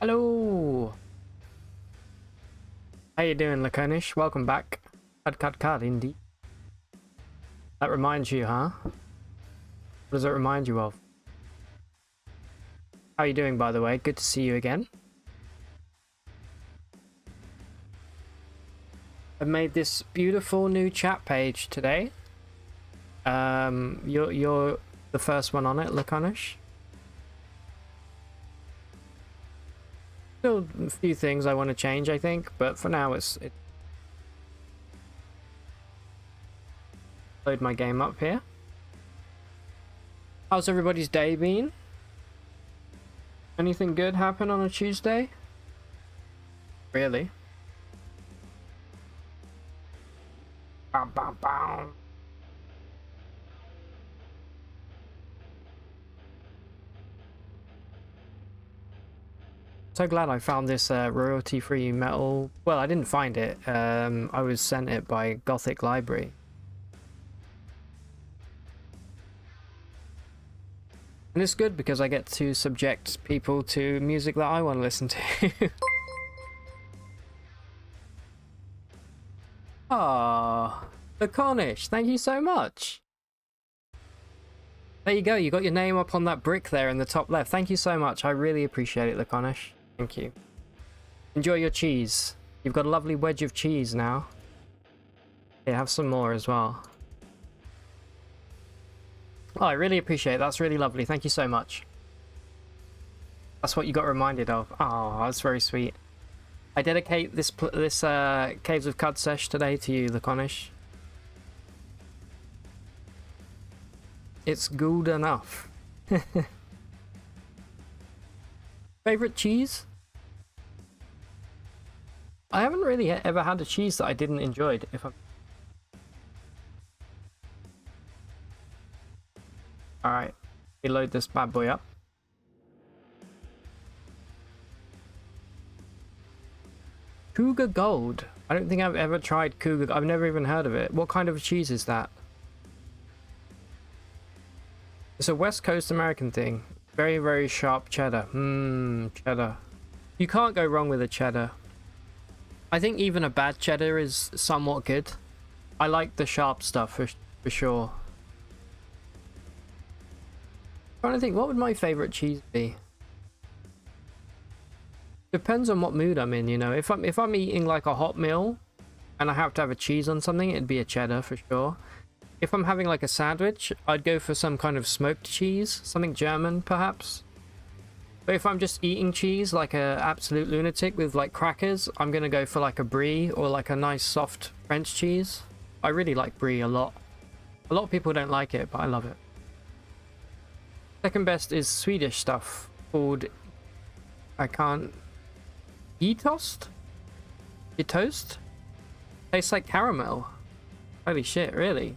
Hello. How you doing, Laconish? Welcome back. Cud, indeed. That reminds you, huh? What does it remind you of? How are you doing, by the way? Good to see you again. I've made this beautiful new chat page today. You're the first one on it, Laconish. Still a few things I want to change, I think, but for now it's load my game up here. How's everybody's day been? Anything good happen on a Tuesday? Really? Bam, bam, bam. So glad I found this royalty-free metal. Well, I didn't find it. I was sent it by Gothic Library. And it's good because I get to subject people to music that I want to listen to. Ah, the Cornish, thank you so much. There you go, you got your name up on that brick there in the top left. Thank you so much, I really appreciate it, the Cornish. Thank you. Enjoy your cheese. You've got a lovely wedge of cheese now. Yeah, have some more as well. Oh, I really appreciate it. That's really lovely. Thank you so much. That's what you got reminded of. Oh, that's very sweet. I dedicate this Caves of Cud sesh today to you, the Cornish. It's good enough. Favorite cheese? I haven't really ever had a cheese that I didn't enjoy. Alright, we load this bad boy up. Cougar Gold. I don't think I've ever tried Cougar. I've never even heard of it. What kind of cheese is that? It's a West Coast American thing. Very, very sharp cheddar. Cheddar. You can't go wrong with a cheddar. I think even a bad cheddar is somewhat good. I like the sharp stuff for sure. I'm trying to think, what would my favorite cheese be? Depends on what mood I'm in, you know. If I'm eating like a hot meal and I have to have a cheese on something, it'd be a cheddar for sure. If I'm having like a sandwich, I'd go for some kind of smoked cheese, something German perhaps. But if I'm just eating cheese like a absolute lunatic with like crackers, I'm gonna go for like a brie or like a nice soft French cheese. I really like brie a lot. A lot of people don't like it, but I love it. Second best is Swedish stuff called, I can't, Getost? Getoast? Tastes like caramel. Holy shit, really?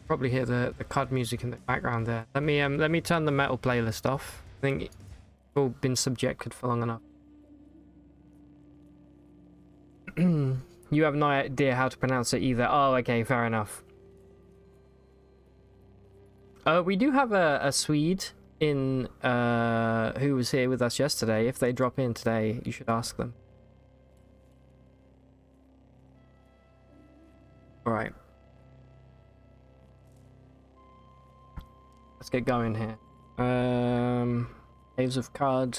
Probably hear the Cud music in the background there. Let me turn the metal playlist off. I think it's all been subjected for long enough. You have no idea how to pronounce it either. Oh, okay, fair enough. We do have a Swede in who was here with us yesterday. If they drop in today, you should ask them. All right. Let's get going here. Caves of Cud.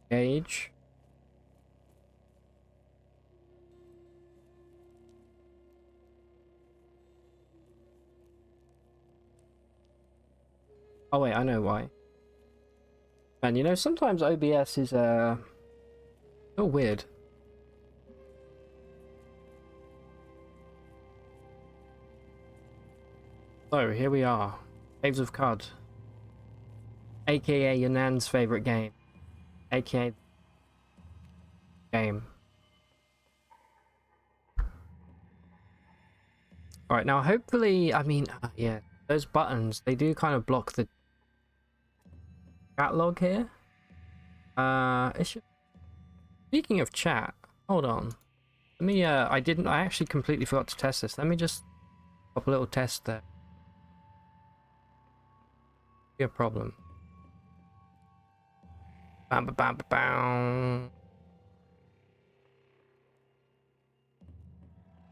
Gauge. Oh wait, I know why. And you know, sometimes OBS is a little weird. So here we are, Caves of Cud, aka your nan's favorite game, aka game. All right, now hopefully, I mean, yeah, those buttons, they do kind of block the chat log here. It should... Speaking of chat, hold on. Let me, I actually completely forgot to test this. Let me just Pop a little test there. Be a problem. Bam, bam, bam, bam.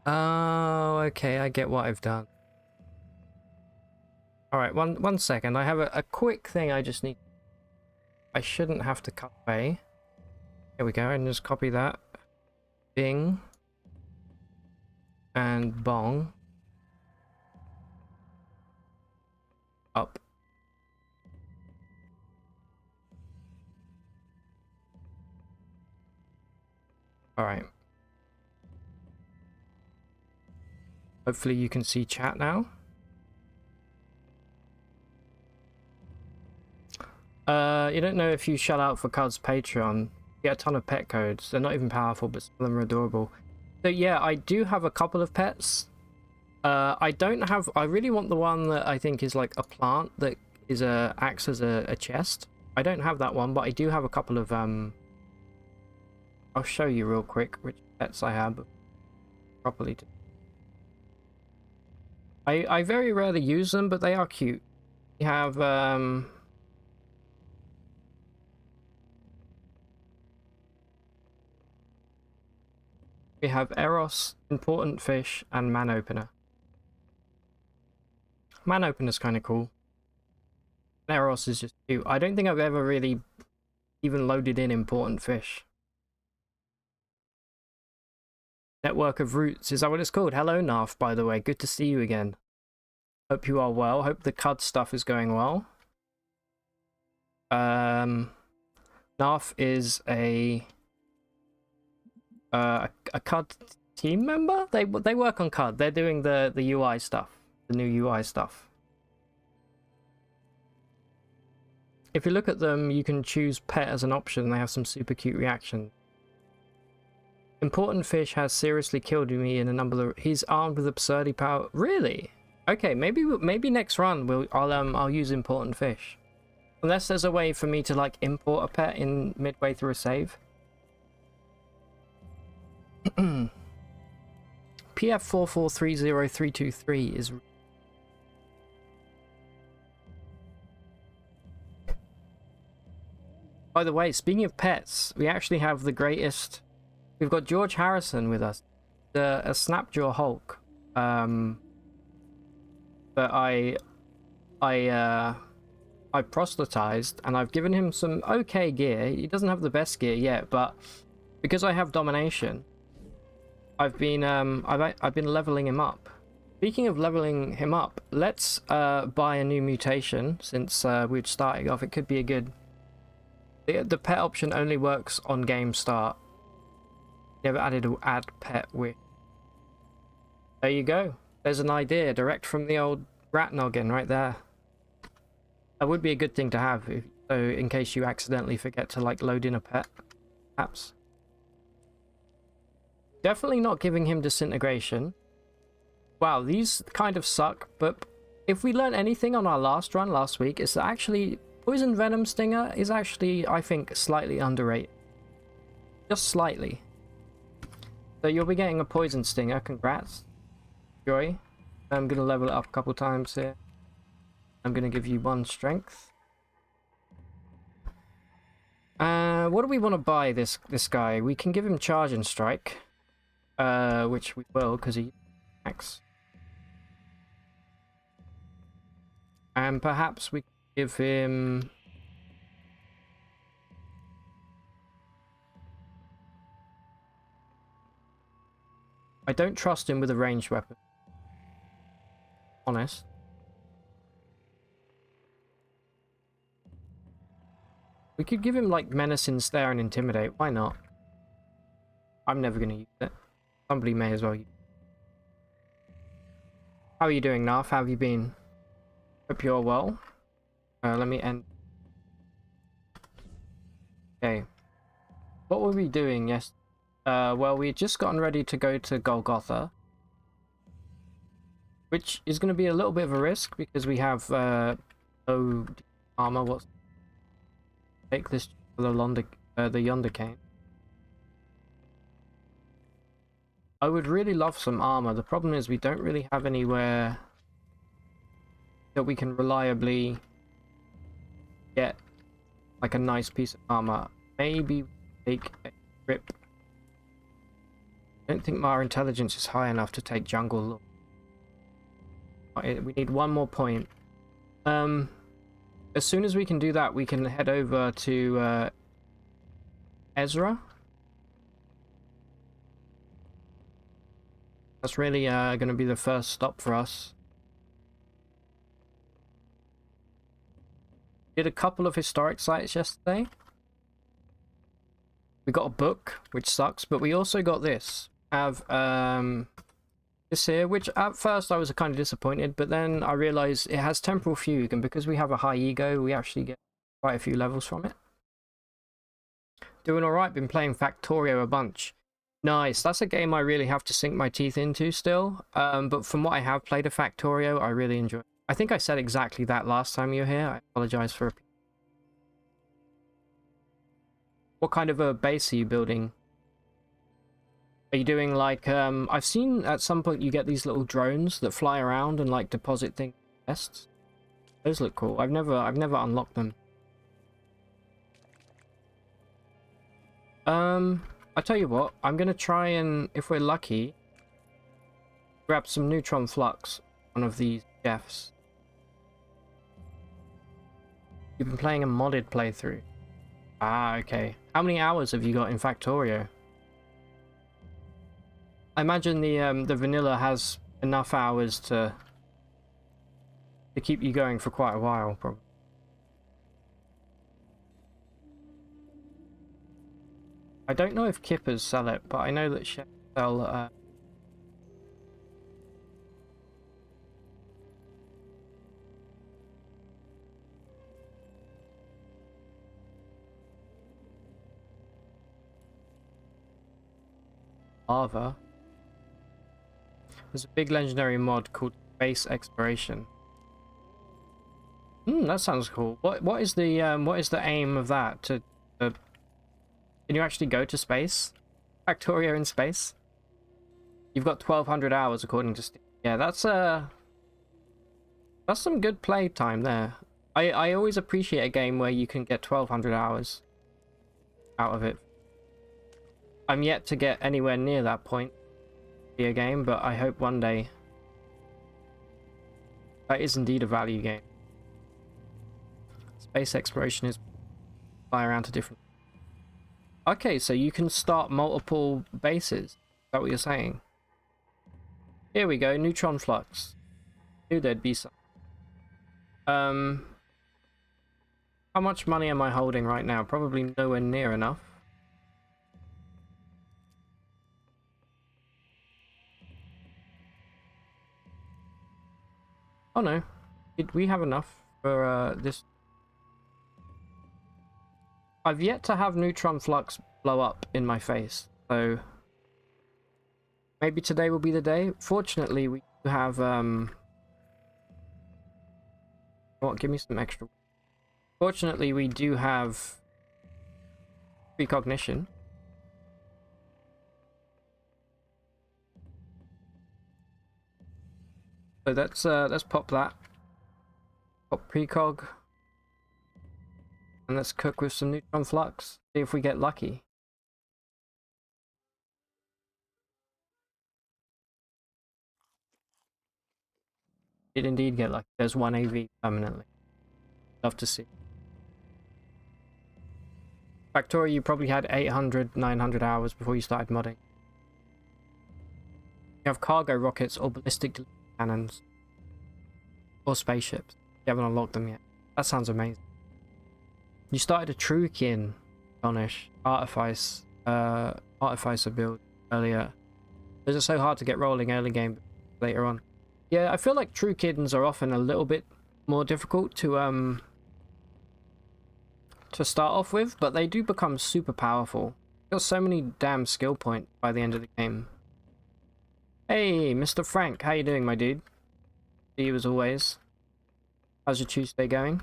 Oh, okay, I get what I've done. Alright, one second. I have a quick thing I just need. I shouldn't have to cut away. Here we go, and just copy that. Bing. And bong. Up. Alright. Hopefully you can see chat now. You don't know if you shout out for Cud's Patreon, you get a ton of pet codes. They're not even powerful, but some of them are adorable. So yeah, I do have a couple of pets. I don't have... I really want the one that I think is like a plant that is acts as a chest. I don't have that one, but I do have a couple of... I'll show you real quick which pets I have properly. I very rarely use them, but they are cute. We have... we have Eros, Important Fish, and Man Opener. Man Opener's kind of cool. Eros is just cute. I don't think I've ever really even loaded in Important Fish. Network of Roots, is that what it's called? Hello, Narf, by the way. Good to see you again. Hope you are well. Hope the Cud stuff is going well. Narf is a Cud team member. They work on Cud. They're doing the UI stuff, the new UI stuff. If you look at them, you can choose pet as an option. They have some super cute reactions. Important Fish has seriously killed me in a number of... He's armed with absurdity power. Really? Okay, maybe next run I'll use Important Fish. Unless there's a way for me to like import a pet in midway through a save. PF4430323 is... By the way, speaking of pets, we actually have the greatest... We've got George Harrison with us, a Snapjaw Hulk, that I proselytized, and I've given him some okay gear. He doesn't have the best gear yet, but because I have domination, I've been leveling him up. Speaking of leveling him up, let's buy a new mutation since we're starting off. It could be a good... The pet option only works on game start. Never added an add pet with. There you go. There's an idea direct from the old rat noggin right there. That would be a good thing to have, so in case you accidentally forget to like load in a pet, perhaps. Definitely not giving him disintegration. Wow, these kind of suck, but if we learned anything on our last run last week, it's that actually Poison Venom Stinger is actually, I think, slightly underrated. Just slightly. So you'll be getting a Poison Stinger, congrats. Joy. I'm going to level it up a couple times here. I'm going to give you 1 strength. What do we want to buy this guy? We can give him Charge and Strike. Which we will, because he attacks. And perhaps we can give him... I don't trust him with a ranged weapon. Honest. We could give him like Menace, Ensnare, and Intimidate. Why not? I'm never going to use it. Somebody may as well use it. How are you doing, Narf? How have you been? Hope you're well. Let me end. Okay. What were we doing yesterday? Well, we had just gotten ready to go to Golgotha, which is going to be a little bit of a risk because we have no armor. Take this for the Yonder Cane. I would really love some armor. The problem is we don't really have anywhere that we can reliably get like a nice piece of armor. Maybe take a trip. I don't think our intelligence is high enough to take jungle. We need one more point. As soon as we can do that, we can head over to Ezra. That's really going to be the first stop for us. Did a couple of historic sites yesterday. We got a book, which sucks, but we also got this. Have this here, which at first I was kind of disappointed, but then I realized it has temporal fugue, and because we have a high ego, we actually get quite a few levels from it. Doing alright, been playing Factorio a bunch. Nice, that's a game I really have to sink my teeth into still, but from what I have played of Factorio, I really enjoy it. I think I said exactly that last time you were here. I apologize for repeating. What kind of a base are you building? Are you doing like, I've seen at some point you get these little drones that fly around and like deposit things in chests. Those look cool. I've never unlocked them. I tell you what, I'm gonna try and, if we're lucky, grab some neutron flux, one of these chefs. You've been playing a modded playthrough. Ah, okay. How many hours have you got in Factorio? I imagine the vanilla has enough hours to keep you going for quite a while, probably. I don't know if kippers sell it, but I know that chefs sell lava. There's a big legendary mod called Space Exploration. That sounds cool. What is the aim of that? Can you actually go to space? Factorio in space? You've got 1200 hours according to Steam. Yeah, that's some good play time there. I always appreciate a game where you can get 1200 hours out of it. I'm yet to get anywhere near that point. A game, but I hope one day. That is indeed a value game. Space exploration is fly around to different. Okay, so you can start multiple bases. Is that what you're saying? Here we go, neutron flux. Knew there'd be some. How much money am I holding right now? Probably nowhere near enough. Oh no, did we have enough for this? I've yet to have neutron flux blow up in my face, so maybe today will be the day. Fortunately, we have what? Give me some extra. Fortunately, we do have precognition. So let's pop that. Pop precog. And let's cook with some neutron flux. See if we get lucky. Did indeed get lucky. There's one AV permanently. Love to see. Factorio, you probably had 800, 900 hours before you started modding. You have cargo rockets or ballistic cannons. Or spaceships. You haven't unlocked them yet. That sounds amazing. You started a Truekin, Donish, Artificer build earlier. Those are so hard to get rolling early game, but later on. Yeah, I feel like Truekins are often a little bit more difficult to start off with, but they do become super powerful. Got so many damn skill points by the end of the game. Hey, Mr. Frank, how you doing, my dude? See you as always. How's your Tuesday going?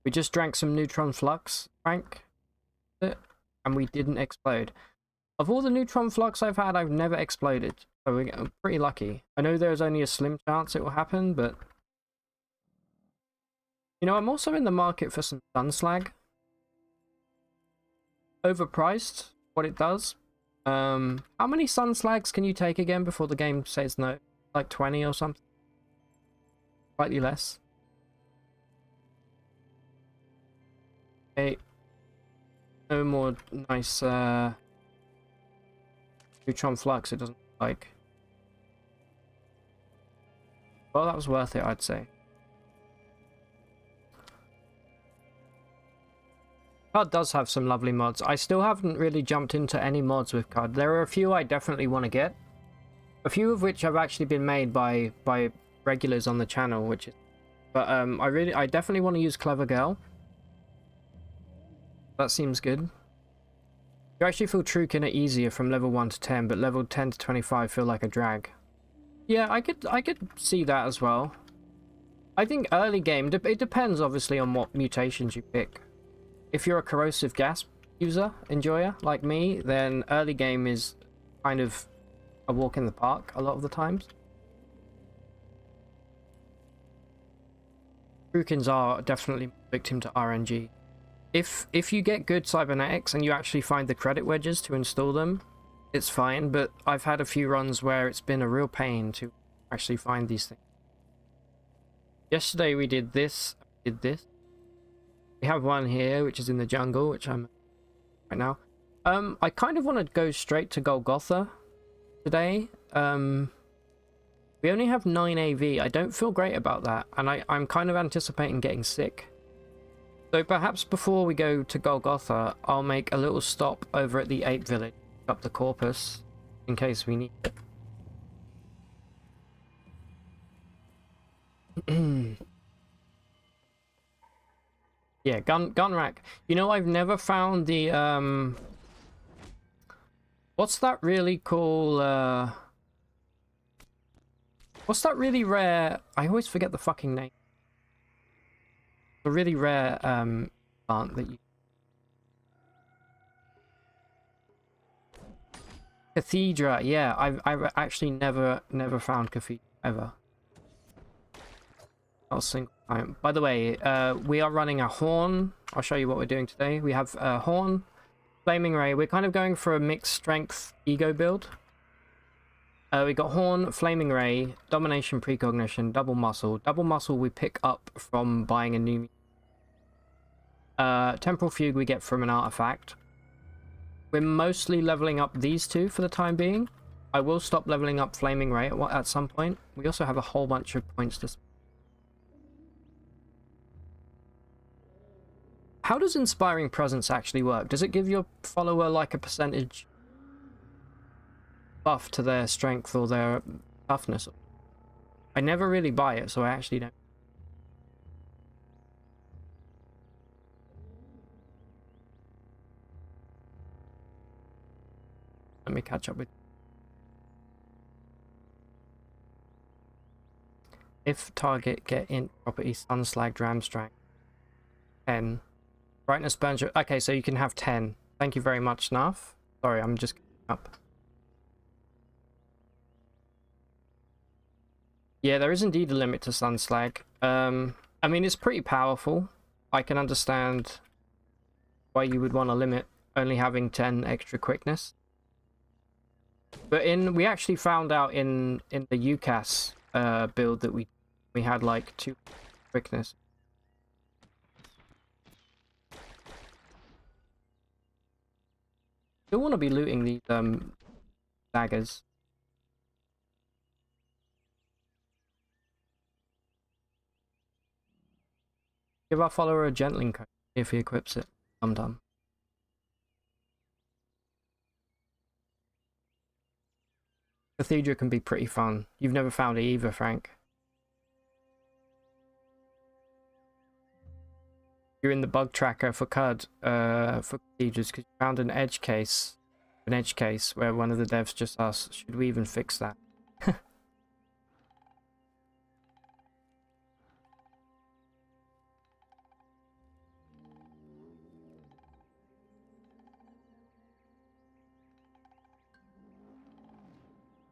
We just drank some neutron flux, Frank, and we didn't explode. Of all the neutron flux I've had, I've never exploded. So I'm pretty lucky. I know there's only a slim chance it will happen, but... You know, I'm also in the market for some sun slag. Overpriced, what it does. How many sun slags can you take again before the game says no? Like 20 or something? Slightly less. Okay. No more nice neutron flux, it doesn't look like. Well, that was worth it, I'd say. CUD does have some lovely mods. I still haven't really jumped into any mods with CUD. There are a few I definitely want to get. A few of which have actually been made by regulars on the channel, which is... But I definitely want to use Clever Girl. That seems good. You actually feel Trukin easier from level 1 to 10, but level 10 to 25 feel like a drag. Yeah, I could see that as well. I think early game, it depends obviously on what mutations you pick. If you're a corrosive gas user, enjoyer, like me, then early game is kind of a walk in the park a lot of the times. Trukins are definitely victim to RNG. If you get good cybernetics and you actually find the credit wedges to install them, it's fine, but I've had a few runs where it's been a real pain to actually find these things. Yesterday we did this, We have one here, which is in the jungle, which I'm right now. I kind of want to go straight to Golgotha today. We only have 9 AV. I don't feel great about that, and I'm kind of anticipating getting sick. So perhaps before we go to Golgotha, I'll make a little stop over at the ape village, up the Corpus, in case we need it. Yeah, gun rack. You know, I've never found the what's that really cool what's that really rare, I always forget the fucking name. The really rare plant that you... Cathedra, yeah, I've actually never found Cathedra ever. Not a single time. By the way, we are running a Horn. I'll show you what we're doing today. We have a Horn, Flaming Ray. We're kind of going for a mixed strength ego build. We got Horn, Flaming Ray, Domination, Precognition, Double Muscle. Double Muscle we pick up from buying a new... Temporal Fugue we get from an artifact. We're mostly leveling up these two for the time being. I will stop leveling up Flaming Ray at some point. We also have a whole bunch of points to... How does Inspiring Presence actually work? Does it give your follower like a percentage buff to their strength or their toughness? I never really buy it, so I actually don't. Let me catch up with... If target get int property Sunslag Dram Strength 10. Brightness burns your... Okay, so you can have 10. Thank you very much, Snarf. Sorry, I'm just up. Yeah, there is indeed a limit to Sunslag. I mean, it's pretty powerful. I can understand why you would want to limit only having 10 extra quickness. But we actually found out in the UCAS build that we had like 2 quickness. Still want to be looting these daggers. Give our follower a gentling code if he equips it. Dum-dum. Cathedra can be pretty fun. You've never found it either, Frank. You're in the bug tracker for CUD for Cathedras because you found an edge case where one of the devs just asked, should we even fix that?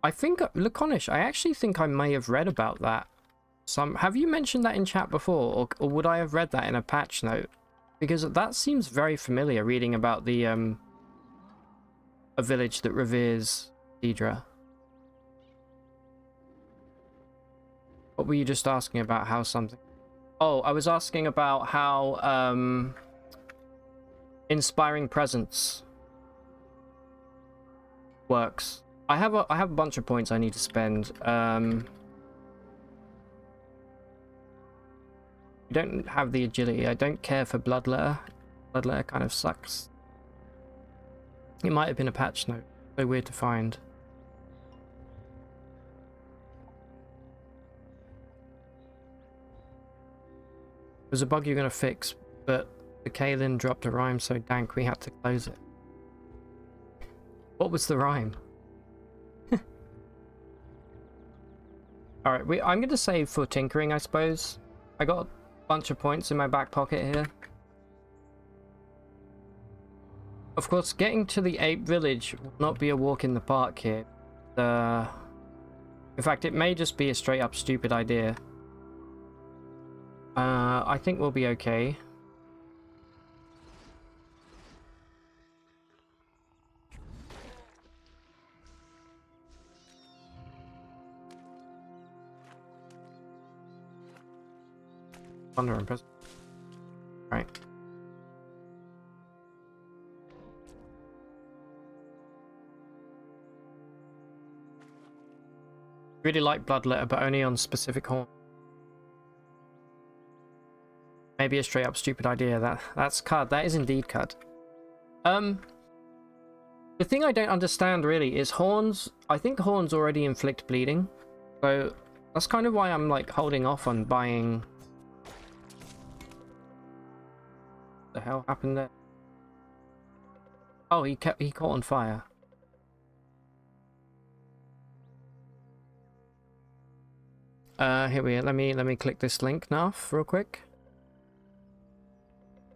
I think, Laconish, I actually think I may have read about that. Have you mentioned that in chat before, or would I have read that in a patch note? Because that seems very familiar, reading about the, a village that reveres Deidre. What were you just asking about? How something... Oh, I was asking about how, Inspiring Presence works. I have a bunch of points I need to spend. I don't have the agility. I don't care for Bloodletter. Bloodletter kind of sucks. It might have been a patch note. So weird to find. It was a bug you're going to fix, but the Kaelin dropped a rhyme so dank we had to close it. What was the rhyme? Alright, I'm going to save for tinkering, I suppose. I got a bunch of points in my back pocket here. Of course, getting to the ape village will not be a walk in the park here. In fact, it may just be a straight up stupid idea. I think we'll be okay. Thunder and Presence. Right. Really like Bloodletter, but only on specific horn. Maybe a straight up stupid idea. That's Cud. That is indeed Cud. The thing I don't understand really is horns. I think horns already inflict bleeding, so that's kind of why I'm like holding off on buying. What the hell happened there? Oh, he caught on fire. Here we are. Let me click this link now real quick.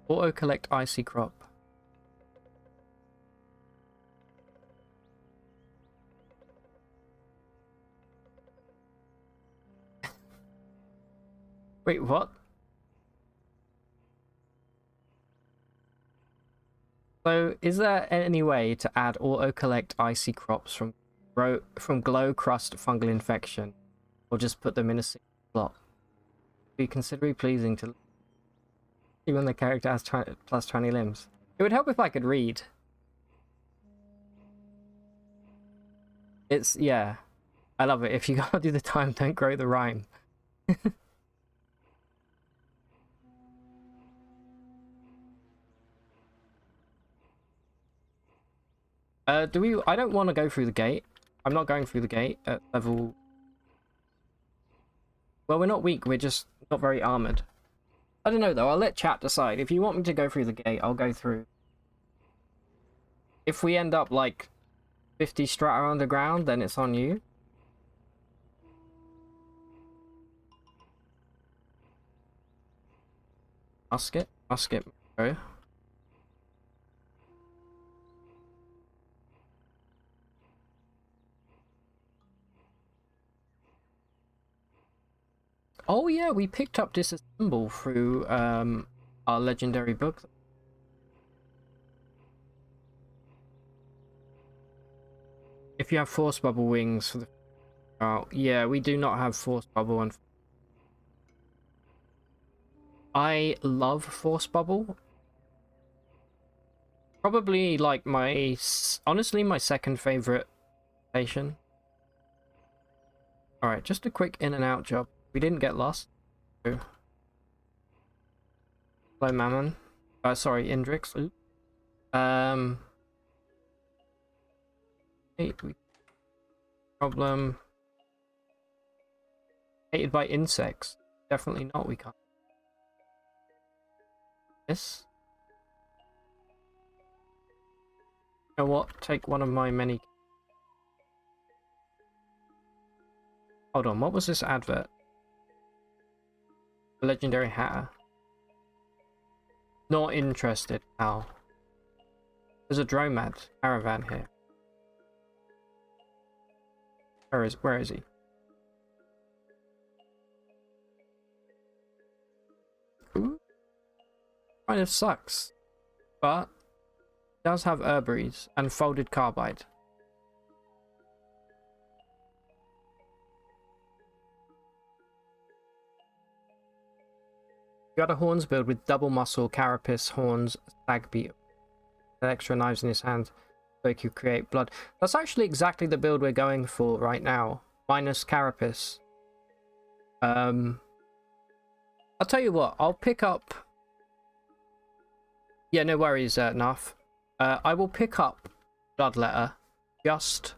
Auto collect icy crop. Wait, what? So, is there any way to add auto collect icy crops from glow crust fungal infection, or just put them in a single slot? Be considerably pleasing to see when the character has plus 20 limbs. It would help if I could read. Yeah, I love it. If you gotta do the time, don't grow the rhyme. I don't want to go through the gate. I'm not going through the gate at level... Well, we're not weak, we're just not very armored. I don't know, though. I'll let chat decide. If you want me to go through the gate, I'll go through. If we end up, like, 50 strata underground, then it's on you. Musket, go. Oh yeah, we picked up Disassemble through our legendary book. If you have Force Bubble wings for the... Oh, yeah, we do not have Force Bubble. And I love Force Bubble. Probably like honestly my second favorite station. Alright, just a quick in and out job. We didn't get lost. Hello, Mammon. Sorry, Indrix. Oops. Problem. Hated by insects. Definitely not, we can't. This. You know what? Take one of my many... Hold on, what was this advert? The legendary hatter. Not interested. Ow. There's a Dromad caravan here. Where is he? Ooh. Kind of sucks, but does have herbaries and folded carbide. Got a horns build with double muscle, carapace, horns, stag beat, extra knives in his hand, so he could create blood. That's actually exactly the build we're going for right now, minus carapace. I'll tell you what, I'll pick up. Yeah, no worries, Nuff. I will pick up Bloodletter just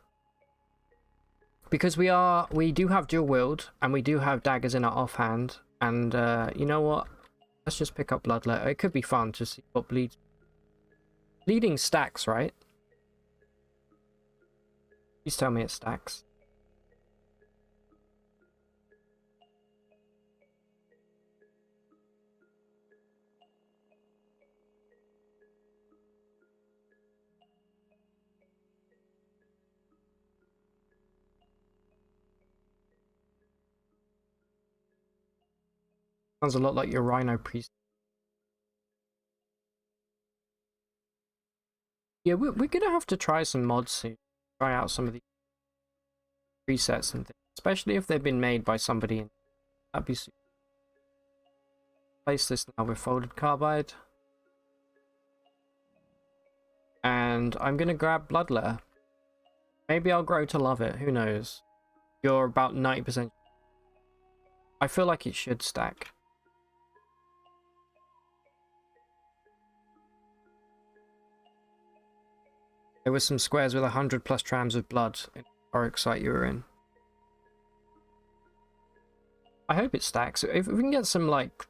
because we do have dual wield and we do have daggers in our offhand, and you know what? Let's just pick up Bloodletter. It could be fun to see what bleeds. Bleeding stacks, right? Please tell me it stacks. Sounds a lot like your Rhino Priest. Yeah, we're gonna have to try some mods soon. Try out some of these presets and things, especially if they've been made by somebody. That'd be super. Place this now with folded carbide, and I'm gonna grab Bloodletter. Maybe I'll grow to love it. Who knows? You're about 90%. I feel like it should stack. There was some squares with 100+ trams of blood in the Oric site you were in. I hope it stacks. If we can get some, like,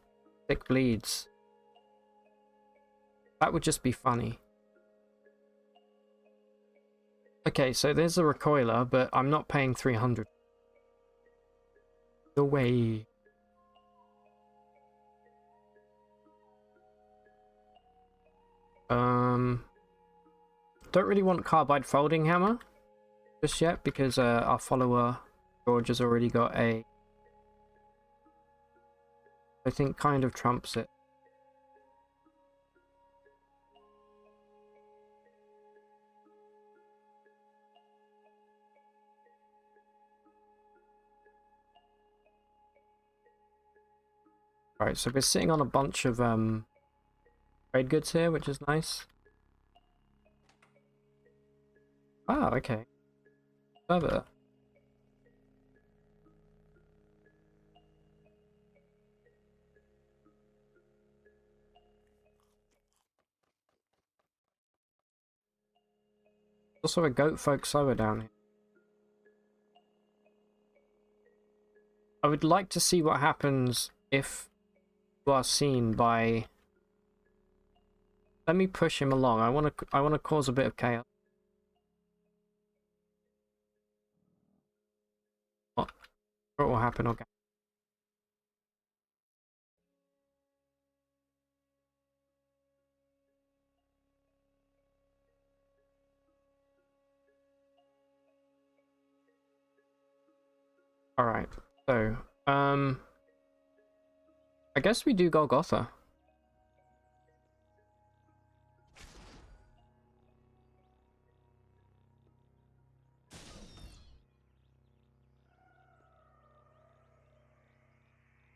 thick bleeds, that would just be funny. Okay, so there's a recoiler, but I'm not paying 300. No way. Don't really want carbide folding hammer just yet because our follower George has already got a. I think kind of trumps it. Alright, so we're sitting on a bunch of trade goods here, which is nice. Ah, okay. Clever. Also a goat folk sower down here. I would like to see what happens if you are seen by. Let me push him along. I want to cause a bit of chaos. What will happen? Okay. All right. So, I guess we do Golgotha.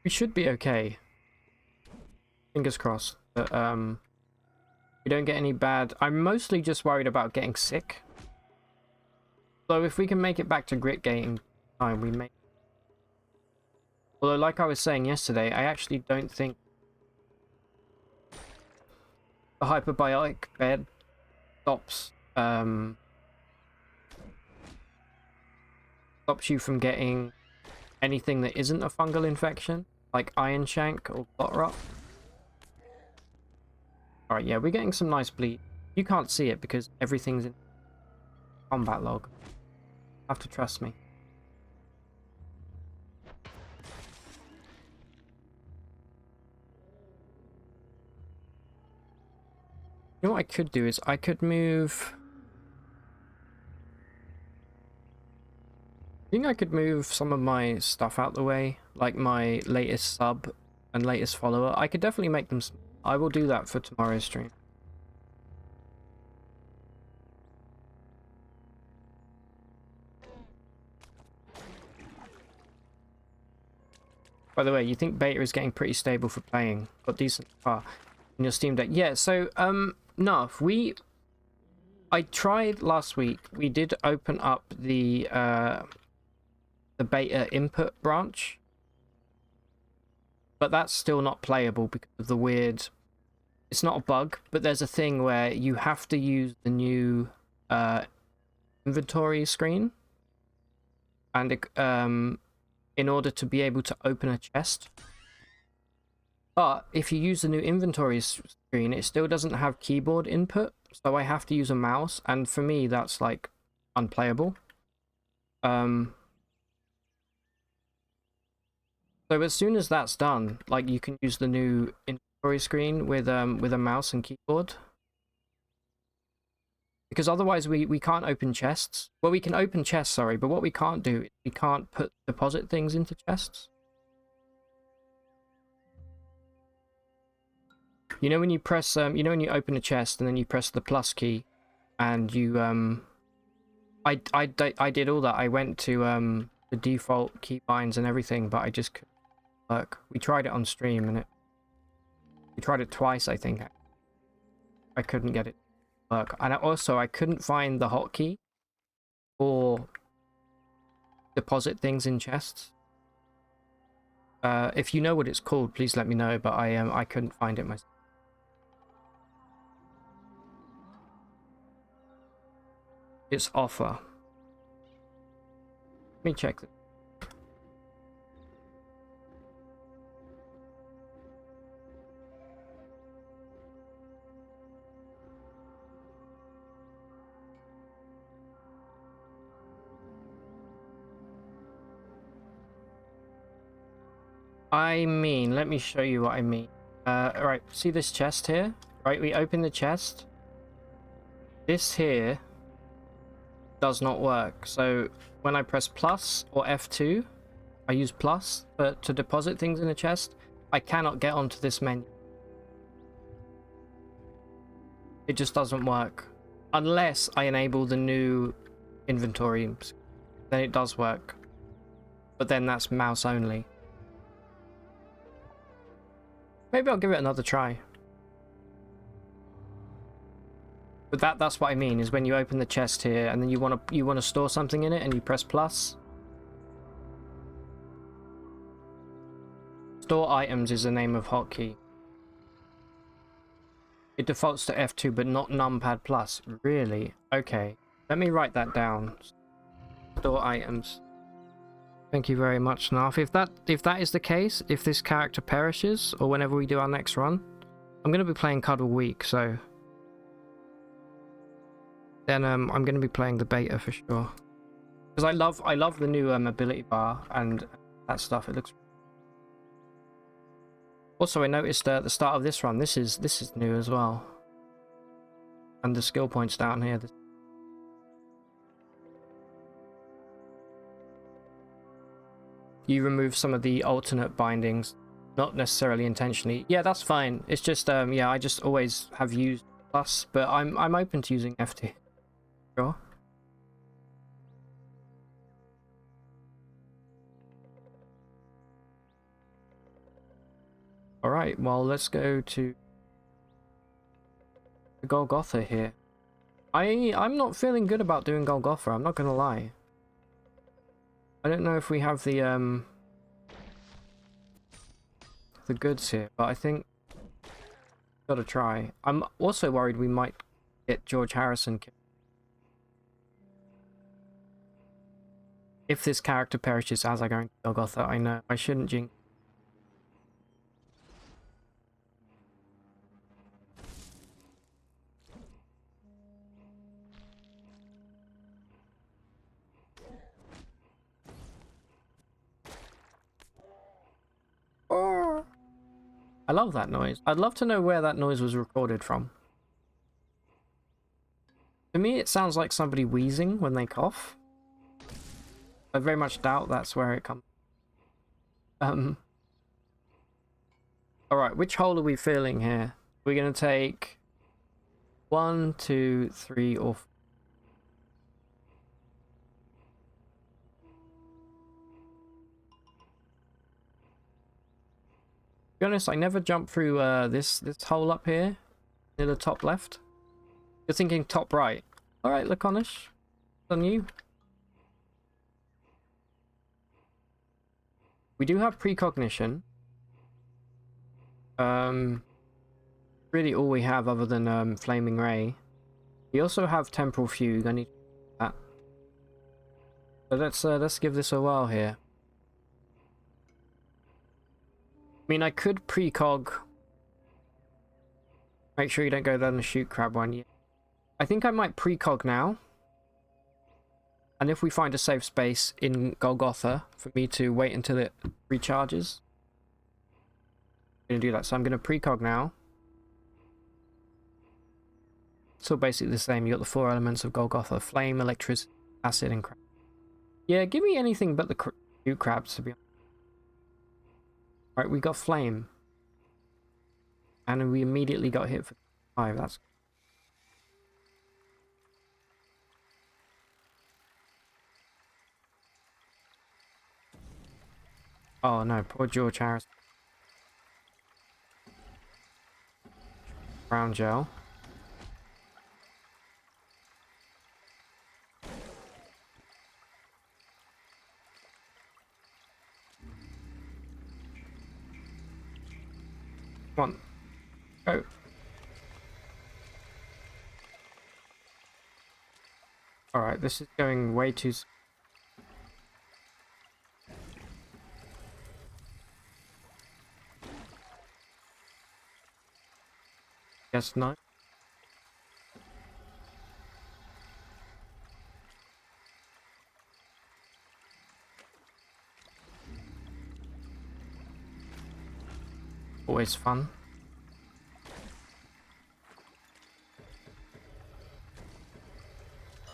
We should be okay. Fingers crossed that we don't get any bad. I'm mostly just worried about getting sick. So if we can make it back to grit gating time, we may. Although, like I was saying yesterday, I actually don't think the hyperbiotic bed stops you from getting anything that isn't a fungal infection, like iron shank or clot rot. Alright, yeah, we're getting some nice bleed. You can't see it because everything's in combat log. You have to trust me. You know what I could do is I could move think I could move some of my stuff out the way, like my latest sub and latest follower. I could definitely make them. I will do that for tomorrow's stream. By the way, you think beta is getting pretty stable for playing? Got decent far in your Steam Deck? Yeah. So Nuff, I tried last week. We did open up the beta input branch, but that's still not playable because of the weird. It's not a bug, but there's a thing where you have to use the new inventory screen, and in order to be able to open a chest. But if you use the new inventory screen, it still doesn't have keyboard input, so I have to use a mouse, and for me that's like unplayable. So as soon as that's done, like, you can use the new inventory screen with a mouse and keyboard. Because otherwise we can't open chests. Well, we can open chests, sorry, but what we can't do is we can't deposit things into chests. You know when you press you know when you open a chest and then you press the plus key, and you I did all that. I went to the default keybinds and everything, but I just couldn't work. We tried it on stream and we tried it twice, I think. I couldn't get it to work. And I couldn't find the hotkey for deposit things in chests. If you know what it's called, please let me know, but I couldn't find it myself. It's offer. Let me check this. I mean, let me show you what I mean. Alright, see this chest here? Right, we open the chest. This here does not work. So when I press plus or F2, I use plus to deposit things in a chest, I cannot get onto this menu. It just doesn't work. Unless I enable the new inventory, then it does work. But then that's mouse only. Maybe I'll give it another try. But that's what I mean, is when you open the chest here and then you want to store something in it and you press plus. Store items is the name of hotkey. It defaults to F2 but not numpad plus. Really? Okay. Let me write that down. Store items. Thank you very much, Narf. If that is the case, if this character perishes, or whenever we do our next run, I'm going to be playing Cuddle Week, so then I'm going to be playing the beta for sure. Because I love the new ability bar and that stuff. It looks. Also, I noticed at the start of this run, this is new as well, and the skill points down here. You remove some of the alternate bindings, not necessarily intentionally. Yeah, that's fine. It's just yeah, I just always have used plus, but I'm open to using FT. Sure. All right, well, let's go to Golgotha here. I'm not feeling good about doing Golgotha, I'm not gonna lie. I don't know if we have the goods here, but I think gotta try. I'm also worried we might get George Harrison killed. If this character perishes as I go into Golgotha, I know I shouldn't jinx. I love that noise. I'd love to know where that noise was recorded from. To me, it sounds like somebody wheezing when they cough. I very much doubt that's where it comes. All right, which hole are we filling here? We're gonna take 1, 2, 3, or 4. To be honest, I never jump through this hole up here near the top left. You're thinking top right. All right, Laconish, on you. We do have precognition. Really all we have other than flaming ray. We also have temporal fugue. I need that. So let's give this a whirl here. I mean, I could precog. Make sure you don't go down the shoot crab one yet. I think I might precog now. And if we find a safe space in Golgotha for me to wait until it recharges, I'm going to do that. So I'm going to precog now. It's all basically the same. You got the 4 elements of Golgotha: flame, electricity, acid, and crab. Yeah, give me anything but the shoot crabs, to be honest. Right, we got flame. And we immediately got hit for 5. That's... Oh no, poor George Harris. Brown gel. Come on. Go. Alright, this is going way too... Guess not. Always fun.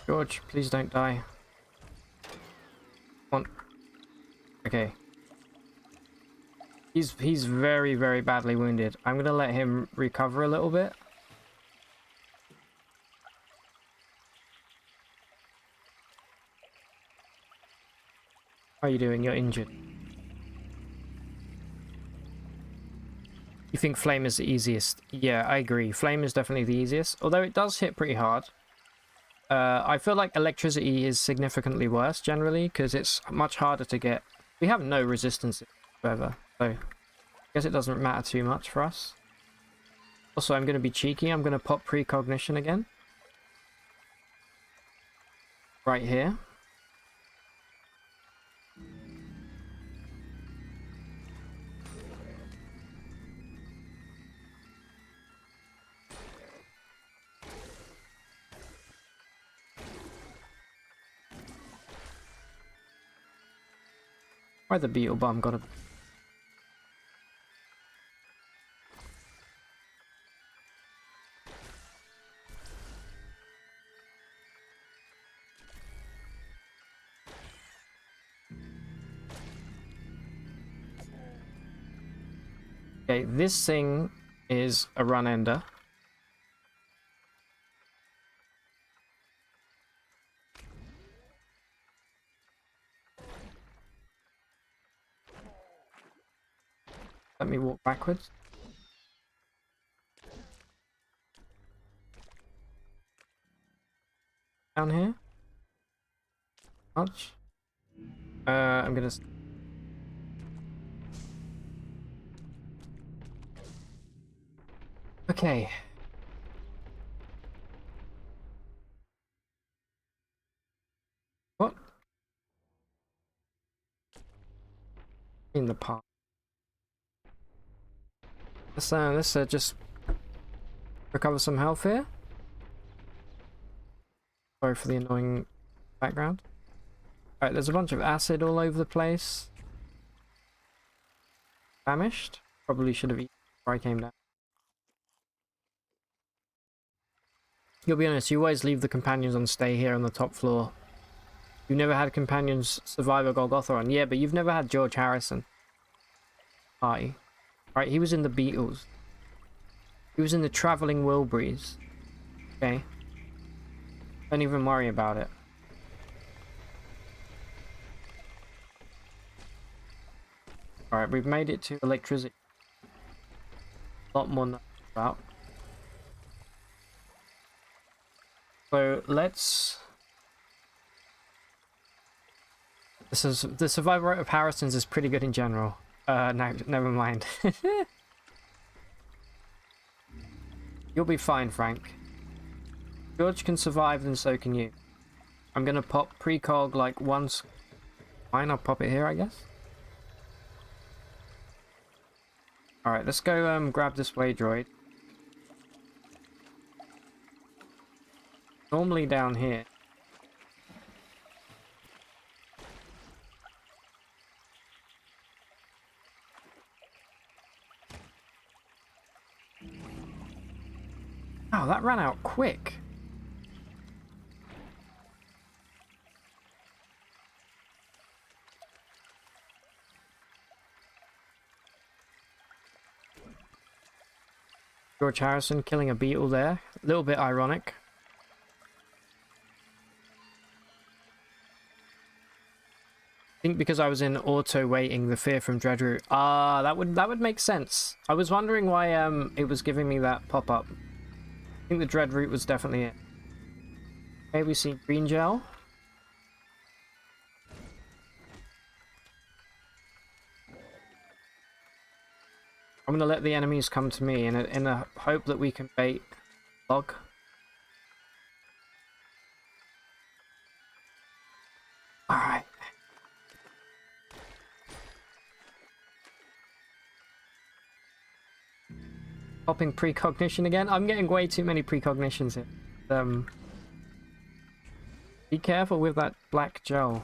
George, please don't die. Come on. Okay. He's very, very badly wounded. I'm gonna let him recover a little bit. How are you doing? You're injured. You think flame is the easiest? Yeah, I agree. Flame is definitely the easiest, although it does hit pretty hard. I feel like electricity is significantly worse generally because it's much harder to get. We have no resistance whatsoever, so I guess it doesn't matter too much for us. Also, I'm going to be cheeky. I'm going to pop precognition again. Right here. Why the beetle bomb got a... Okay, this thing is a run ender. Let me walk backwards. Down here. Much. I'm gonna... Okay. What? In the park. Let's just recover some health here. Sorry for the annoying background. Alright, there's a bunch of acid all over the place. Famished. Probably should have eaten before I came down. You'll be honest, you always leave the companions on stay here on the top floor. You never had companions Survivor Golgotha on. Yeah, but you've never had George Harrison. Hi. Right, he was in the Beatles. He was in the Traveling Wilburys. Okay. Don't even worry about it. Alright, we've made it to electricity. A lot more than about. So let's... the survival rate of Harrison's is pretty good in general. No, never mind. You'll be fine, Frank. George can survive, and so can you. I'm gonna pop precog like once. Fine, I'll pop it here, I guess. Alright, let's go grab this way droid. Normally down here. Wow, that ran out quick. George Harrison killing a beetle there. A little bit ironic. I think because I was in auto waiting the fear from Dreadroot. Ah, that would make sense. I was wondering why it was giving me that pop-up. I think the Dreadroot was definitely it. Okay, we see green gel. I'm gonna let the enemies come to me in a hope that we can bait log. Alright. Popping precognition again. I'm getting way too many precognitions here. Be careful with that black gel.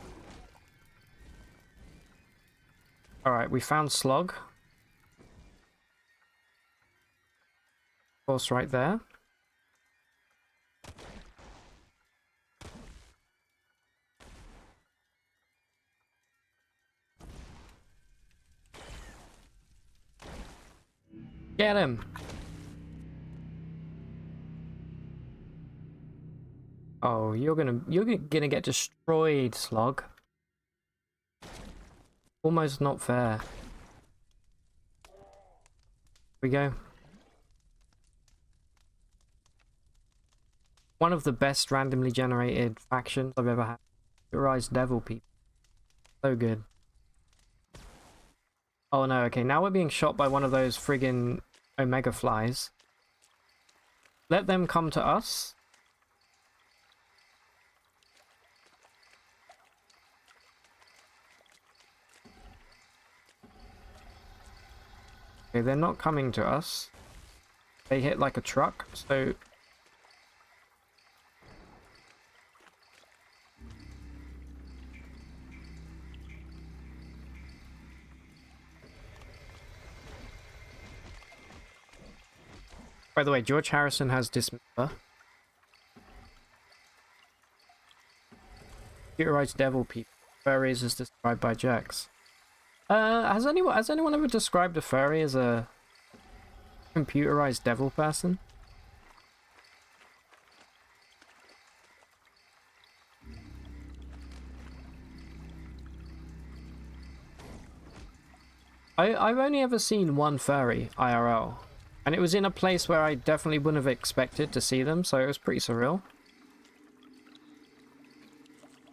Alright, we found slog. Of course, right there. Get him! Oh, you're gonna get destroyed, Slog. Almost not fair. Here we go. One of the best randomly generated factions I've ever had. Rise Devil people. So good. Oh no, okay, now we're being shot by one of those friggin' Omega flies. Let them come to us. Okay, they're not coming to us. They hit like a truck, so... By the way, George Harrison has dismember. Computerized devil people. Furries as described by Jax. Has anyone ever described a furry as a computerized devil person? I've only ever seen one furry IRL. And it was in a place where I definitely wouldn't have expected to see them, so it was pretty surreal.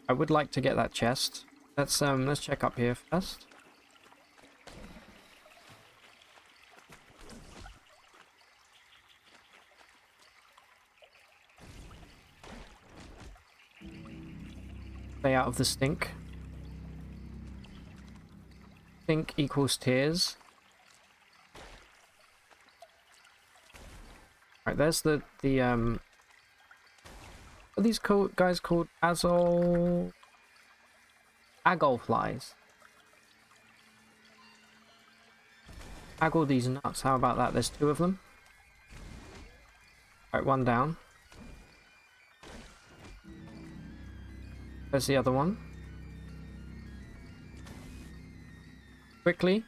I would like to get that chest. Let's check up here first. Stay out of the stink. Stink equals tears. Right, there's the what are these guys called? Agol flies. Aggle these nuts, how about that? There's two of them. Right, one down. There's the other one. Quickly.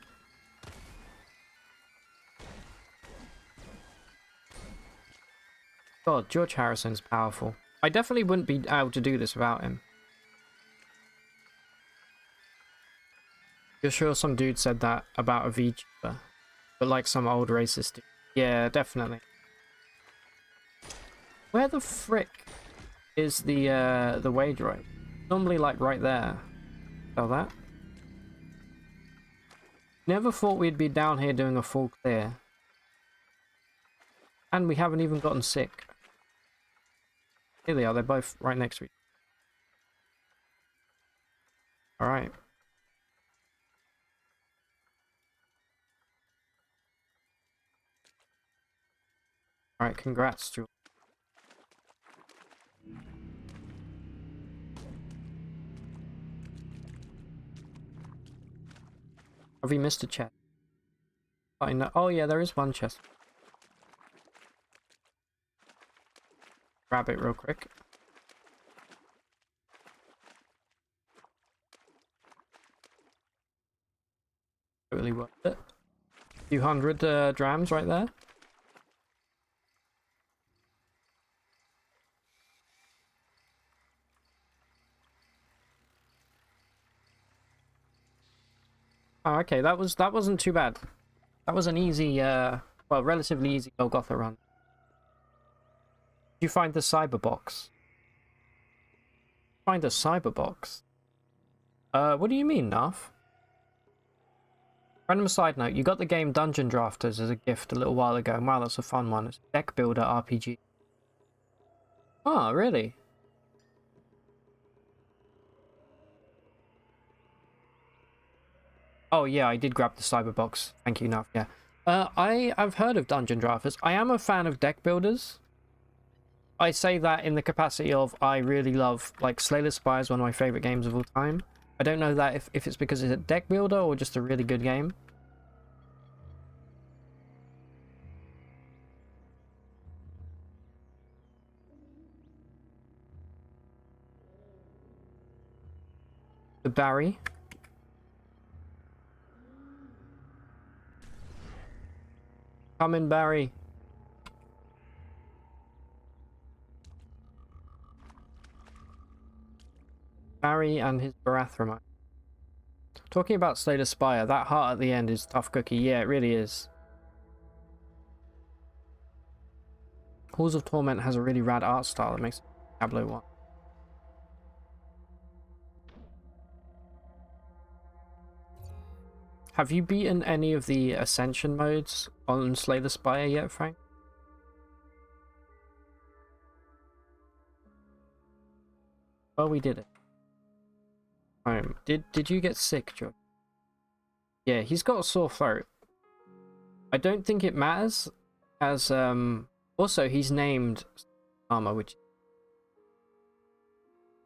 God, George Harrison's powerful. I definitely wouldn't be able to do this without him. You're sure some dude said that about a VTuber? But like some old racist dude. Yeah, definitely. Where the frick is the wage rate? Normally like right there. Tell that. Never thought we'd be down here doing a full clear. And we haven't even gotten sick. Here they are, they're both right next to each other. Alright. Alright, congrats, Jules. Have we missed a chest? I know. Oh yeah, there is one chest. Grab it real quick. Totally worth it. A few hundred drams right there. Oh, okay, that wasn't too bad. That was an easy, well, relatively easy Golgotha run. Did you find the cyber box? Find a cyber box? What do you mean, Narf? Random side note, you got the game Dungeon Drafters as a gift a little while ago, and wow, that's a fun one. It's a deck builder RPG. Oh, really? Oh yeah, I did grab the cyber box. Thank you, Narf, yeah. I've heard of Dungeon Drafters. I am a fan of deck builders. I say that in the capacity of I really love, like, Slay the Spire is one of my favorite games of all time. I don't know that if it's because it's a deck builder or just a really good game. The Barry. Come in, Barry. Barry and his Barathramite. Talking about Slay the Spire, that heart at the end is tough cookie. Yeah, it really is. Halls of Torment has a really rad art style that makes Diablo 1. Have you beaten any of the Ascension modes on Slay the Spire yet, Frank? Well, we did it. Did you get sick, George? Yeah, he's got a sore throat. I don't think it matters, as also he's named Armor, which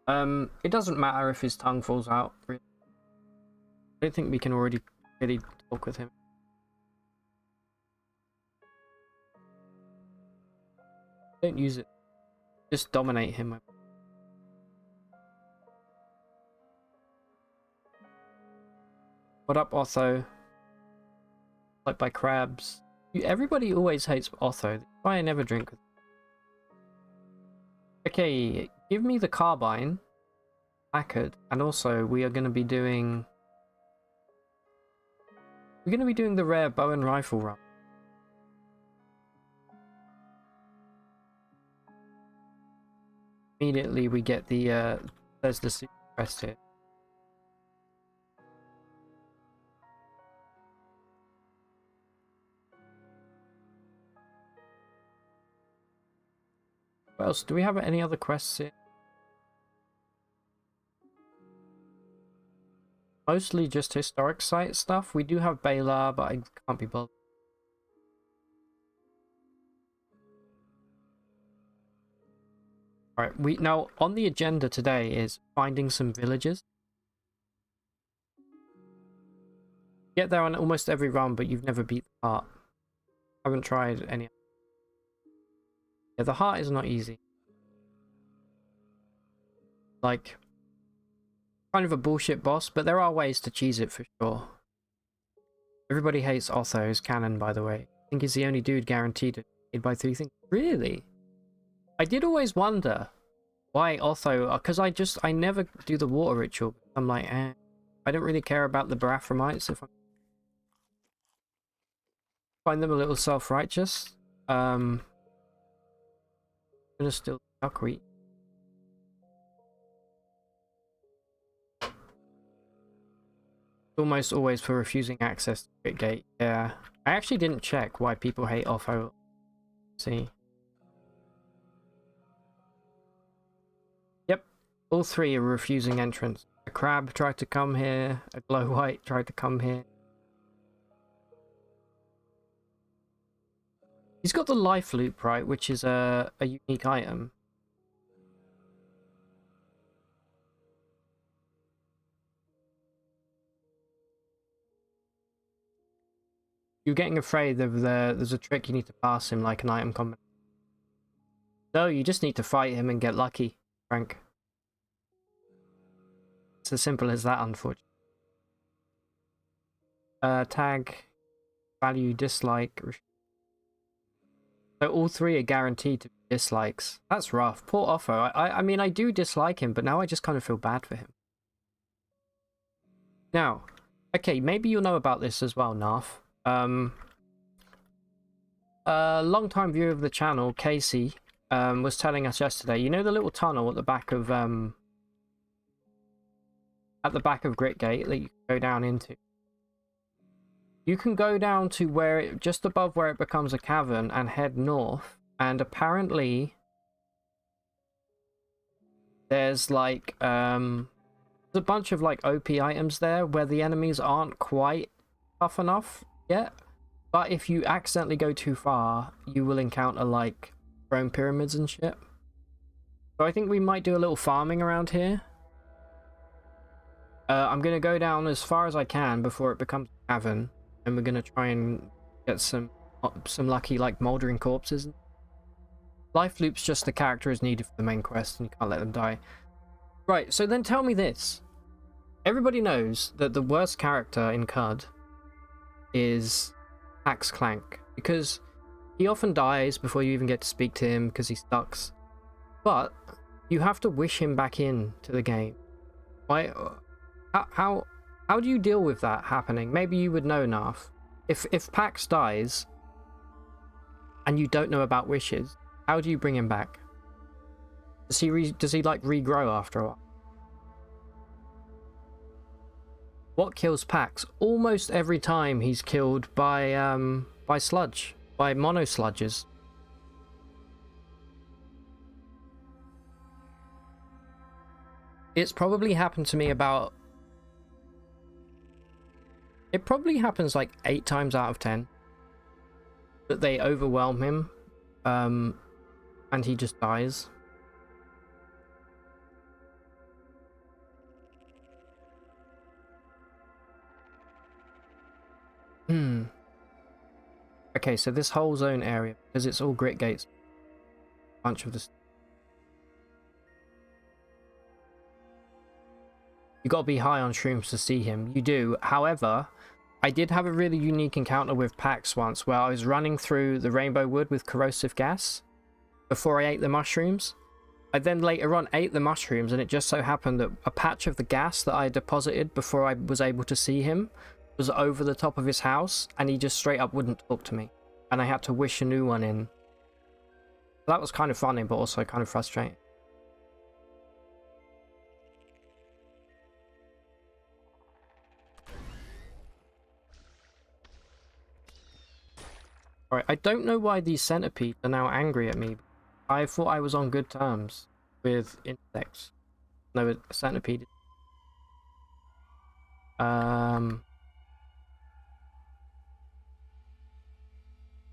it doesn't matter if his tongue falls out. Really. I don't think we can already really talk with him. Don't use it. Just dominate him. What up, Otho? Like by crabs. Everybody always hates Otho. That's why I never drink with him. Okay, give me the carbine. Lacquered. And also, we are going to be doing... We're going to be doing the rare bow and rifle run. Immediately we get the, there's the super crest here. What else? Do we have any other quests here? Mostly just historic site stuff. We do have Balar, but I can't be bothered. Alright, now on the agenda today is finding some villages. Get there on almost every run, but you've never beat the heart. Haven't tried any. Yeah, the heart is not easy. Like, kind of a bullshit boss, but there are ways to cheese it for sure. Everybody hates Otho's canon, by the way. I think he's the only dude guaranteed to hit by 3 things. Really? I did always wonder why Otho, because I never do the water ritual. I'm like, I don't really care about the Barathamites if I find them a little self-righteous. I'm gonna still duckweed. Almost always for refusing access to Great Gate. Yeah, I actually didn't check why people hate Otho. Let's see. Yep, all 3 are refusing entrance. A crab tried to come here. A glow white tried to come here. He's got the life loop, right, which is a unique item. You're getting afraid of there's a trick you need to pass him, like an item combination. No, you just need to fight him and get lucky, Frank. It's as simple as that, unfortunately. Tag, value, dislike. So all 3 are guaranteed to be dislikes. That's rough. Poor Otho. I mean, I do dislike him, but now I just kind of feel bad for him. Now, okay, maybe you'll know about this as well, Narf. A long-time viewer of the channel, Casey, was telling us yesterday, you know the little tunnel at the back of Grit Gate that you can go down into? You can go down to where it, just above where it becomes a cavern, and head north, and apparently there's like there's a bunch of like OP items there where the enemies aren't quite tough enough yet, but if you accidentally go too far, you will encounter like throne pyramids and shit. So I think we might do a little farming around here. I'm gonna go down as far as I can before it becomes a cavern, and we're gonna try and get some lucky like moldering corpses. Life loops just the character is needed for the main quest, and you can't let them die. Right, so then tell me this. Everybody knows that the worst character in CUD is Pax Clank, because he often dies before you even get to speak to him because he sucks. But you have to wish him back in to the game. Why? How do you deal with that happening? Maybe you would know enough. If Pax dies and you don't know about wishes, how do you bring him back? Does he like regrow after a while? What kills Pax? Almost every time he's killed by sludge, by mono sludges. It's probably happened to me about... It probably happens like 8 times out of 10 that they overwhelm him, and he just dies. Okay, so this whole zone area, because it's all grit gates, bunch of this. You gotta be high on shrooms to see him. You do. However, I did have a really unique encounter with Pax once where I was running through the rainbow wood with corrosive gas before I ate the mushrooms. I then later on ate the mushrooms, and it just so happened that a patch of the gas that I deposited before I was able to see him was over the top of his house, and he just straight up wouldn't talk to me, and I had to wish a new one in. That was kind of funny, but also kind of frustrating. Alright, I don't know why these centipedes are now angry at me. I thought I was on good terms with insects. No, a centipede.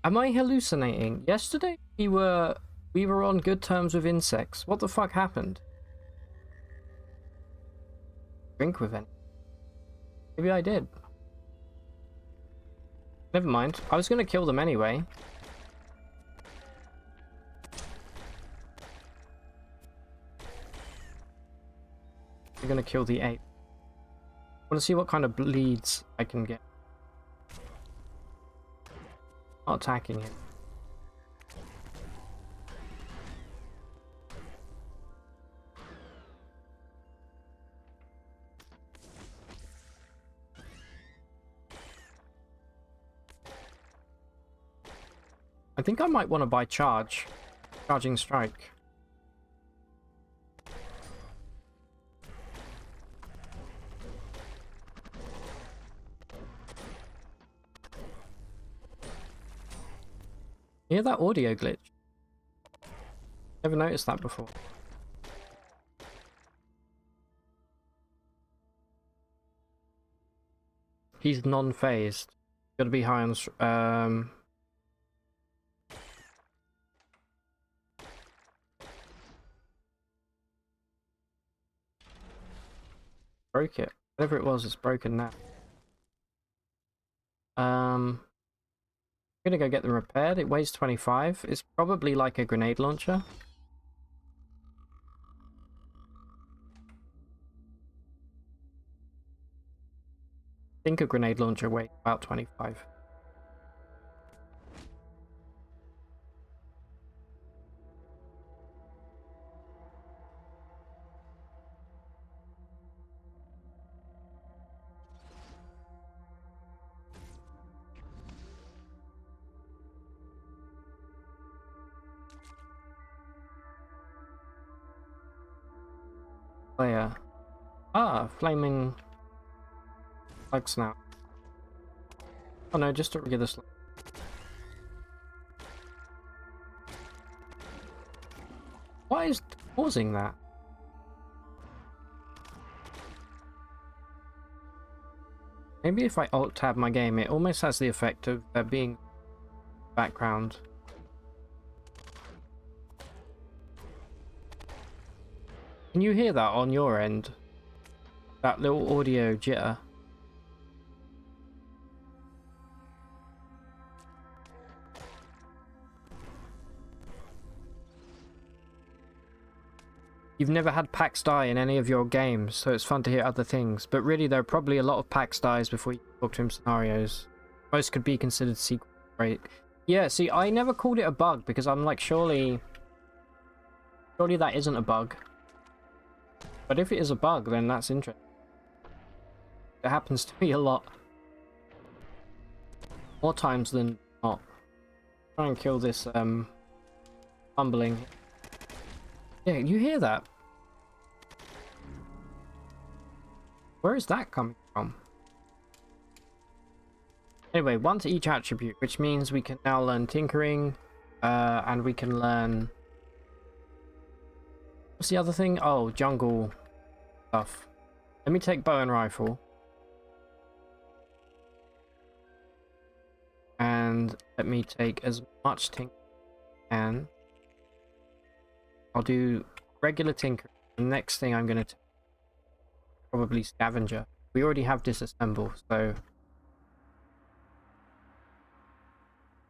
Am I hallucinating? Yesterday we were on good terms with insects. What the fuck happened? Drink with any? Maybe I did. Never mind. I was gonna kill them anyway. We're gonna kill the ape. want to see what kind of bleeds I can get. Not attacking him. I think I might want to buy charging strike. You hear that audio glitch? Never noticed that before. He's non-phased. Gotta be high on broke it. Whatever it was, it's broken now. I'm gonna go get them repaired. It weighs 25. It's probably like a grenade launcher. I think a grenade launcher weighs about 25. Player. Ah, flaming bugs now. Oh no, just a regular slug. What is causing that? Maybe if I alt-tab my game, it almost has the effect of there being background. Can you hear that on your end? That little audio jitter? You've never had PAX die in any of your games, so it's fun to hear other things. But really, there are probably a lot of PAX dies before you talk to him scenarios. Most could be considered sequence break. Yeah, see, I never called it a bug because I'm like, surely that isn't a bug. But if it is a bug, then that's interesting. It happens to me a lot. More times than not. Try and kill this, fumbling. Yeah, you hear that? Where is that coming from? Anyway, one to each attribute, which means we can now learn tinkering, and we can learn... What's the other thing? Oh, jungle stuff. Let me take bow and rifle. And let me take as much tinkering as I can. I'll do regular tinker. The next thing I'm going to take probably scavenger. We already have disassemble, so...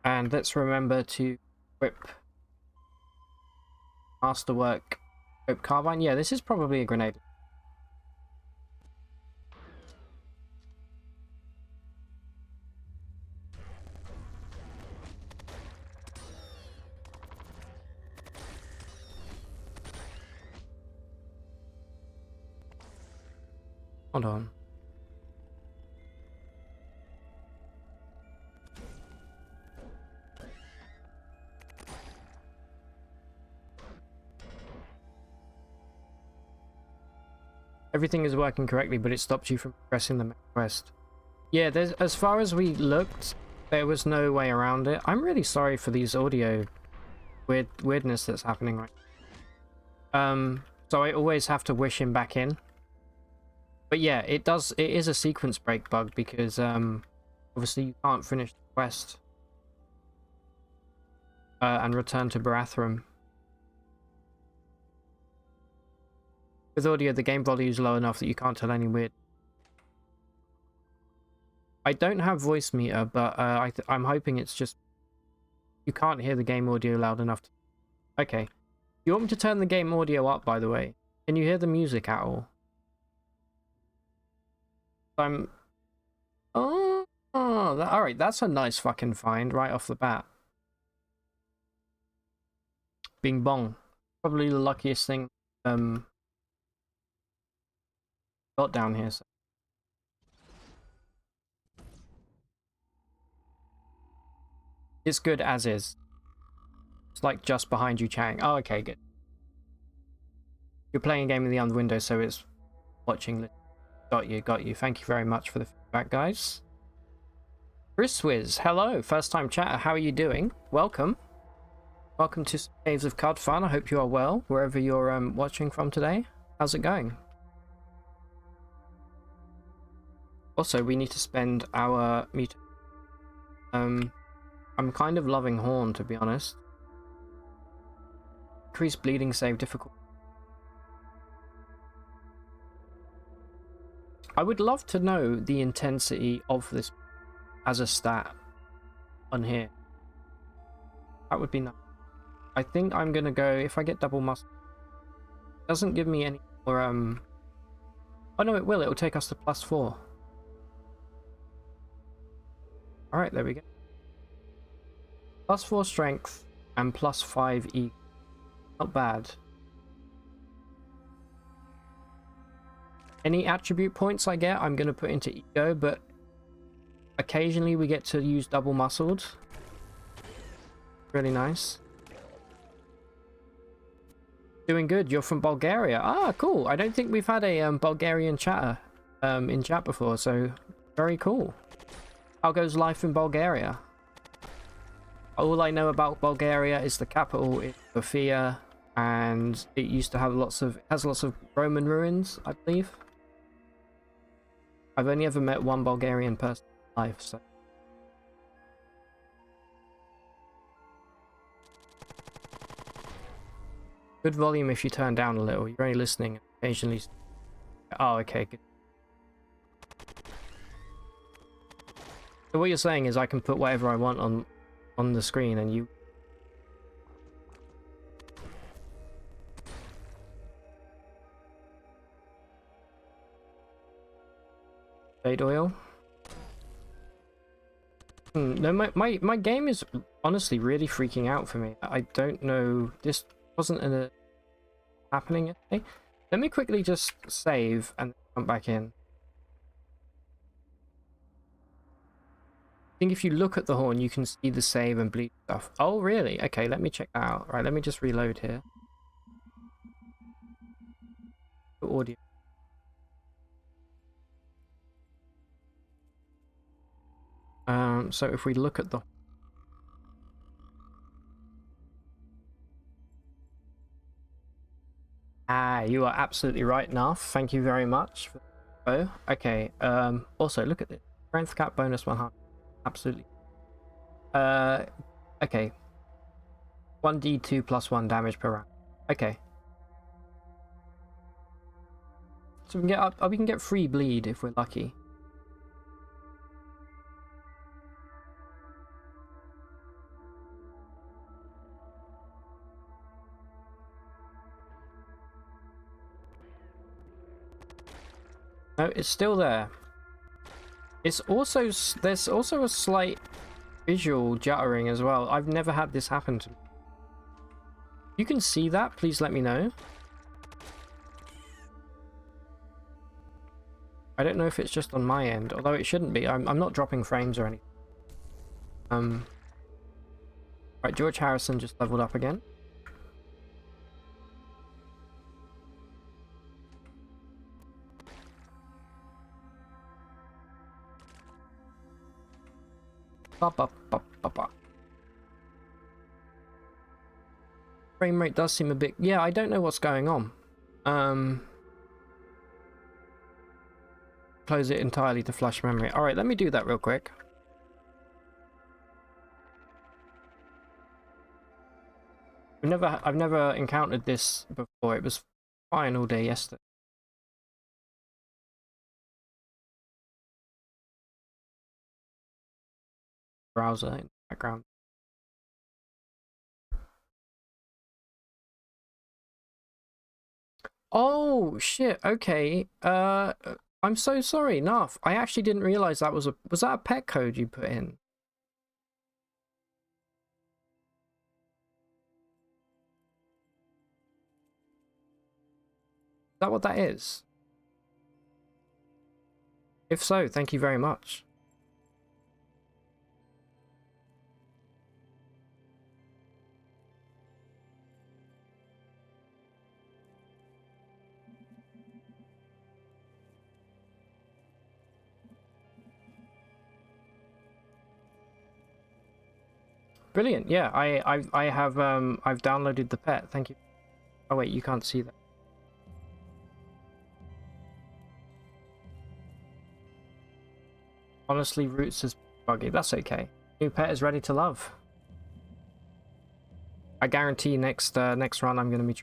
And let's remember to equip masterwork, equip carbine. Yeah, this is probably a grenade. Hold on. Everything is working correctly, but it stops you from pressing the main quest. Yeah, there's, as far as we looked, there was no way around it. I'm really sorry for these audio weirdness that's happening right now. So I always have to wish him back in. But yeah, it is a sequence break bug because obviously you can't finish the quest and return to Barathrum. With audio, the game volume is low enough that you can't tell any weird. I don't have voice meter, but I'm hoping it's just you can't hear the game audio loud enough. Okay. You want me to turn the game audio up, by the way? Can you hear the music at all? I'm... Oh, alright, that's a nice fucking find right off the bat. Bing bong. Probably the luckiest thing got down here. So. It's good as is. It's like just behind you chatting. Oh, okay, good. You're playing a game in the other window, so it's watching. Got you. Thank you very much for the feedback, guys. Chris Wiz, hello, first time chatter. How are you doing? Welcome. Welcome to Caves of Card Fun. I hope you are well, wherever you're watching from today. How's it going? Also, we need to spend our meter. I'm kind of loving Horn, to be honest. Increase bleeding save difficult. I would love to know the intensity of this as a stat on here. That would be nice. I think I'm gonna go, if I get double muscle, it doesn't give me any more, oh no, it will. It'll take us to +4. Alright, there we go. +4 strength and +5 E. Not bad. Any attribute points I get, I'm going to put into ego, but occasionally we get to use double muscled. Really nice. Doing good. You're from Bulgaria. Ah, cool. I don't think we've had a Bulgarian chatter in chat before, so very cool. How goes life in Bulgaria? All I know about Bulgaria is the capital is Sofia, and it used to have has lots of Roman ruins, I believe. I've only ever met one Bulgarian person in life, so. Good volume if you turn down a little. You're only listening occasionally. Oh, okay, good. So what you're saying is I can put whatever I want on the screen and you... Jade oil? No, my game is honestly really freaking out for me. I don't know... This wasn't happening yesterday. Let me quickly just save and come back in. I think if you look at the horn, you can see the save and bleed stuff. Oh, really? Okay, let me check that out. Right, let me just reload here. Audio. So if we look at the... Ah, you are absolutely right, Narf. Thank you very much. Oh, okay. Also, look at this. Strength cap bonus 100. Absolutely. Okay. 1d2 +1 damage per round. Okay. So we can get free bleed if we're lucky. No, it's still there. There's also a slight visual juttering as well. I've never had this happen to me. You can see that, please let me know. I don't know if it's just on my end, although it shouldn't be. I'm not dropping frames or anything. Right, George Harrison just leveled up again. Frame rate does seem a bit... Yeah, I don't know what's going on. Close it entirely to flash memory. Alright, let me do that real quick. I've never encountered this before. It was fine all day yesterday. Browser in the background. Oh shit, okay. I'm so sorry, Narf. I actually didn't realize that was that a pet code you put in? Is that what that is? If so, thank you very much. Brilliant. Yeah, I have I've downloaded the pet. Thank you. Oh wait, you can't see that. Honestly, Roots is buggy. That's okay. New pet is ready to love. I guarantee next next run I'm gonna be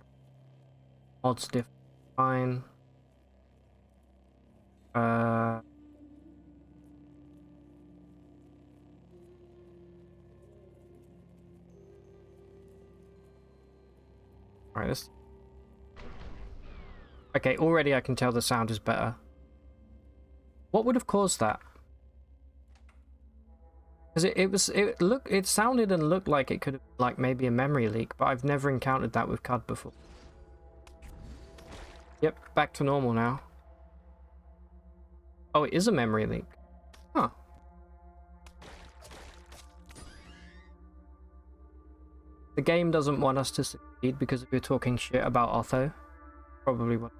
mods diff fine. Alright, this. Okay, already I can tell the sound is better. What would have caused that? Because it sounded and looked like it could have like maybe a memory leak, but I've never encountered that with CUD before. Yep, back to normal now. Oh, it is a memory leak. Huh. The game doesn't want us to succeed because we're talking shit about Otho. Probably what.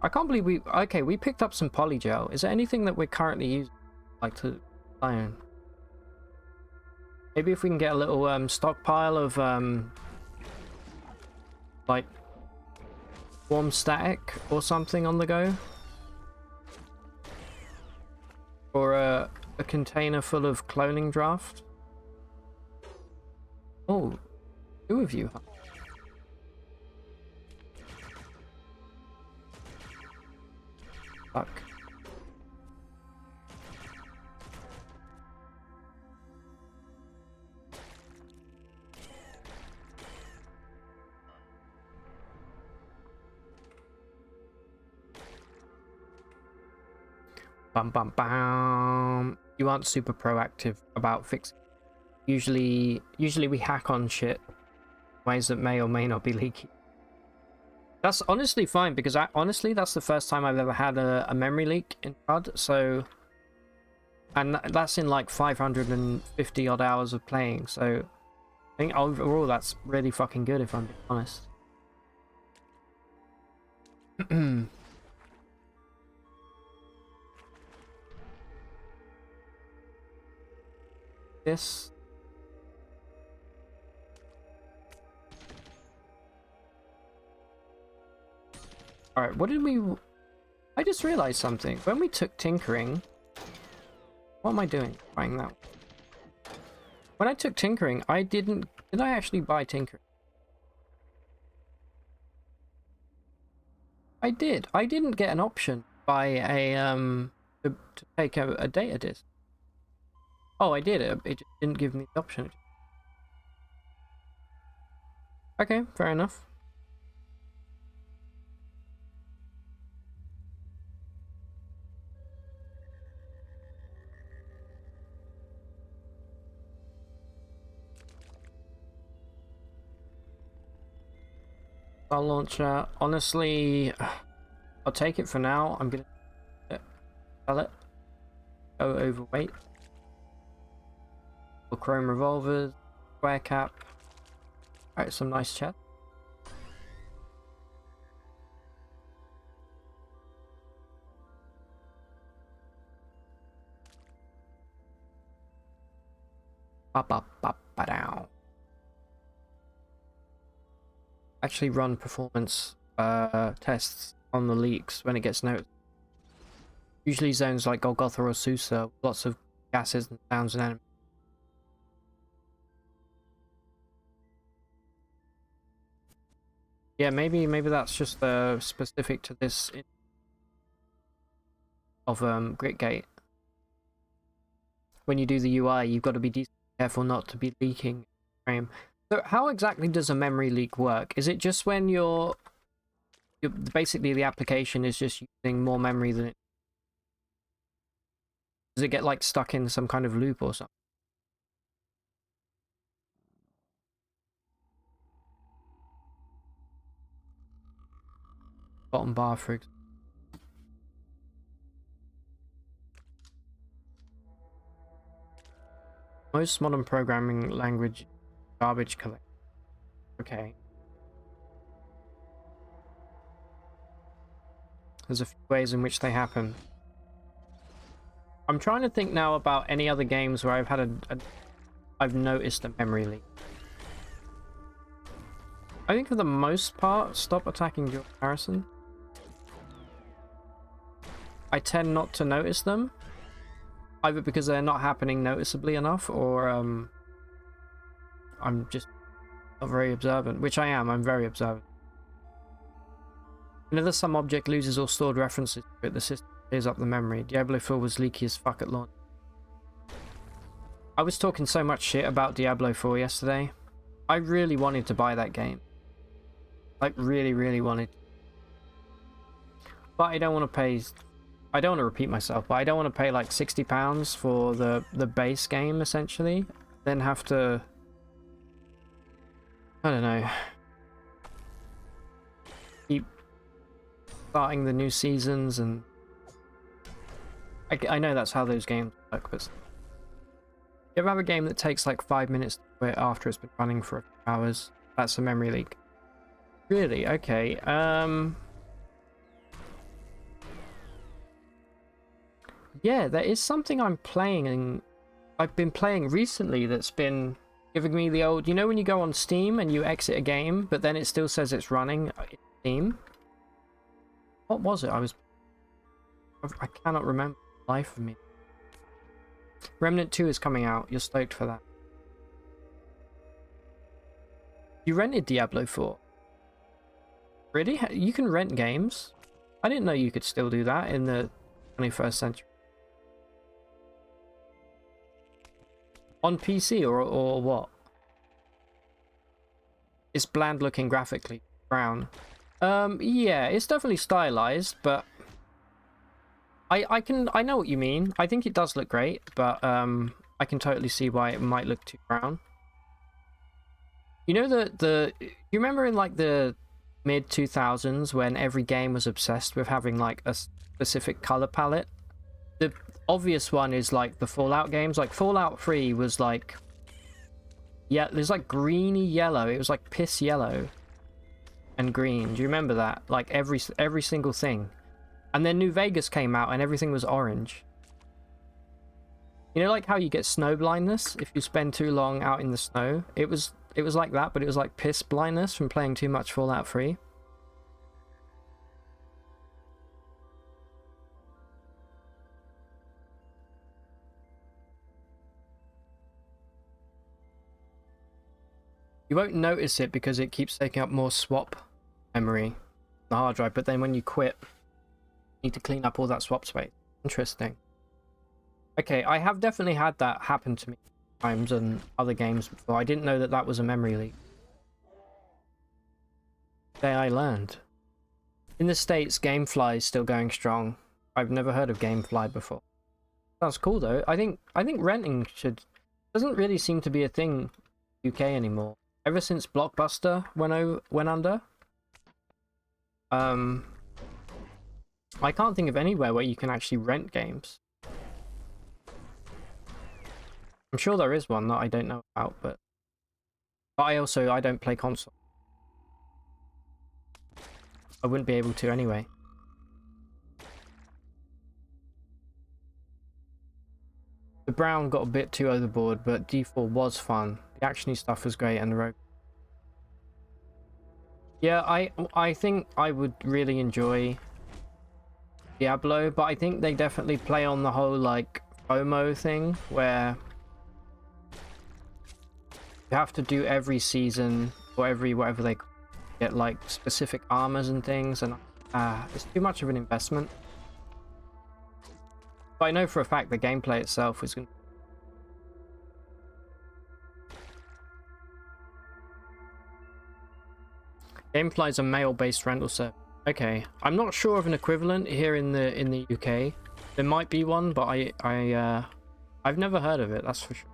I can't believe we picked up some polygel. Is there anything that we're currently using like to iron? Maybe if we can get a little stockpile of like warm static or something on the go, or a container full of cloning draft. Oh, 2 of you. Fuck. Bum bum bum. You aren't super proactive about fixing. Usually we hack on shit ways that may or may not be leaky. That's honestly fine because honestly that's the first time I've ever had a memory leak in CUD. So, and that's in like 550 odd hours of playing. So, I think overall that's really fucking good if I'm being honest. This. Alright, what did we... I just realized something. When we took tinkering... What am I doing? Buying that. When I took tinkering, I didn't... Did I actually buy tinkering? I did. I didn't get an option by a to take a data disk. Oh, I did. It just didn't give me the option. Okay, fair enough. I'll launch honestly, I'll take it for now. I'm gonna sell it. Go overweight. Chrome revolvers, square cap. Alright, some nice chat. Ba-ba-ba-ba-dow. Actually run performance tests on the leaks when it gets noticed. Usually zones like Golgotha or Susa, lots of gases and sounds and enemies. Yeah, maybe that's just specific to this of Gritgate. When you do the UI, you've got to be decently careful not to be leaking frame. So how exactly does a memory leak work? Is it just when your basically the application is just using more memory than it. Does it get like stuck in some kind of loop or something? Bottom bar, for example. Most modern programming language garbage collection. Okay. There's a few ways in which they happen. I'm trying to think now about any other games where I've had I've noticed a memory leak. I think for the most part, stop attacking George Harrison. I tend not to notice them. Either because they're not happening noticeably enough, or I'm just not very observant, which I am. I'm very observant. Whenever some object loses or stored references to it, the system clears up the memory. Diablo 4 was leaky as fuck at launch. I was talking so much shit about Diablo 4 yesterday. I really wanted to buy that game. Like, really, really wanted. But I don't want to pay... I don't want to repeat myself, but I don't want to pay like £60 for the base game, essentially. Then have to... I don't know. Keep starting the new seasons, and... I know that's how those games work, but... You ever have a game that takes like 5 minutes to quit after it's been running for a few hours? That's a memory leak. Really? Okay. Yeah, there is something I'm playing, and I've been playing recently that's been giving me the old... You know when you go on Steam and you exit a game, but then it still says it's running in Steam? What was it? I cannot remember the life of me. Remnant 2 is coming out. You're stoked for that. You rented Diablo 4? Really? You can rent games? I didn't know you could still do that in the 21st century. On PC or what? It's bland looking graphically. Brown. Yeah, it's definitely stylized, but I know what you mean. I think it does look great, but I can totally see why it might look too brown. You know you remember in like the mid 2000s when every game was obsessed with having like a specific color palette? The obvious one is like the Fallout games. Like Fallout 3 was like, yeah, there's like greeny yellow. It was like piss yellow and green. Do you remember that? Like every single thing. And then New Vegas came out and everything was orange. You know, like how you get snow blindness if you spend too long out in the snow? It was like that, but it was like piss blindness from playing too much Fallout 3. You won't notice it because it keeps taking up more swap memory on the hard drive, but then when you quit, you need to clean up all that swap space. Interesting. Okay, I have definitely had that happen to me times and other games before. I didn't know that that was a memory leak. Today I learned. In the States, Gamefly is still going strong. I've never heard of Gamefly before. Sounds cool though. I think renting doesn't really seem to be a thing in the UK anymore. Ever since Blockbuster went under. I can't think of anywhere where you can actually rent games. I'm sure there is one that I don't know about, but I don't play console. I wouldn't be able to anyway. The brown got a bit too overboard, but D4 was fun. The actiony stuff was great, and the rogue. Yeah, I think I would really enjoy Diablo, but I think they definitely play on the whole like FOMO thing where you have to do every season or every whatever they get like specific armors and things, and it's too much of an investment. But I know for a fact the gameplay itself is going to... Gamefly is a mail-based rental service. Okay, I'm not sure of an equivalent here in the UK. There might be one, but I've never heard of it. That's for sure.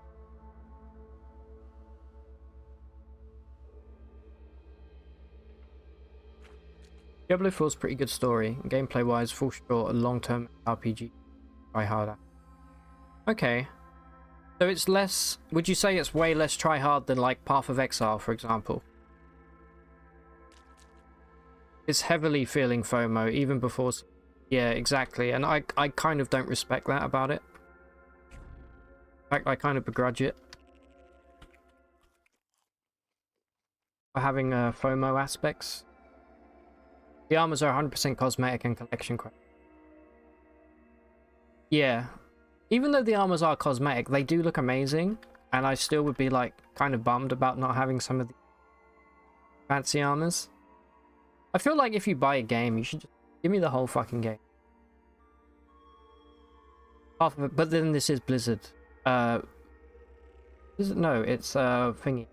Diablo 4's pretty good story. Gameplay wise, fall short. A long-term RPG. Try harder. Okay. So it's less... Would you say it's way less try hard than like Path of Exile, for example? It's heavily feeling FOMO, even before... Yeah, exactly. And I kind of don't respect that about it. In fact, I kind of begrudge it. For having FOMO aspects. The armors are 100% cosmetic and collection quest. Yeah. Even though the armors are cosmetic, they do look amazing. And I still would be like kind of bummed about not having some of the fancy armors. I feel like if you buy a game, you should just give me the whole fucking game. Half of it, but then this is Blizzard. No, it's thingy.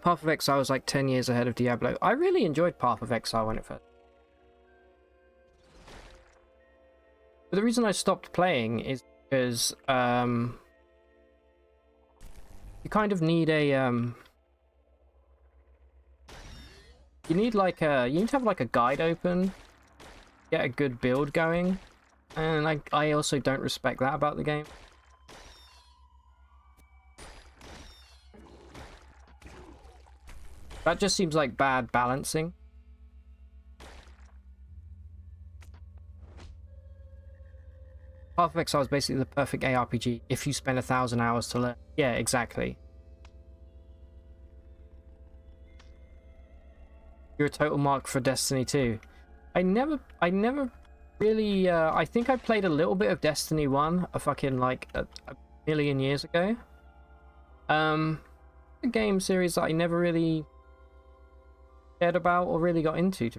Path of Exile was like 10 years ahead of Diablo. I really enjoyed Path of Exile when it first. But the reason I stopped playing is because you kind of need a you need to have like a guide open, get a good build going, and I also don't respect that about the game. That just seems like bad balancing. Path of Exile is basically the perfect ARPG if you spend 1,000 hours to learn. Yeah, exactly. You're a total mark for Destiny 2. I never really, I think I played a little bit of Destiny 1 a fucking like a million years ago. A game series that I never really cared about or really got into.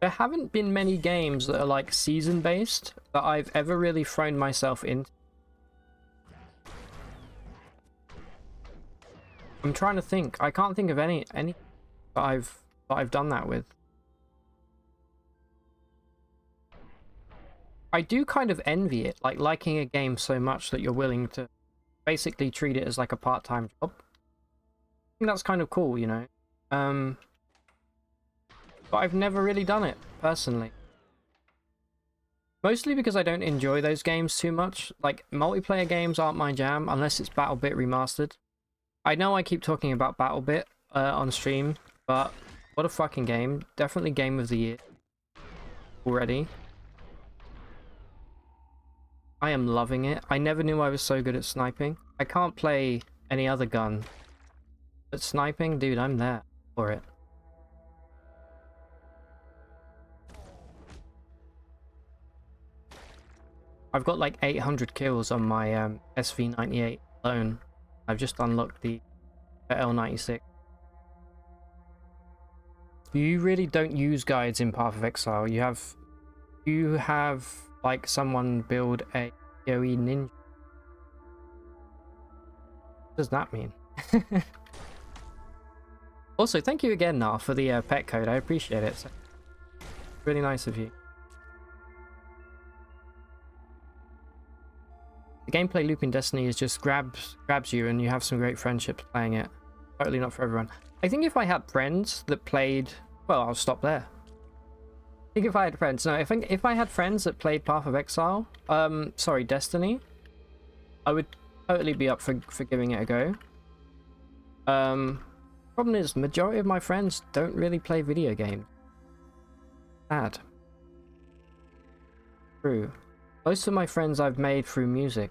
There haven't been many games that are like season based that I've ever really thrown myself into. I'm trying to think. I can't think of any that I've done that with. I do kind of envy it, like liking a game so much that you're willing to basically treat it as like a part-time job. I think that's kind of cool, you know. But I've never really done it personally. Mostly because I don't enjoy those games too much. Like multiplayer games aren't my jam unless it's BattleBit remastered. I know I keep talking about BattleBit on stream, but what a fucking game. Definitely game of the year already. I am loving it. I never knew I was so good at sniping. I can't play any other gun. But sniping, dude, I'm there for it. I've got like 800 kills on my SV98 alone. I've just unlocked the L96. You really don't use guides in Path of Exile. You have like someone build a PoE ninja. What does that mean? Also, thank you again, Nar, for the pet code. I appreciate it. It's really nice of you. The gameplay loop in Destiny is just grabs you and you have some great friendships playing it. Totally not for everyone. I think if I had friends that played... Well, I'll stop there. I think if I had friends... No, if I had friends that played Path of Exile... sorry, Destiny... I would totally be up for giving it a go. Problem is, majority of my friends don't really play video games. Sad. True. Most of my friends I've made through music.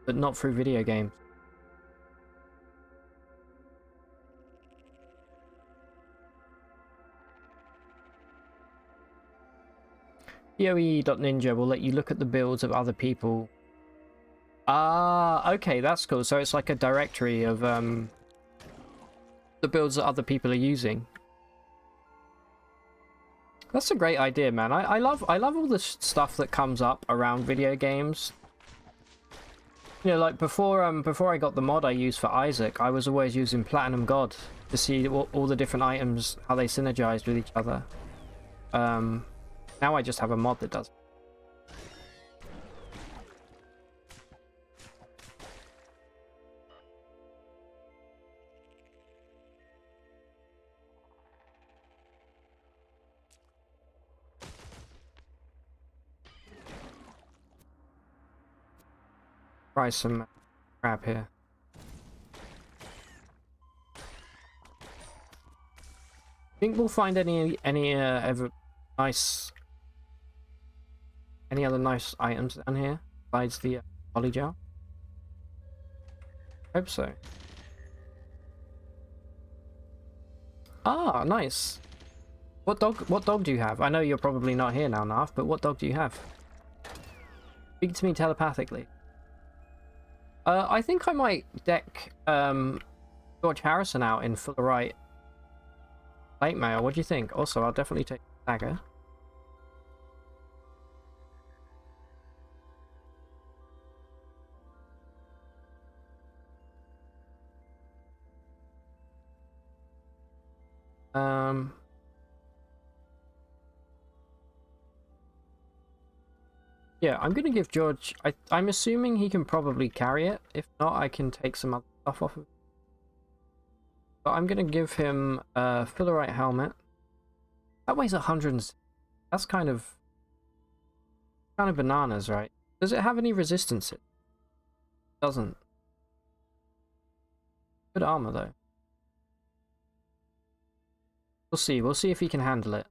But not through video games. PoE.ninja will let you look at the builds of other people. Ah, okay, that's cool. So it's like a directory of the builds that other people are using. That's a great idea, man. I love all this stuff that comes up around video games. You know, like before I got the mod I used for Isaac, I was always using Platinum God to see all the different items, how they synergized with each other. Now I just have a mod that does. Try some crab here. Think we'll find any ever nice, any other nice items down here besides the poly gel? Hope so. Ah, nice. What dog do you have? I know you're probably not here now, Narf, but what dog do you have? Speak to me telepathically. I think I might deck George Harrison out in full right late mail. What do you think? Also, I'll definitely take Dagger. Yeah, I'm gonna give George. I'm assuming he can probably carry it. If not, I can take some other stuff off of it. But I'm gonna give him a Fullerite helmet. That weighs 100. That's kind of bananas, right? Does it have any resistance? It doesn't. Good armor though. We'll see. We'll see if he can handle it.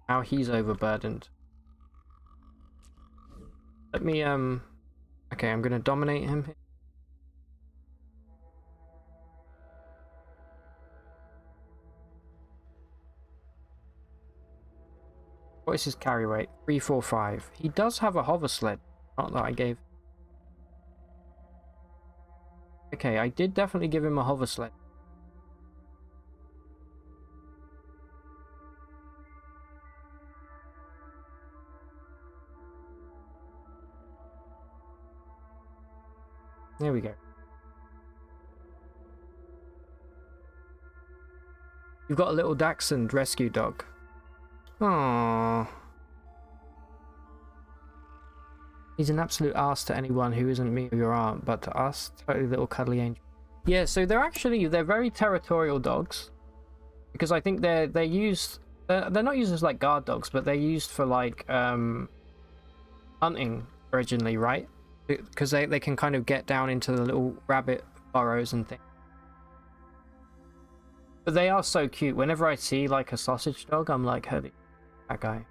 Now he's overburdened. Let me okay, I'm gonna dominate him here. What is his carry weight? 345. He does have a hover sled. Not that I gave. Okay, I did definitely give him a hover sled. There we go. You've got a little Dachshund rescue dog. Aww. He's an absolute arse to anyone who isn't me or your aunt, but to us, totally little cuddly angel. Yeah, so they're very territorial dogs, because I think they're used. They're not used as like guard dogs, but they're used for like hunting originally, right? Because they can kind of get down into the little rabbit burrows and things. But they are so cute. Whenever I see like a sausage dog, I'm like, holy, that guy.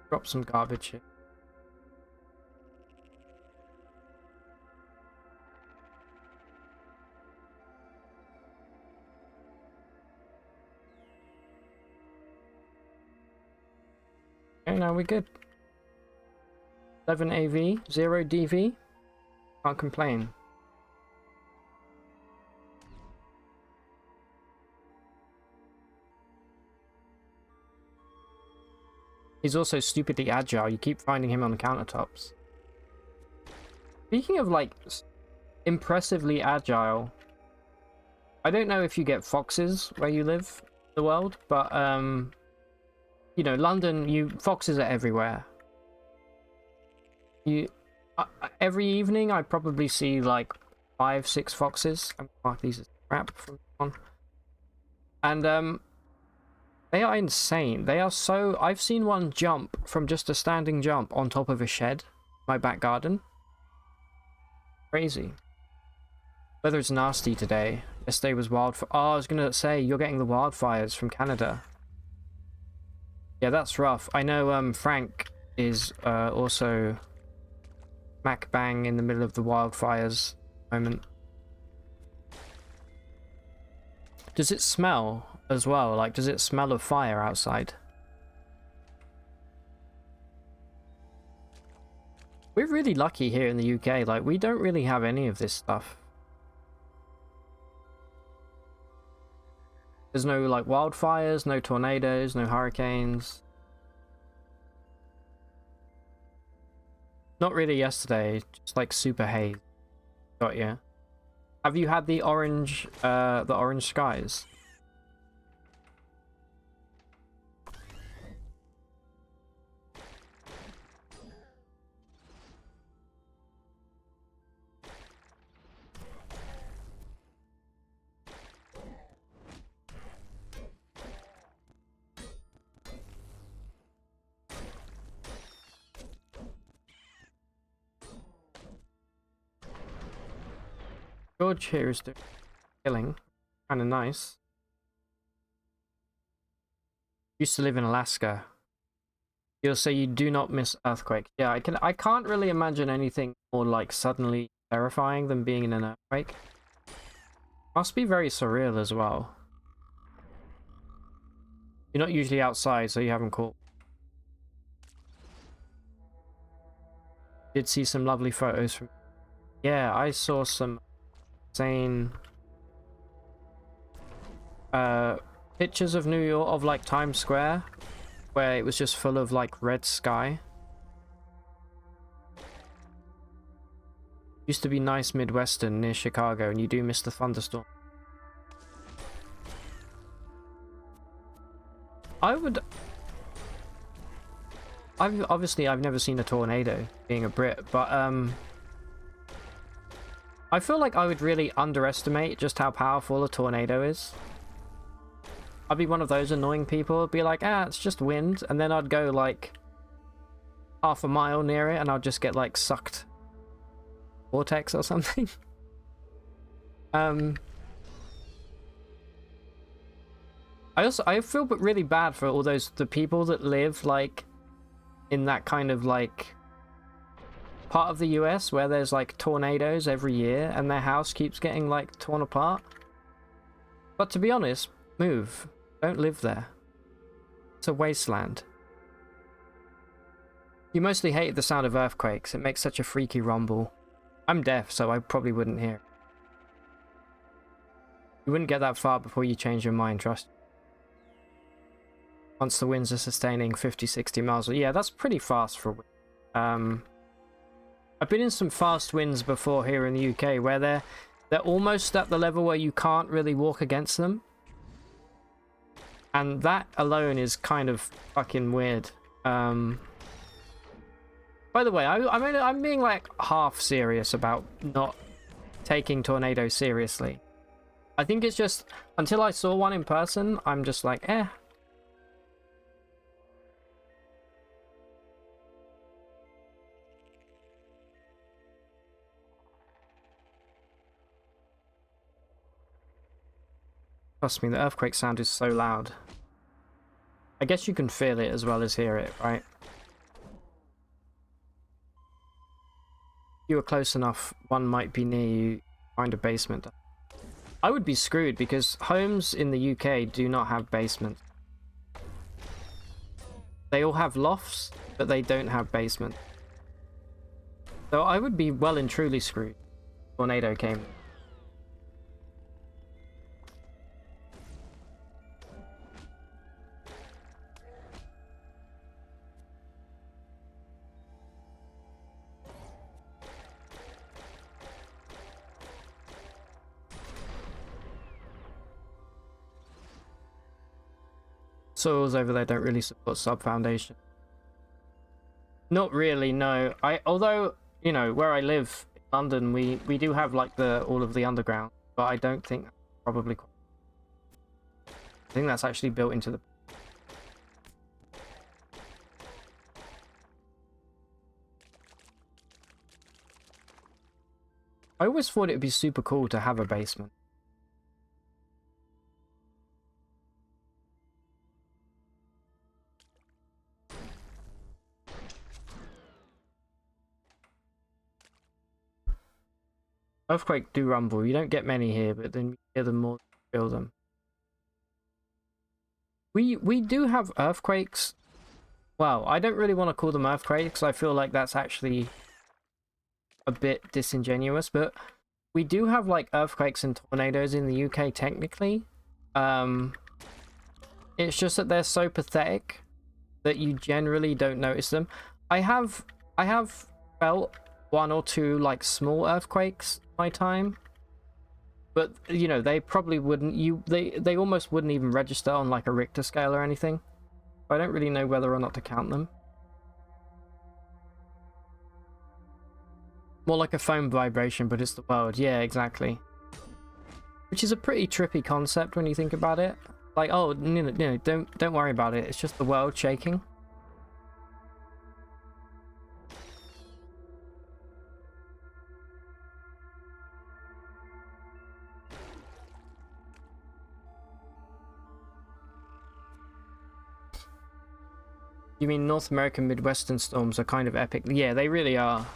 Drop some garbage here. Okay, now we're good. 11 AV, 0 DV. Can't complain. He's also stupidly agile. You keep finding him on the countertops. Speaking of like impressively agile, I don't know if you get foxes where you live in the world, but you know, London, foxes are everywhere. Every evening I probably see like 5-6 foxes. I'm mark these as crap from on. And they are insane. They are so... I've seen one jump from just a standing jump on top of a shed, my back garden. Crazy. Weather's nasty today. Yesterday was wildfire. Oh, I was gonna say, you're getting the wildfires from Canada. Yeah, that's rough. I know Frank is also smack bang in the middle of the wildfires moment. Does it smell as well? Like, does it smell of fire outside? We're really lucky here in the UK. Like, we don't really have any of this stuff. There's no, like, wildfires, no tornadoes, no hurricanes. Not really yesterday, just like super haze. Got you. Have you had the orange skies? George here is doing killing. Kind of nice. Used to live in Alaska. You'll say you do not miss earthquakes. Yeah, I can't really imagine anything more like suddenly terrifying than being in an earthquake. Must be very surreal as well. You're not usually outside, so you haven't caught. Did see some lovely photos from. Yeah, I saw some insane pictures of New York, of like Times Square, where it was just full of like red sky. Used to be nice Midwestern near Chicago, and you do miss the thunderstorm. I've never seen a tornado, being a Brit, but I feel like I would really underestimate just how powerful a tornado is. I'd be one of those annoying people. I'd be like, it's just wind, and then I'd go like half a mile near it, and I'd just get like sucked vortex or something. I feel really bad for all the people that live like in that kind of like part of the US where there's like tornadoes every year and their house keeps getting like torn apart. But to be honest, move. Don't live there. It's a wasteland. You mostly hate the sound of earthquakes. It makes such a freaky rumble. I'm deaf, so I probably wouldn't hear it. You wouldn't get that far before you change your mind, trust me. Once the winds are sustaining 50-60 miles. Yeah, that's pretty fast for a wind. I've been in some fast winds before here in the UK where they're almost at the level where you can't really walk against them. And that alone is kind of fucking weird. By the way, I'm being like half serious about not taking tornadoes seriously. I think it's just until I saw one in person, I'm just like, eh. Trust me, the earthquake sound is so loud. I guess you can feel it as well as hear it, right? If you were close enough, one might be near you, find a basement. I would be screwed because homes in the UK do not have basements. They all have lofts, but they don't have basements. So I would be well and truly screwed if a tornado came. Soils over there don't really support sub-foundation. Not really, no. Although, you know, where I live in London, we do have like all of the underground, but I don't think probably. I think that's actually built into the. I always thought it'd be super cool to have a basement. Earthquake do rumble. You don't get many here, but then you hear them more, feel them. We do have earthquakes. Well, I don't really want to call them earthquakes. I feel like that's actually a bit disingenuous, but we do have like earthquakes and tornadoes in the UK technically. It's just that they're so pathetic that you generally don't notice them. I have felt one or two like small earthquakes in my time, but you know, they probably wouldn't they almost wouldn't even register on like a Richter scale or anything. I don't really know whether or not to count them. More like a foam vibration, but it's the world. Yeah, exactly. Which is a pretty trippy concept when you think about it. Like, oh, don't worry about it. It's just the world shaking. You mean North American Midwestern storms are kind of epic? Yeah, they really are.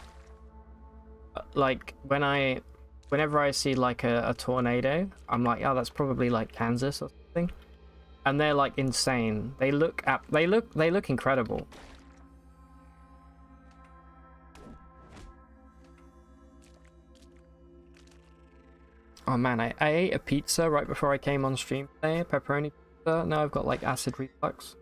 Like, whenever I see like a tornado, I'm like, oh, that's probably like Kansas or something. And they're like insane. They look incredible. Oh man, I ate a pizza right before I came on stream today, a pepperoni pizza. Now I've got like acid reflux.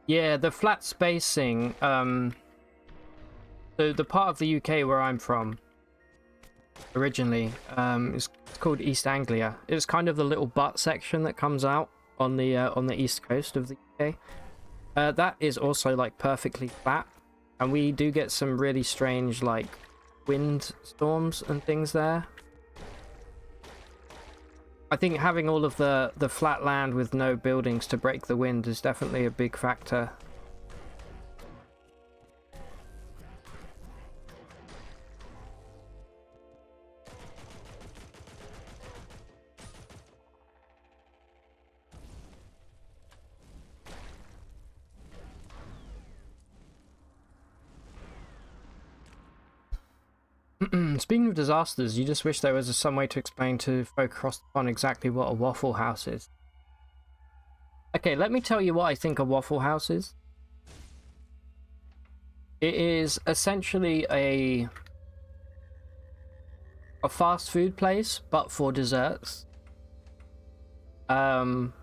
Yeah, the flat spacing, so the part of the UK where I'm from originally, is called East Anglia. It's kind of the little butt section that comes out on the east coast of the UK. That is also like perfectly flat, and we do get some really strange like wind storms and things there. I think having all of the flat land with no buildings to break the wind is definitely a big factor. Speaking of disasters, you just wish there was some way to explain to folk across the pond exactly what a Waffle House is. Okay, let me tell you what I think a Waffle House is. It is essentially a fast food place, but for desserts. When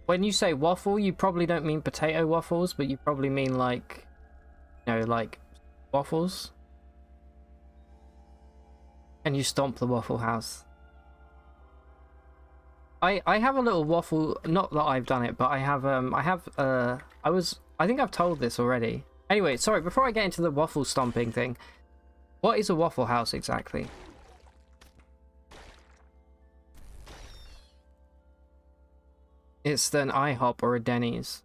you say waffle, you probably don't mean potato waffles, but you probably mean like, you know, like waffles. And you stomp the Waffle House. I have a little waffle, not that I've done it, but I think I've told this already. Anyway, sorry, before I get into the waffle stomping thing, what is a Waffle House exactly? It's an IHOP or a Denny's.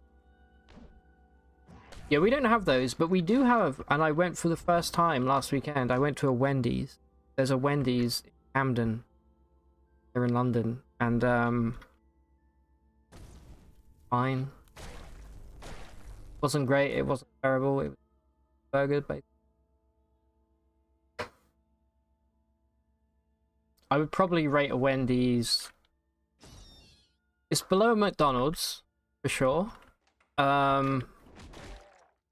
Yeah, we don't have those, but we do have, and I went for the first time last weekend, I went to a Wendy's. There's a Wendy's in Camden, here in London, and fine. Wasn't great, it wasn't terrible, it was burger, basically. I would probably rate a Wendy's. It's below McDonald's, for sure.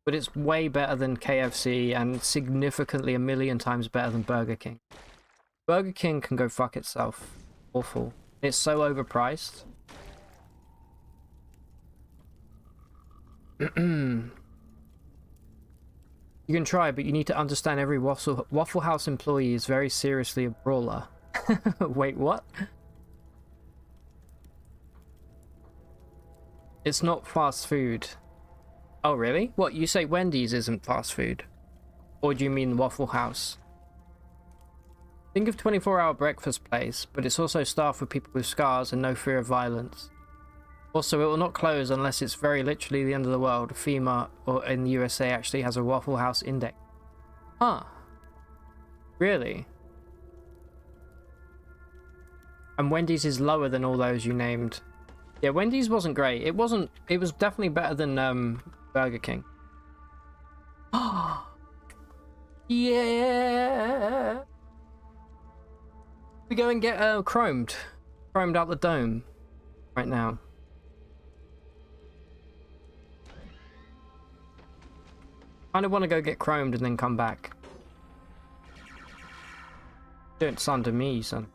But it's way better than KFC and significantly a million times better than Burger King. Burger King can go fuck itself. Awful. It's so overpriced. You can try, but you need to understand every Waffle House employee is very seriously a brawler. Wait, what? It's not fast food. Oh, really? What, you say Wendy's isn't fast food? Or do you mean Waffle House? Think of 24-hour breakfast place, but it's also staffed with people with scars and no fear of violence. Also, it will not close unless it's very literally the end of the world. FEMA, or in the USA, actually has a Waffle House index. Huh. Really? And Wendy's is lower than all those you named. Yeah, Wendy's wasn't great. It was definitely better than Burger King. Yeah. We go and get chromed out the dome right now. I don't want to go get chromed and then come back. Don't slander me, son.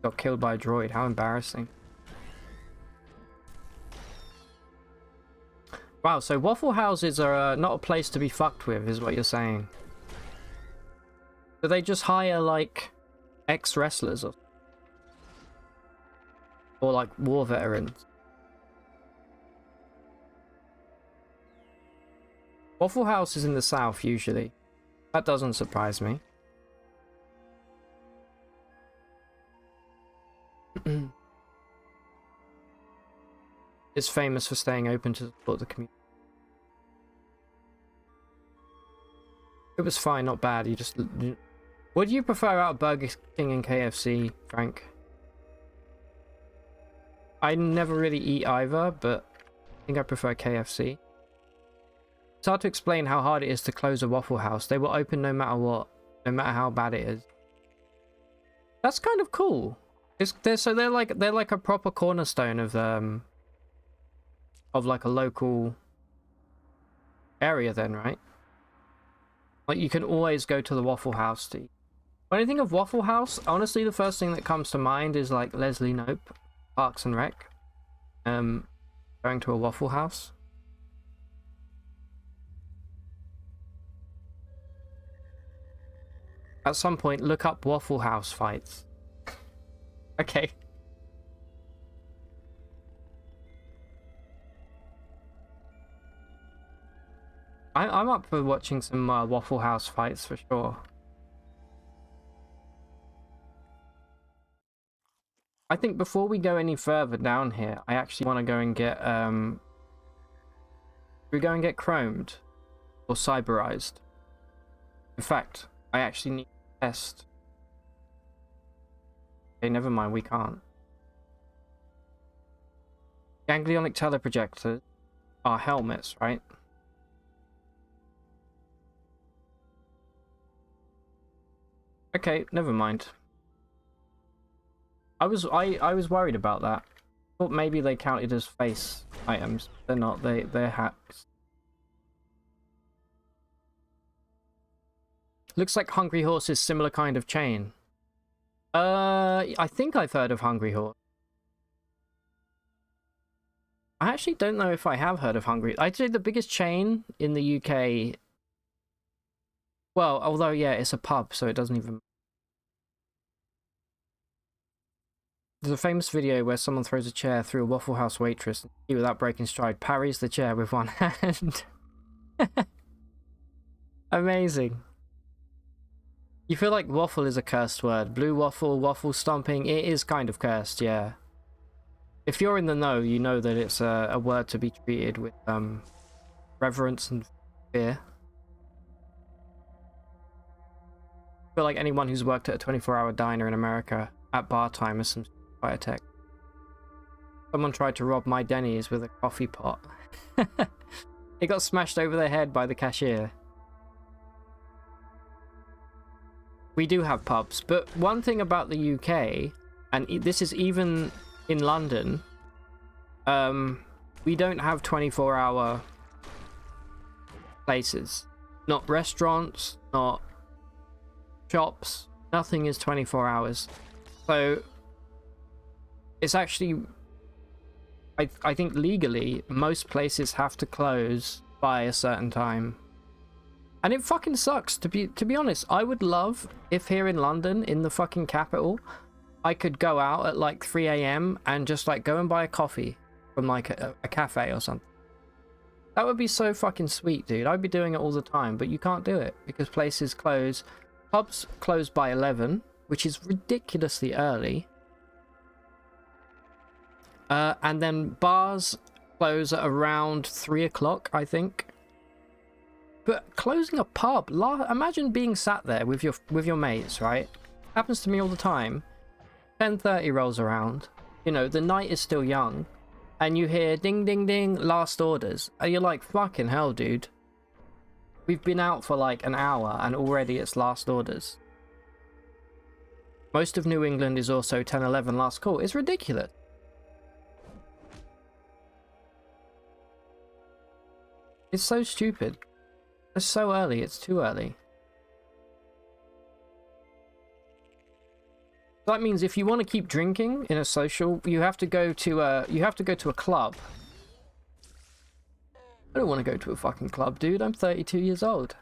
Got killed by a droid. How embarrassing. Wow, so waffle houses are not a place to be fucked with, is what you're saying. Do they just hire, like, ex-wrestlers or like war veterans? Waffle House is in the south usually. That doesn't surprise me. It's famous for staying open to support the community. It was fine, not bad. You just... Would you prefer out Burger King and KFC, Frank? I never really eat either, but I think I prefer KFC. It's hard to explain how hard it is to close a Waffle House. They will open no matter what, no matter how bad it is. That's kind of cool. They're like a proper cornerstone of like a local area then, right? Like you can always go to the Waffle House to eat. When I think of Waffle House, honestly the first thing that comes to mind is like Leslie Knope, Parks and Rec. Going to a Waffle House. At some point, look up Waffle House fights. Okay. I'm up for watching some Waffle House fights for sure. I think before we go any further down here, I actually want to go and get we go and get chromed or cyberized. In fact, I actually need to test. Okay, never mind, we can't. Ganglionic teleprojectors are helmets, right? Okay, never mind. I was worried about that. I thought maybe they counted as face items. They're not. They're hats. Looks like Hungry Horse is similar kind of chain. I think I've heard of Hungry Horse. I actually don't know if I have heard of Hungry. I'd say the biggest chain in the UK. Well, although yeah, it's a pub, so it doesn't even. There's a famous video where someone throws a chair through a Waffle House waitress and she, without breaking stride, parries the chair with one hand. Amazing. You feel like waffle is a cursed word. Blue waffle, waffle stomping, it is kind of cursed, yeah. If you're in the know, you know that it's a word to be treated with reverence and fear. I feel like anyone who's worked at a 24-hour diner in America at bar time is some fire tech. Someone tried to rob my Denny's with a coffee pot. It got smashed over their head by the cashier. We do have pubs, but one thing about the UK, and this is even in London, we don't have 24-hour places. Not restaurants, not shops, nothing is 24 hours. So it's actually, I think legally, most places have to close by a certain time. And it fucking sucks, to be honest. I would love if here in London, in the fucking capital, I could go out at like 3 AM and just like go and buy a coffee from like a cafe or something. That would be so fucking sweet, dude. I'd be doing it all the time, but you can't do it because places close. Pubs close by 11, which is ridiculously early. And then bars close at around 3 o'clock, I think. But closing a pub, imagine being sat there with your mates, right? Happens to me all the time. 10:30 rolls around. You know, the night is still young. and you hear ding ding ding, last orders, and you're like, fucking hell, dude. We've been out for like an hour and already it's last orders. Most of New England is also 10-11 last call. It's ridiculous. It's so stupid. It's so early. It's too early. That means if you want to keep drinking in a social, you have to go to a club. I don't want to go to a fucking club, dude. I'm 32 years old.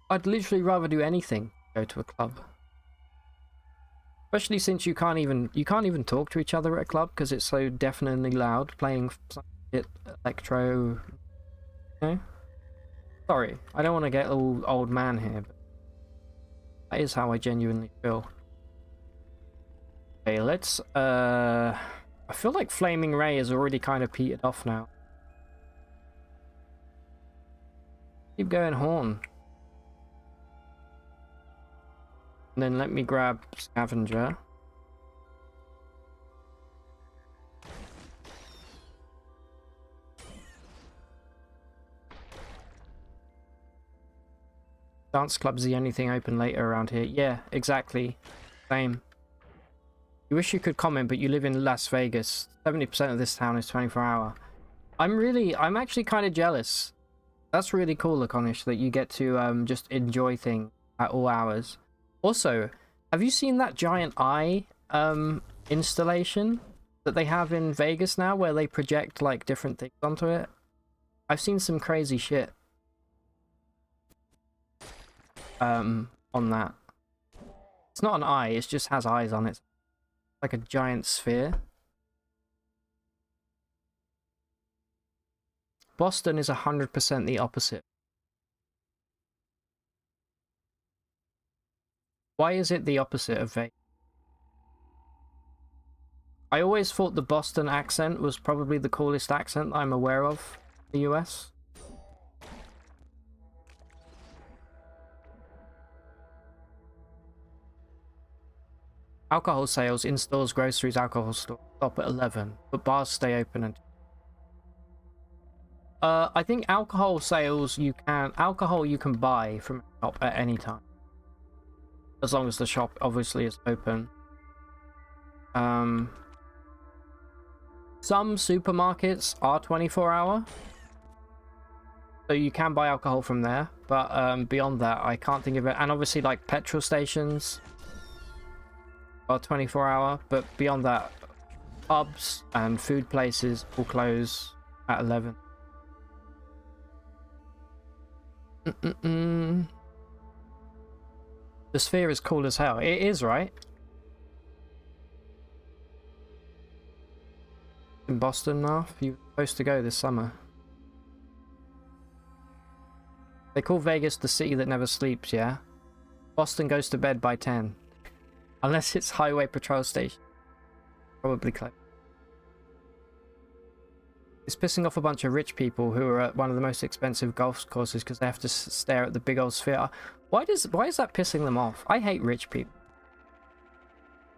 I'd literally rather do anything than go to a club. Especially since you can't even talk to each other at a club because it's so deafeningly loud playing some shit electro. You know? Sorry, I don't want to get all old man here, but that is how I genuinely feel. Okay, let's I feel like Flaming Ray has already kind of petered off now. Keep going Horn. And then let me grab Scavenger. Dance club's the only thing open later around here. Yeah, exactly. Same. You wish you could comment, but you live in Las Vegas. 70% of this town is 24-hour. I'm actually kind of jealous. That's really cool, Laconish, that you get to just enjoy things at all hours. Also, have you seen that giant eye installation that they have in Vegas now where they project like different things onto it? I've seen some crazy shit on that. It's not an eye, it just has eyes on it. Like a giant sphere. Boston is 100% the opposite. Why is it the opposite of Vegas? I always thought the Boston accent was probably the coolest accent I'm aware of in the US. Alcohol sales in stores, groceries, alcohol stores stop at 11, but bars stay open until... I think alcohol sales you can buy from a shop at any time. As long as the shop obviously is open. Some supermarkets are 24-hour. So you can buy alcohol from there, but beyond that I can't think of it. And obviously like petrol stations are 24-hour, but beyond that pubs and food places will close at 11. The sphere is cool as hell. It is, right? In Boston, Marv? You were supposed to go this summer. They call Vegas the city that never sleeps, yeah? Boston goes to bed by 10. Unless it's highway patrol station. Probably close. It's pissing off a bunch of rich people who are at one of the most expensive golf courses because they have to stare at the big old sphere. Why is that pissing them off? I hate rich people.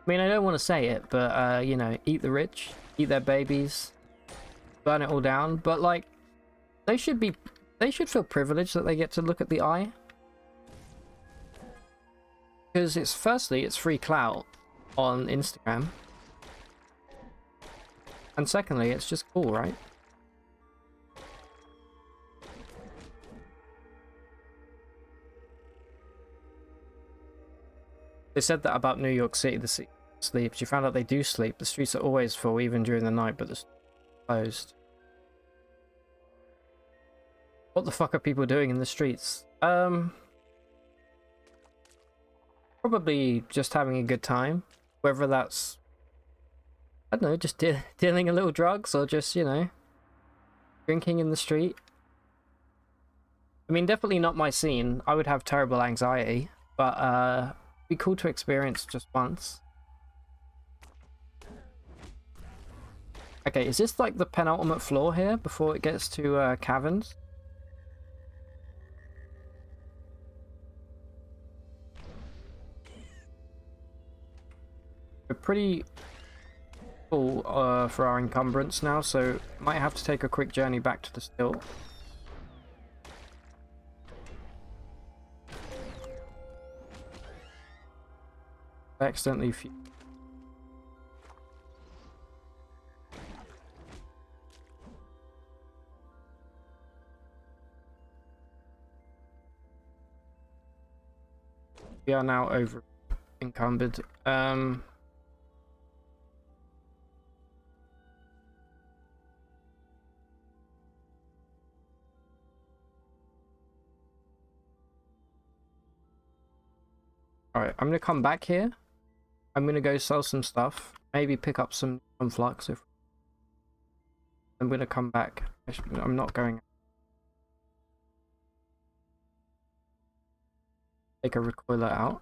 I mean, I don't want to say it, but you know, eat the rich, eat their babies, burn it all down. But like, they should feel privileged that they get to look at the eye. Because it's free clout on Instagram. And secondly, it's just cool, right? They said that about New York City, the city sleeps. You found out they do sleep. The streets are always full, even during the night, but the streets are closed. What the fuck are people doing in the streets? Probably just having a good time. Whether that's, I don't know, just dealing a little drugs or just, you know, drinking in the street. I mean, definitely not my scene. I would have terrible anxiety, but it'd be cool to experience just once. Okay, is this like the penultimate floor here before it gets to caverns? pretty full for our encumbrance now, so might have to take a quick journey back to the still. Accidentally we are now over encumbered. Alright, I'm gonna come back here. I'm gonna go sell some stuff. Maybe pick up some flux if I'm gonna come back. I'm not going. Take a recoiler out.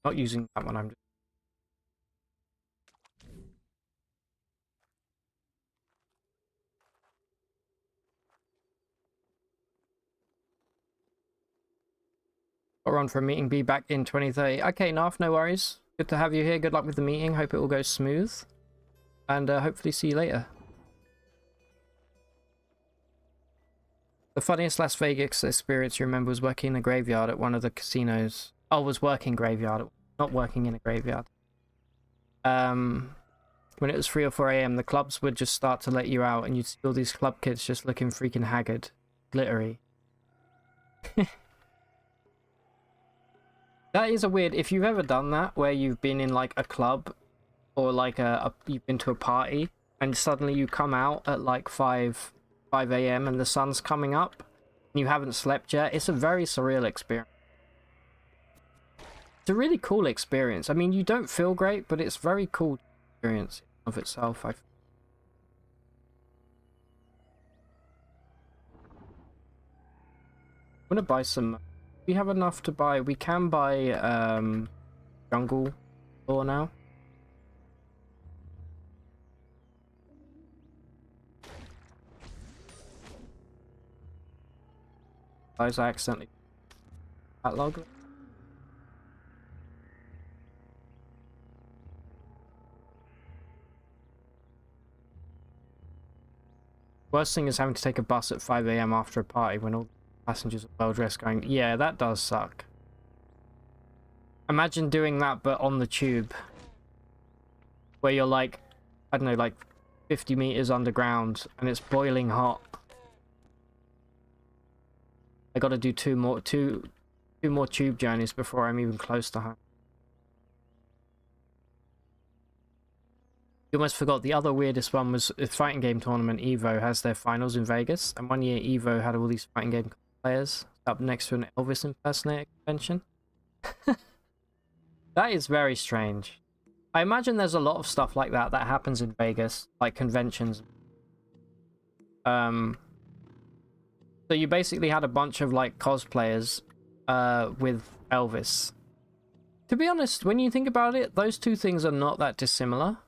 Not using that one, I'm just... Got run for a meeting, be back in 2030. Okay, Narf, no worries. Good to have you here. Good luck with the meeting. Hope it all goes smooth. And hopefully see you later. The funniest Las Vegas experience you remember was working in a graveyard at one of the casinos. Oh, was working graveyard, not working in a graveyard. When it was 3 or 4 a.m, the clubs would just start to let you out, and you'd see all these club kids just looking freaking haggard, glittery. That is a weird. If you've ever done that, where you've been in like a club, or like you've been to a party, and suddenly you come out at like 5 a.m. and the sun's coming up and you haven't slept yet, it's a very surreal experience. It's a really cool experience. I mean, you don't feel great, but it's very cool experience of itself. I'm gonna buy some. We have enough to buy. We can buy jungle lore now. I accidentally catalog. Worst thing is having to take a bus at 5 a.m. after a party when all passengers are well dressed going, yeah, that does suck. Imagine doing that but on the tube. Where you're like, I don't know, like 50 meters underground and it's boiling hot. I gotta do two more tube journeys before I'm even close to home. You almost forgot the other weirdest one was a fighting game tournament. Evo has their finals in Vegas, and one year Evo had all these fighting game players up next to an Elvis impersonator convention. That is very strange. I imagine there's a lot of stuff like that that happens in Vegas, like conventions. So you basically had a bunch of like cosplayers with Elvis. To be honest, when you think about it, those two things are not that dissimilar.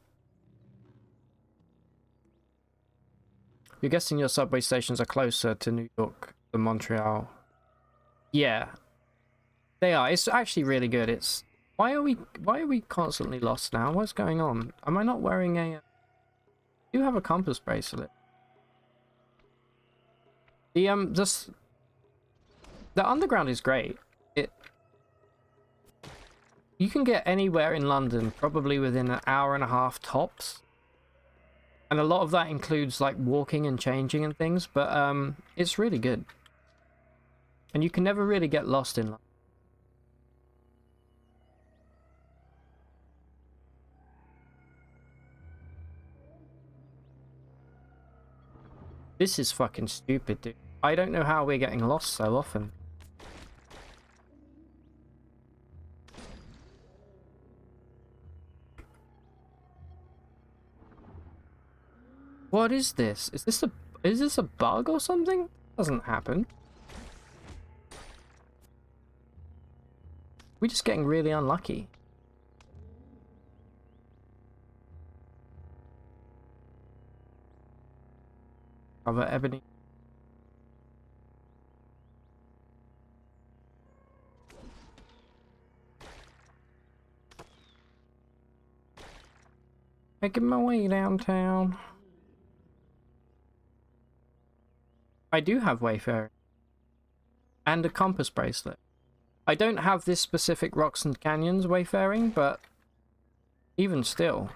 You're guessing your subway stations are closer to New York than Montreal. Yeah. They are. It's actually really good. It's why are we constantly lost now? What's going on? Am I not wearing a I do have a compass bracelet. The underground is great. You can get anywhere in London probably within an hour and a half tops. And a lot of that includes like walking and changing and things, but it's really good. And you can never really get lost in London. This is fucking stupid, dude. I don't know how we're getting lost so often. What is this? Is this a bug or something? Doesn't happen. We're just getting really unlucky. Cover ebony. Making my way downtown. I do have Wayfarer. And a compass bracelet. I don't have this specific Rocks and Canyons Wayfaring, but even still.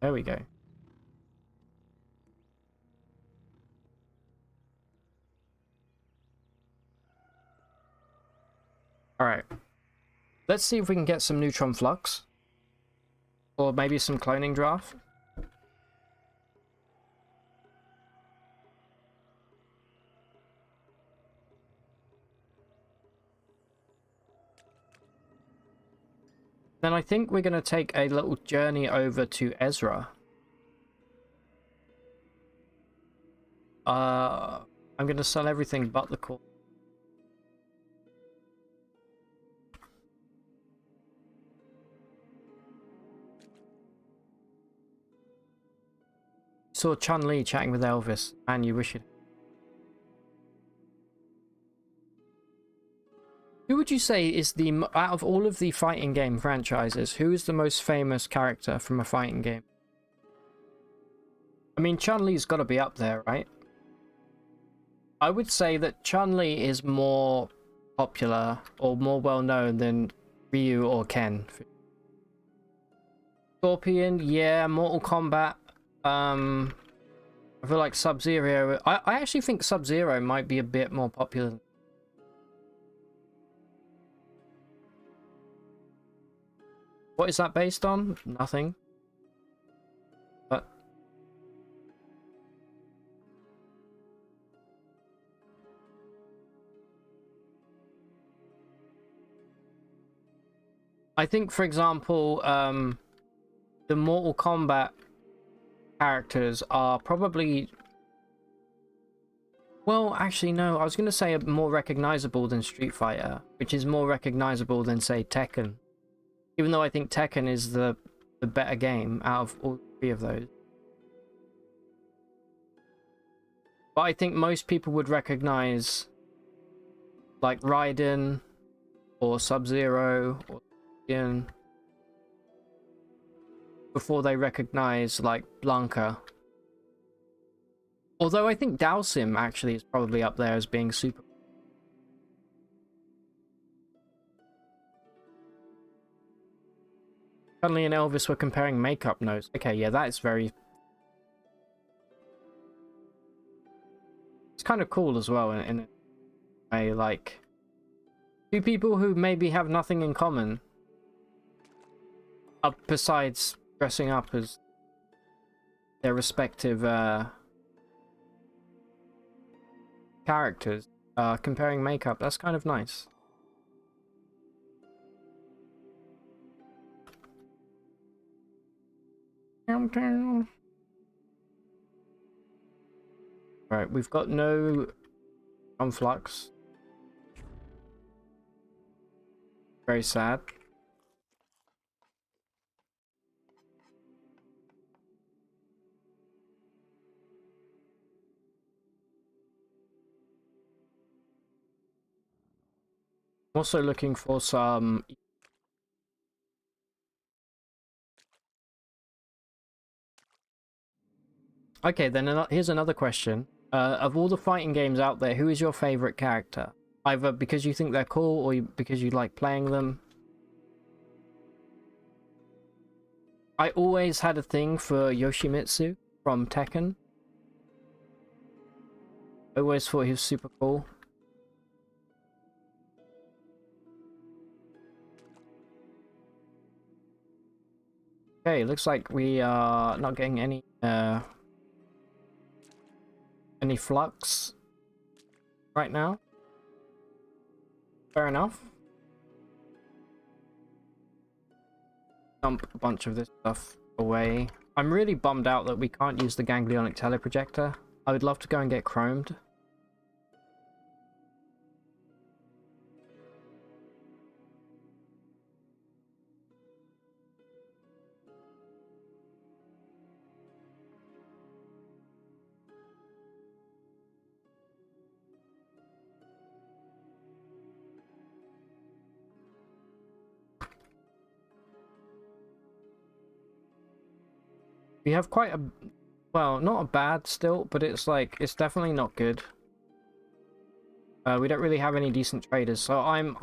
There we go. Alright. Let's see if we can get some neutron flux. Or maybe some cloning draft. Then I think we're going to take a little journey over to Ezra. I'm going to sell everything but the core. Saw Chun-Li chatting with Elvis, and you wish it. Who would you say is the, out of all of the fighting game franchises, who is the most famous character from a fighting game? I mean, Chun-Li's got to be up there, right? I would say that Chun-Li is more popular or more well-known than Ryu or Ken. Scorpion, yeah, Mortal Kombat. I feel like Sub-Zero. I actually think Sub-Zero might be a bit more popular. What is that based on? Nothing. But I think, for example, the Mortal Kombat characters are probably, well, actually no, I was going to say more recognizable than Street Fighter, which is more recognizable than, say, Tekken, even though I think Tekken is the better game out of all three of those. But I think most people would recognize like Raiden or Sub-Zero or Scorpion before they recognize like Blanca. Although I think Dalsim actually is probably up there as being super. Chun-Li and Elvis were comparing makeup notes. Okay, yeah, that is very... It's kind of cool as well in a way, like... Two people who maybe have nothing in common. Besides dressing up as their respective characters. Comparing makeup, that's kind of nice. Right, we've got no conflux. Very sad. I'm also looking for some... Okay, then here's another question. Of all the fighting games out there, who is your favorite character? Either because you think they're cool or because you like playing them. I always had a thing for Yoshimitsu from Tekken. I always thought he was super cool. Okay, looks like we are not getting any flux right now. Fair enough. Dump a bunch of this stuff away. I'm really bummed out that we can't use the ganglionic teleprojector. I would love to go and get chromed. We have quite a, well, not a bad stilt, but it's like, it's definitely not good. We don't really have any decent traders, so I'm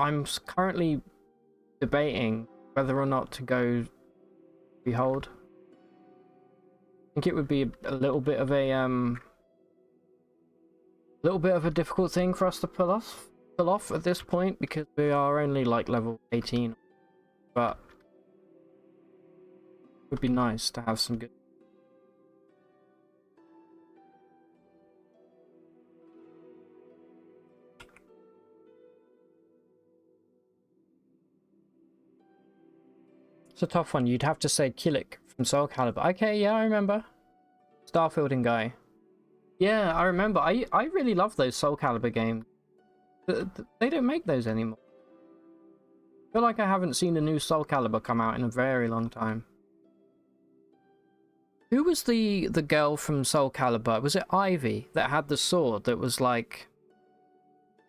currently debating whether or not to go Behold. I think it would be a little bit of a difficult thing for us to pull off at this point, because we are only like level 18, but it would be nice to have some good. It's a tough one. You'd have to say Killick from Soul Calibur. Okay, yeah, I remember. Starfielding guy. Yeah, I remember. I really love those Soul Calibur games. They don't make those anymore. I feel like I haven't seen a new Soul Calibur come out in a very long time. Who was the girl from Soul Calibur? Was it Ivy that had the sword that was like...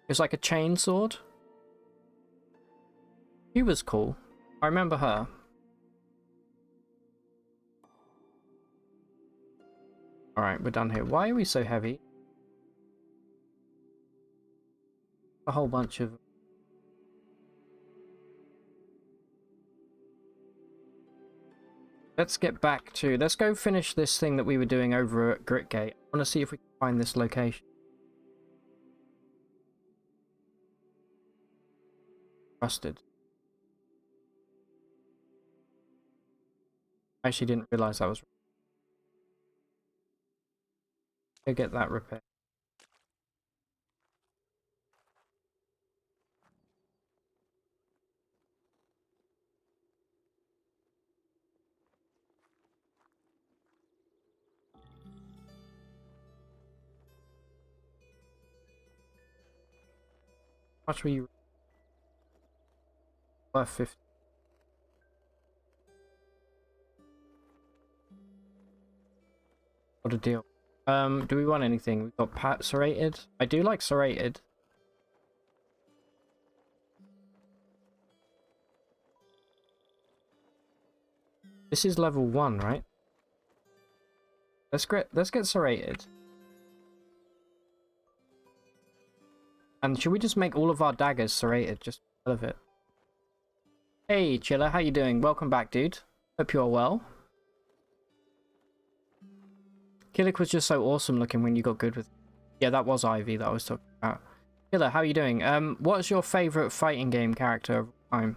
It was like a chain sword? She was cool. I remember her. Alright, we're done here. Why are we so heavy? A whole bunch of... Let's get back to... Let's go finish this thing that we were doing over at Gritgate. I want to see if we can find this location. Rusted. I actually didn't realise that was... Go get that repaired. How much were you... Worth 50. What a deal. Do we want anything? We've got serrated. I do like serrated. This is level 1, right? Let's get serrated. And should we just make all of our daggers serrated? Just all of it. Hey, Chiller, how you doing? Welcome back, dude. Hope you're well. Killick was just so awesome looking when you got good with... Yeah, that was Ivy that I was talking about. Killer, how are you doing? What's your favourite fighting game character of all time?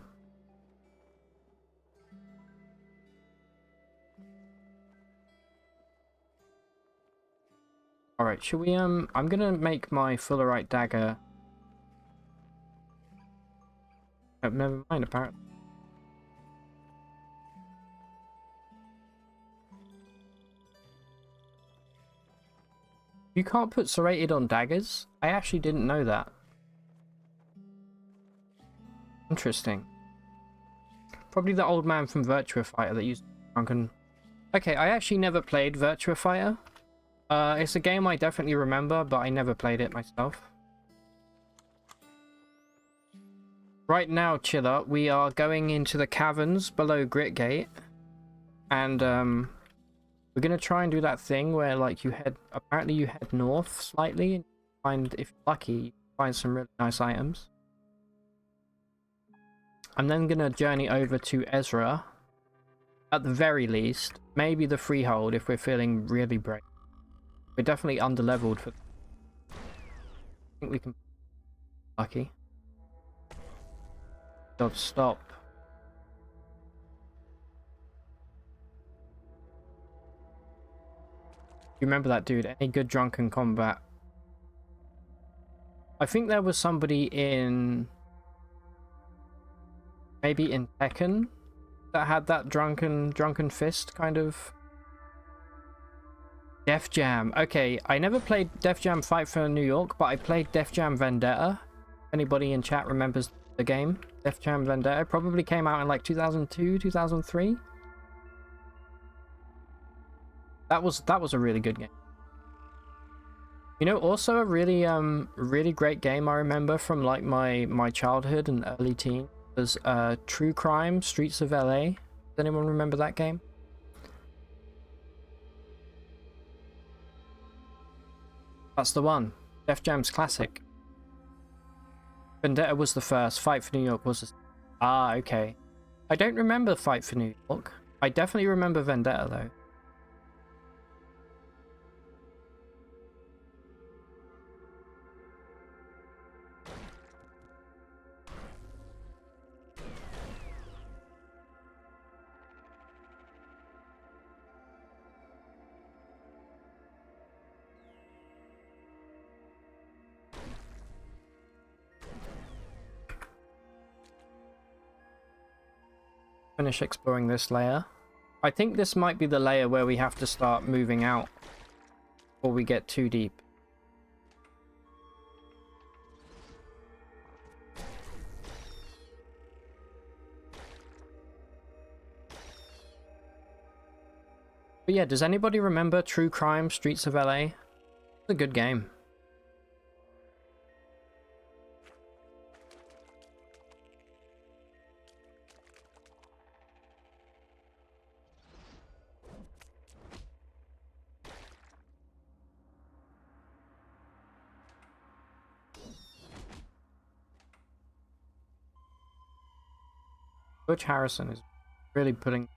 Alright, should we, I'm gonna make my Fullerite dagger... Oh, never mind, apparently. You can't put serrated on daggers? I actually didn't know that. Interesting. Probably the old man from Virtua Fighter that used drunken... Okay, I actually never played Virtua Fighter. It's a game I definitely remember, but I never played it myself. Right now, Chiller, we are going into the caverns below Gritgate. And, we're gonna try and do that thing where, like, you head... Apparently you head north slightly, and find, if you're lucky, you find some really nice items. I'm then gonna journey over to Ezra. At the very least. Maybe the Freehold if we're feeling really brave. We're definitely underleveled for... I think we can... Lucky. God, stop. You remember that dude? Any good drunken combat? I think there was somebody in... Maybe in Tekken that had that drunken fist kind of... Def Jam. Okay, I never played Def Jam Fight for New York, but I played Def Jam Vendetta. Anybody in chat remembers the game? Def Jam Vendetta probably came out in like 2002, 2003. That was a really good game. You know, also a really really great game I remember from like my childhood and early teen was True Crime Streets of LA. Does anyone remember that game? That's the one. Def Jam's classic. Vendetta was the first. Fight for New York was the... Ah, okay. I don't remember Fight for New York. I definitely remember Vendetta, though. Finish exploring this layer. I think this might be the layer where we have to start moving out before we get too deep. But yeah, does anybody remember True Crime Streets of LA? It's a good game. Butch Harrison is really putting...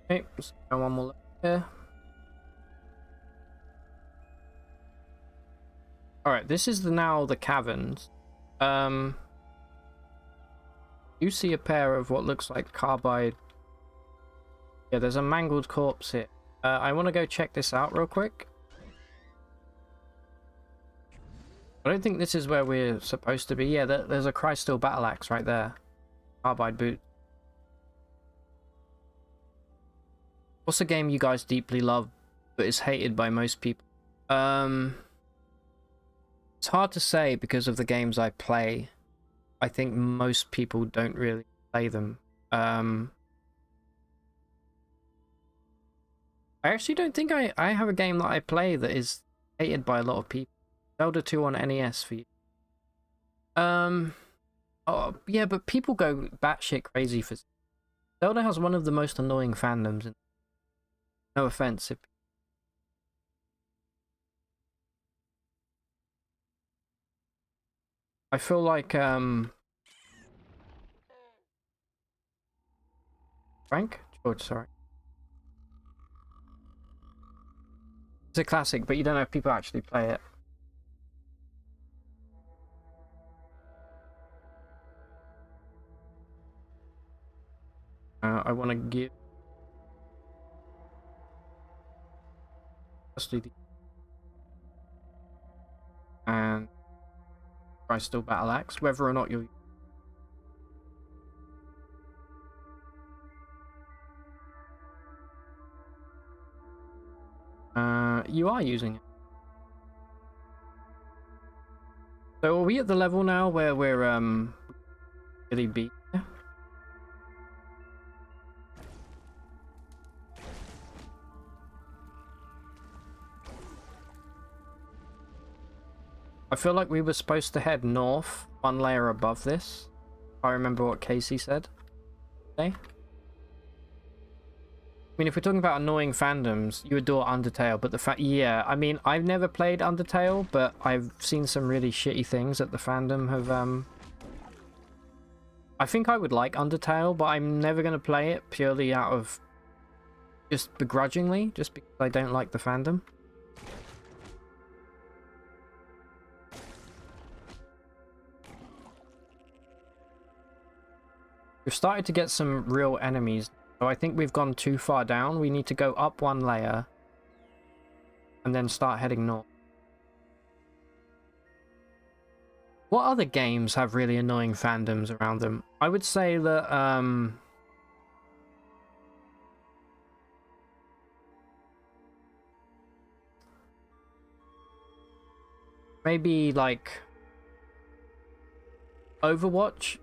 Okay, let's go one more look here. Alright, this is now the caverns. You see a pair of what looks like carbide. Yeah, there's a mangled corpse here. I want to go check this out real quick. I don't think this is where we're supposed to be. Yeah, there's a Crystal battle axe right there. Carbide boot. What's a game you guys deeply love but is hated by most people? It's hard to say because of the games I play. I think most people don't really play them. I actually don't think I have a game that I play that is hated by a lot of people. Zelda 2 on NES for you. Oh, yeah, but people go batshit crazy for... Zelda has one of the most annoying fandoms. No offense. I feel like, Frank? George, sorry. It's a classic, but you don't know if people actually play it. I want to give... Prostelytise and Crystal battle axe, whether or not you're... you are using it. So are we at the level now where we're really beat? I feel like we were supposed to head north, one layer above this. I remember what Casey said. Okay. I mean, if we're talking about annoying fandoms, you adore Undertale, but the fact... Yeah, I mean, I've never played Undertale, but I've seen some really shitty things that the fandom have... I think I would like Undertale, but I'm never going to play it purely out of... just begrudgingly, just because I don't like the fandom. We've started to get some real enemies, so I think we've gone too far down. We need to go up one layer and then start heading north. What other games have really annoying fandoms around them? I would say that maybe like Overwatch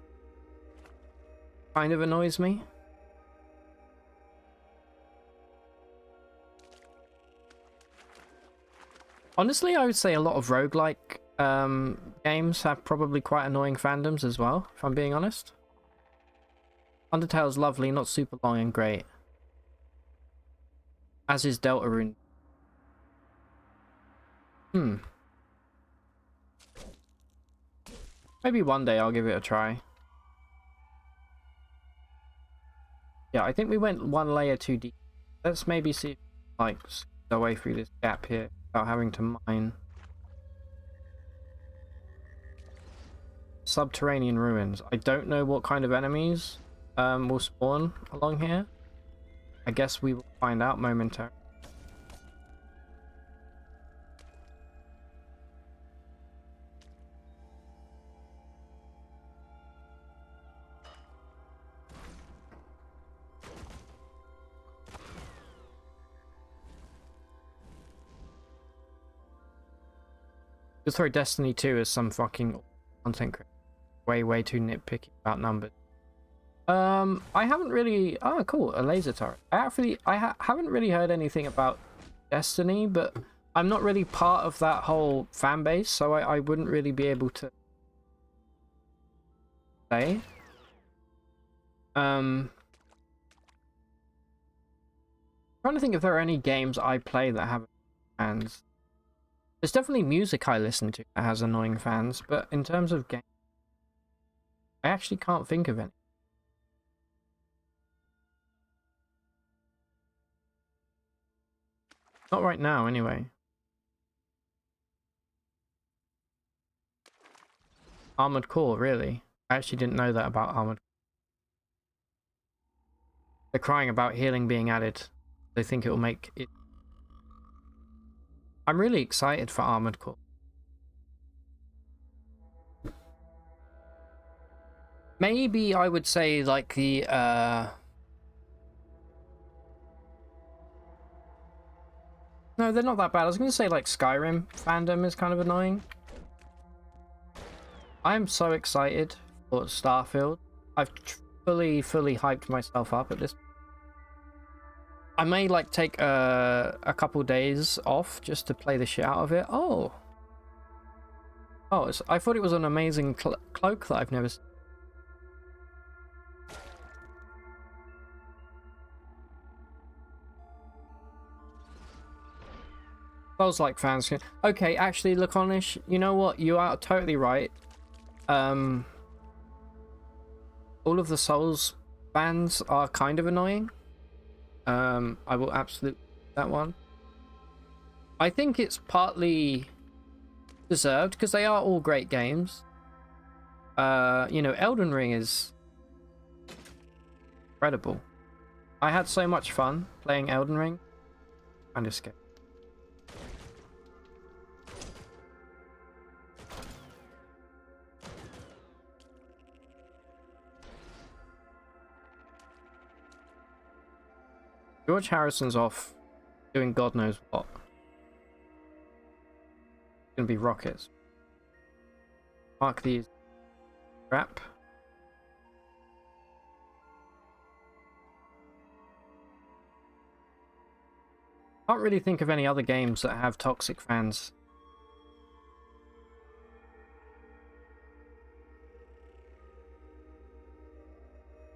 kind of annoys me. Honestly, I would say a lot of roguelike games have probably quite annoying fandoms as well, if I'm being honest. Undertale's lovely, not super long and great. As is Deltarune. Maybe one day I'll give it a try. Yeah, I think we went one layer too deep. Let's maybe see if like our way through this gap here without having to mine. Subterranean ruins. I don't know what kind of enemies will spawn along here. I guess we will find out momentarily. Just throw Destiny 2 as some fucking content creator. Way too nitpicky about numbers. I haven't really... Oh, cool. A laser turret. I haven't really heard anything about Destiny, but I'm not really part of that whole fan base, so I wouldn't really be able to say. Trying to think if there are any games I play that have fans. There's definitely music I listen to that has annoying fans, but in terms of games, I actually can't think of any. Not right now, anyway. Armored Core, really? I actually didn't know that about Armored Core. They're crying about healing being added. They think it will make it... I'm really excited for Armored Core. Maybe I would say like the no, they're not that bad. I was going to say like Skyrim fandom is kind of annoying. I'm so excited for Starfield. I've fully hyped myself up at this. I may like take a couple days off just to play the shit out of it. Oh, I thought it was an amazing cloak that I've never seen. Souls-like fans can... Okay, actually, Laconish, you know what? You are totally right. All of the Souls fans are kind of annoying. I will absolutely that one. I think it's partly deserved because they are all great games. You know, Elden Ring is incredible. I had so much fun playing Elden Ring. Kind of scared. George Harrison's off doing God knows what. It's gonna be rockets. Mark these. Crap. Can't really think of any other games that have toxic fans.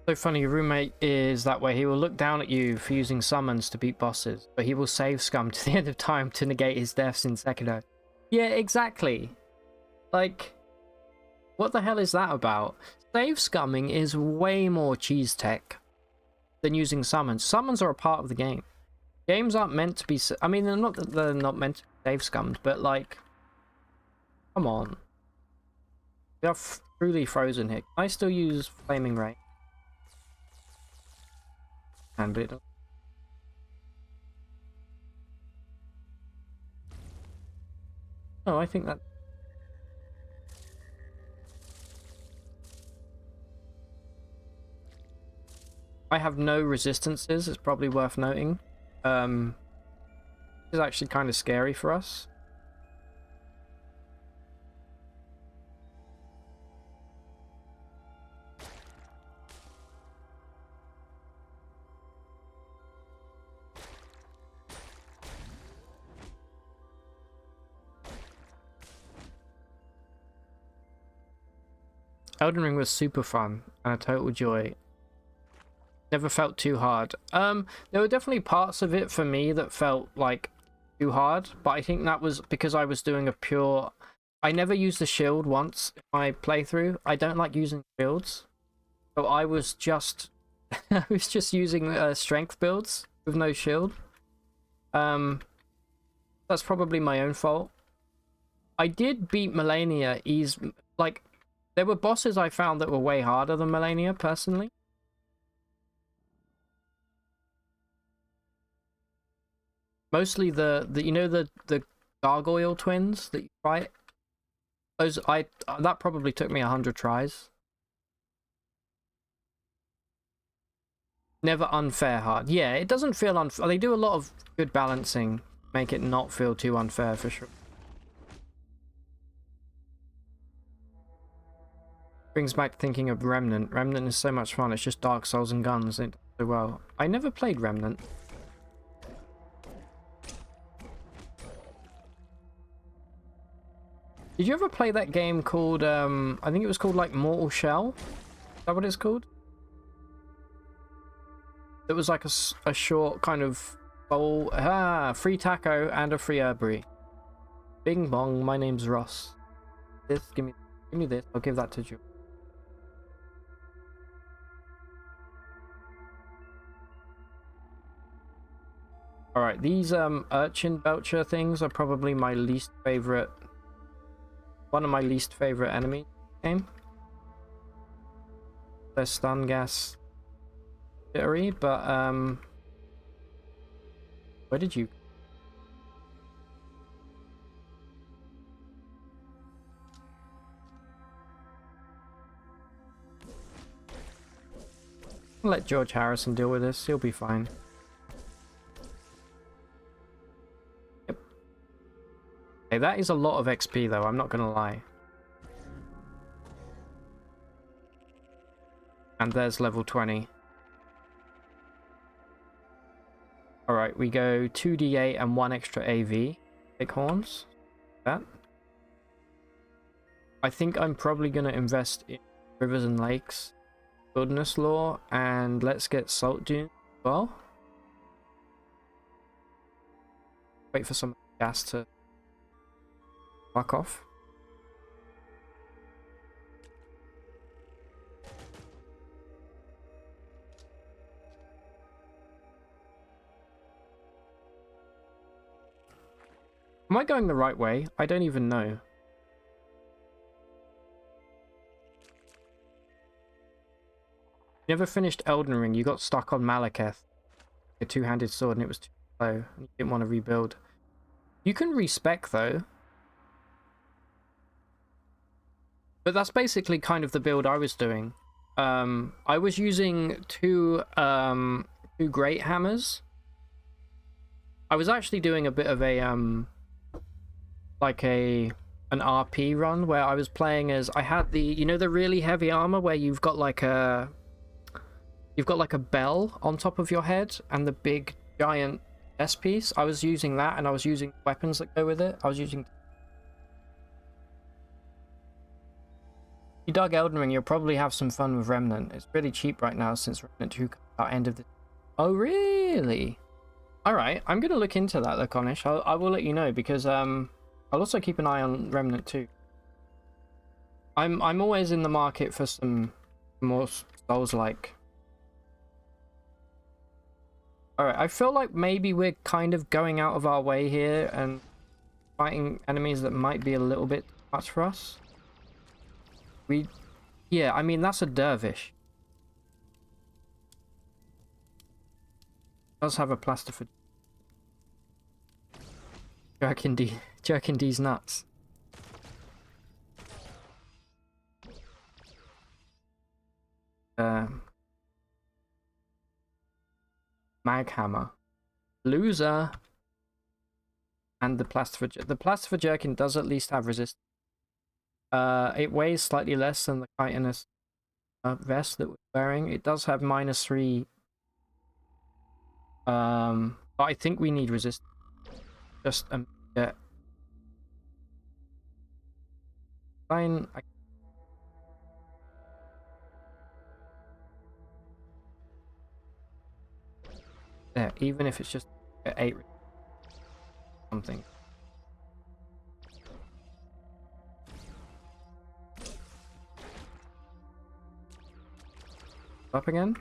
So funny, your roommate is that way. He will look down at you for using summons to beat bosses, but he will save scum to the end of time to negate his deaths in Sekiro. Yeah, exactly. Like, what the hell is that about? Save scumming is way more cheese tech than using summons. Summons are a part of the game. Games aren't meant to be... I mean, they're not meant to be save scummed, but like... Come on. We are truly frozen here. Can I still use Flaming Ray? And but it doesn't. Oh, I think that... I have no resistances, it's probably worth noting. This is actually kind of scary for us. Elden Ring was super fun and a total joy. Never felt too hard. There were definitely parts of it for me that felt like too hard, but I think that was because I was doing a pure... I never used the shield once in my playthrough. I don't like using shields. So I was just... I was just using strength builds with no shield. That's probably my own fault. I did beat Melania easy. Like, there were bosses I found that were way harder than Melania, personally. Mostly the you know the gargoyle twins that you fight. Those that probably took me 100 tries. Never unfair hard. Yeah, it doesn't feel unfair. They do a lot of good balancing, make it not feel too unfair for sure. Brings back thinking of Remnant. Remnant is so much fun. It's just Dark Souls and guns. It does so well. I never played Remnant. Did you ever play that game called, I think it was called like Mortal Shell? Is that what it's called? It was like a short kind of bowl, free taco and a free herbery. Bing bong, my name's Ross. This, give me this, I'll give that to you. Alright, these urchin belcher things are probably my least favorite. One of my least favorite enemies in the game. They're stun gas jittery, but where did you? I'll let George Harrison deal with this, he'll be fine. Yep. Okay, that is a lot of XP though, I'm not gonna lie. And there's level 20. Alright, we go 2d8 and 1 extra AV. Big horns. That. I think I'm probably gonna invest in rivers and lakes. Wilderness lore, and let's get salt dune as well. Wait for some gas to fuck off. Am I going the right way? I don't even know. Never finished Elden Ring. You got stuck on Malekith. A two-handed sword and it was too slow. You didn't want to rebuild. You can respec though. But that's basically kind of the build I was doing. I was using two great hammers. I was actually doing a bit of a like an RP run where I was playing as I had the, you know, the really heavy armor where you've got like a bell on top of your head and the big giant S piece. I was using that, and I was using weapons that go with it. I was using... If you dug Elden Ring, you'll probably have some fun with Remnant. It's really cheap right now since Remnant 2 comes out end of the... Oh, really? Alright, I'm going to look into that, Laconish. I will let you know, because I'll also keep an eye on Remnant 2. I'm always in the market for some more Souls-like. Alright, I feel like maybe we're kind of going out of our way here and fighting enemies that might be a little bit too much for us. Yeah, I mean, that's a dervish. Does have a plaster for jerking D's nuts. Mag hammer. Loser. And the plaster for jerkin does at least have resistance. It weighs slightly less than the chitinous vest that we're wearing. It does have -3. But I think we need resistance. Just yeah. Fine. there, even if it's just at 8 something. Up again.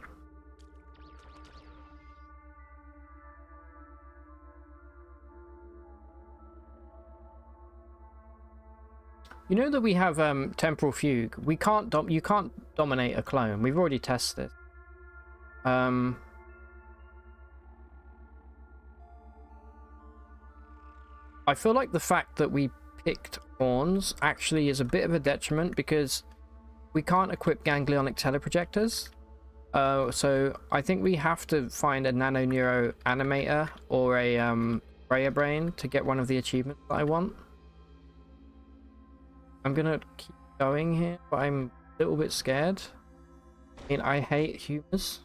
You know that we have temporal fugue. We can't you can't dominate a clone. We've already tested. I feel like the fact that we picked horns actually is a bit of a detriment because we can't equip ganglionic teleprojectors. So I think we have to find a nano neuro animator or a Raya brain to get one of the achievements that I want. I'm gonna keep going here, but I'm a little bit scared. I mean, I hate humors. This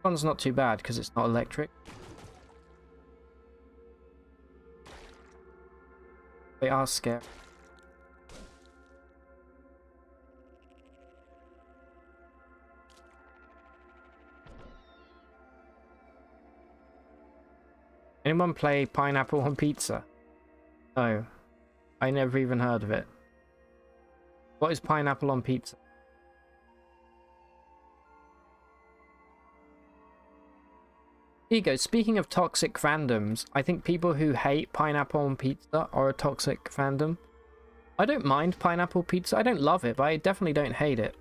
one's not too bad because it's not electric. They are scary. Anyone play Pineapple on Pizza? No. I never even heard of it. What is Pineapple on Pizza? Here you go. Speaking of toxic fandoms, I think people who hate Pineapple on Pizza are a toxic fandom. I don't mind Pineapple Pizza. I don't love it, but I definitely don't hate it.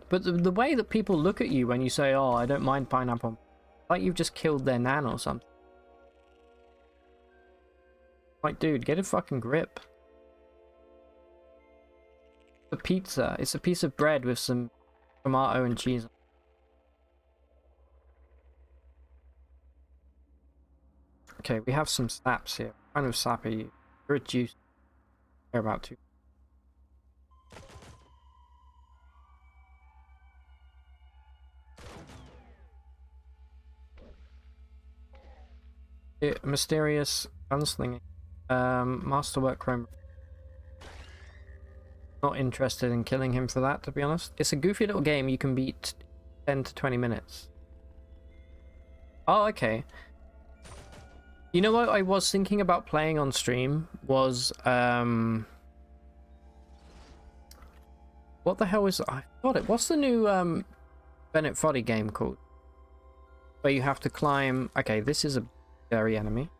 But the way that people look at you when you say, oh, I don't mind Pineapple, like you've just killed their nan or something. Like, dude, get a fucking grip. The pizza. It's a piece of bread with some tomato and cheese. Okay, we have some saps here. What kind of sap are you? You're a juice. They're about to. Mysterious gunslinging. Masterwork chrome. Not interested in killing him for that, to be honest. It's a goofy little game you can beat 10 to 20 minutes. Oh, okay. You know what I was thinking about playing on stream was what the hell is I got it. What's the new Bennett Foddy game called? Where you have to climb. Okay, this is a scary enemy.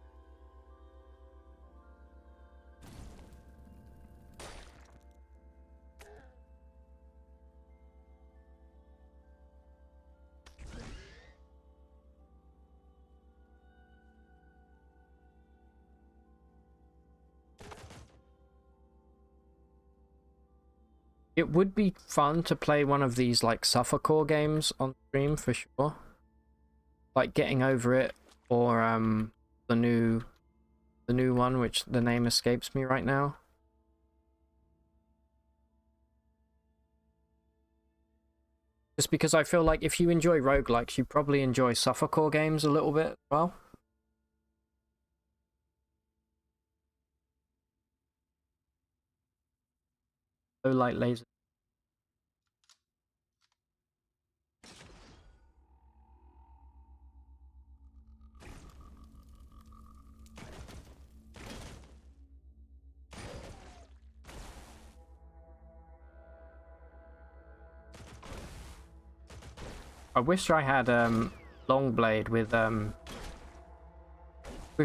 It would be fun to play one of these like suffercore games on stream for sure. Like Getting Over It or the new one, which the name escapes me right now. Just because I feel like if you enjoy roguelikes, you probably enjoy suffercore games a little bit as well. Low light laser. I wish I had long blade with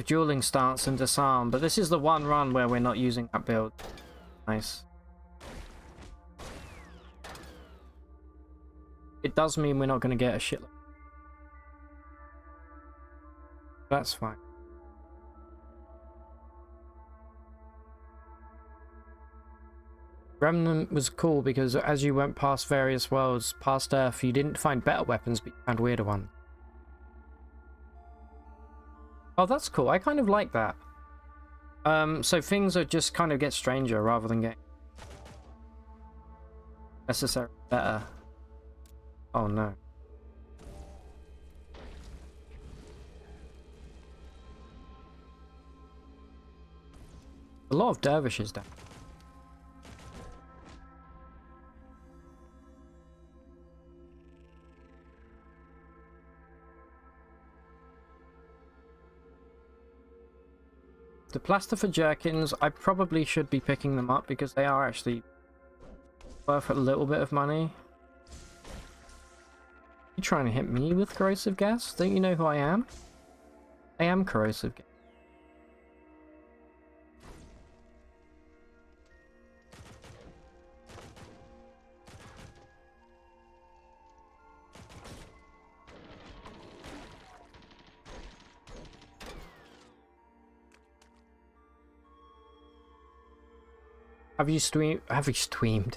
dueling stance and disarm, but this is the one run where we're not using that build. Nice. It does mean we're not going to get a shitload. That's fine. Remnant was cool because as you went past various worlds, past Earth, you didn't find better weapons, but you found weirder ones. Oh, that's cool. I kind of like that. So things are just kind of get stranger rather than get necessarily better. Oh no. A lot of dervishes down. The plaster for jerkins, I probably should be picking them up because they are actually worth a little bit of money. You trying to hit me with corrosive gas? Don't you know who I am? I am corrosive gas. Have you streamed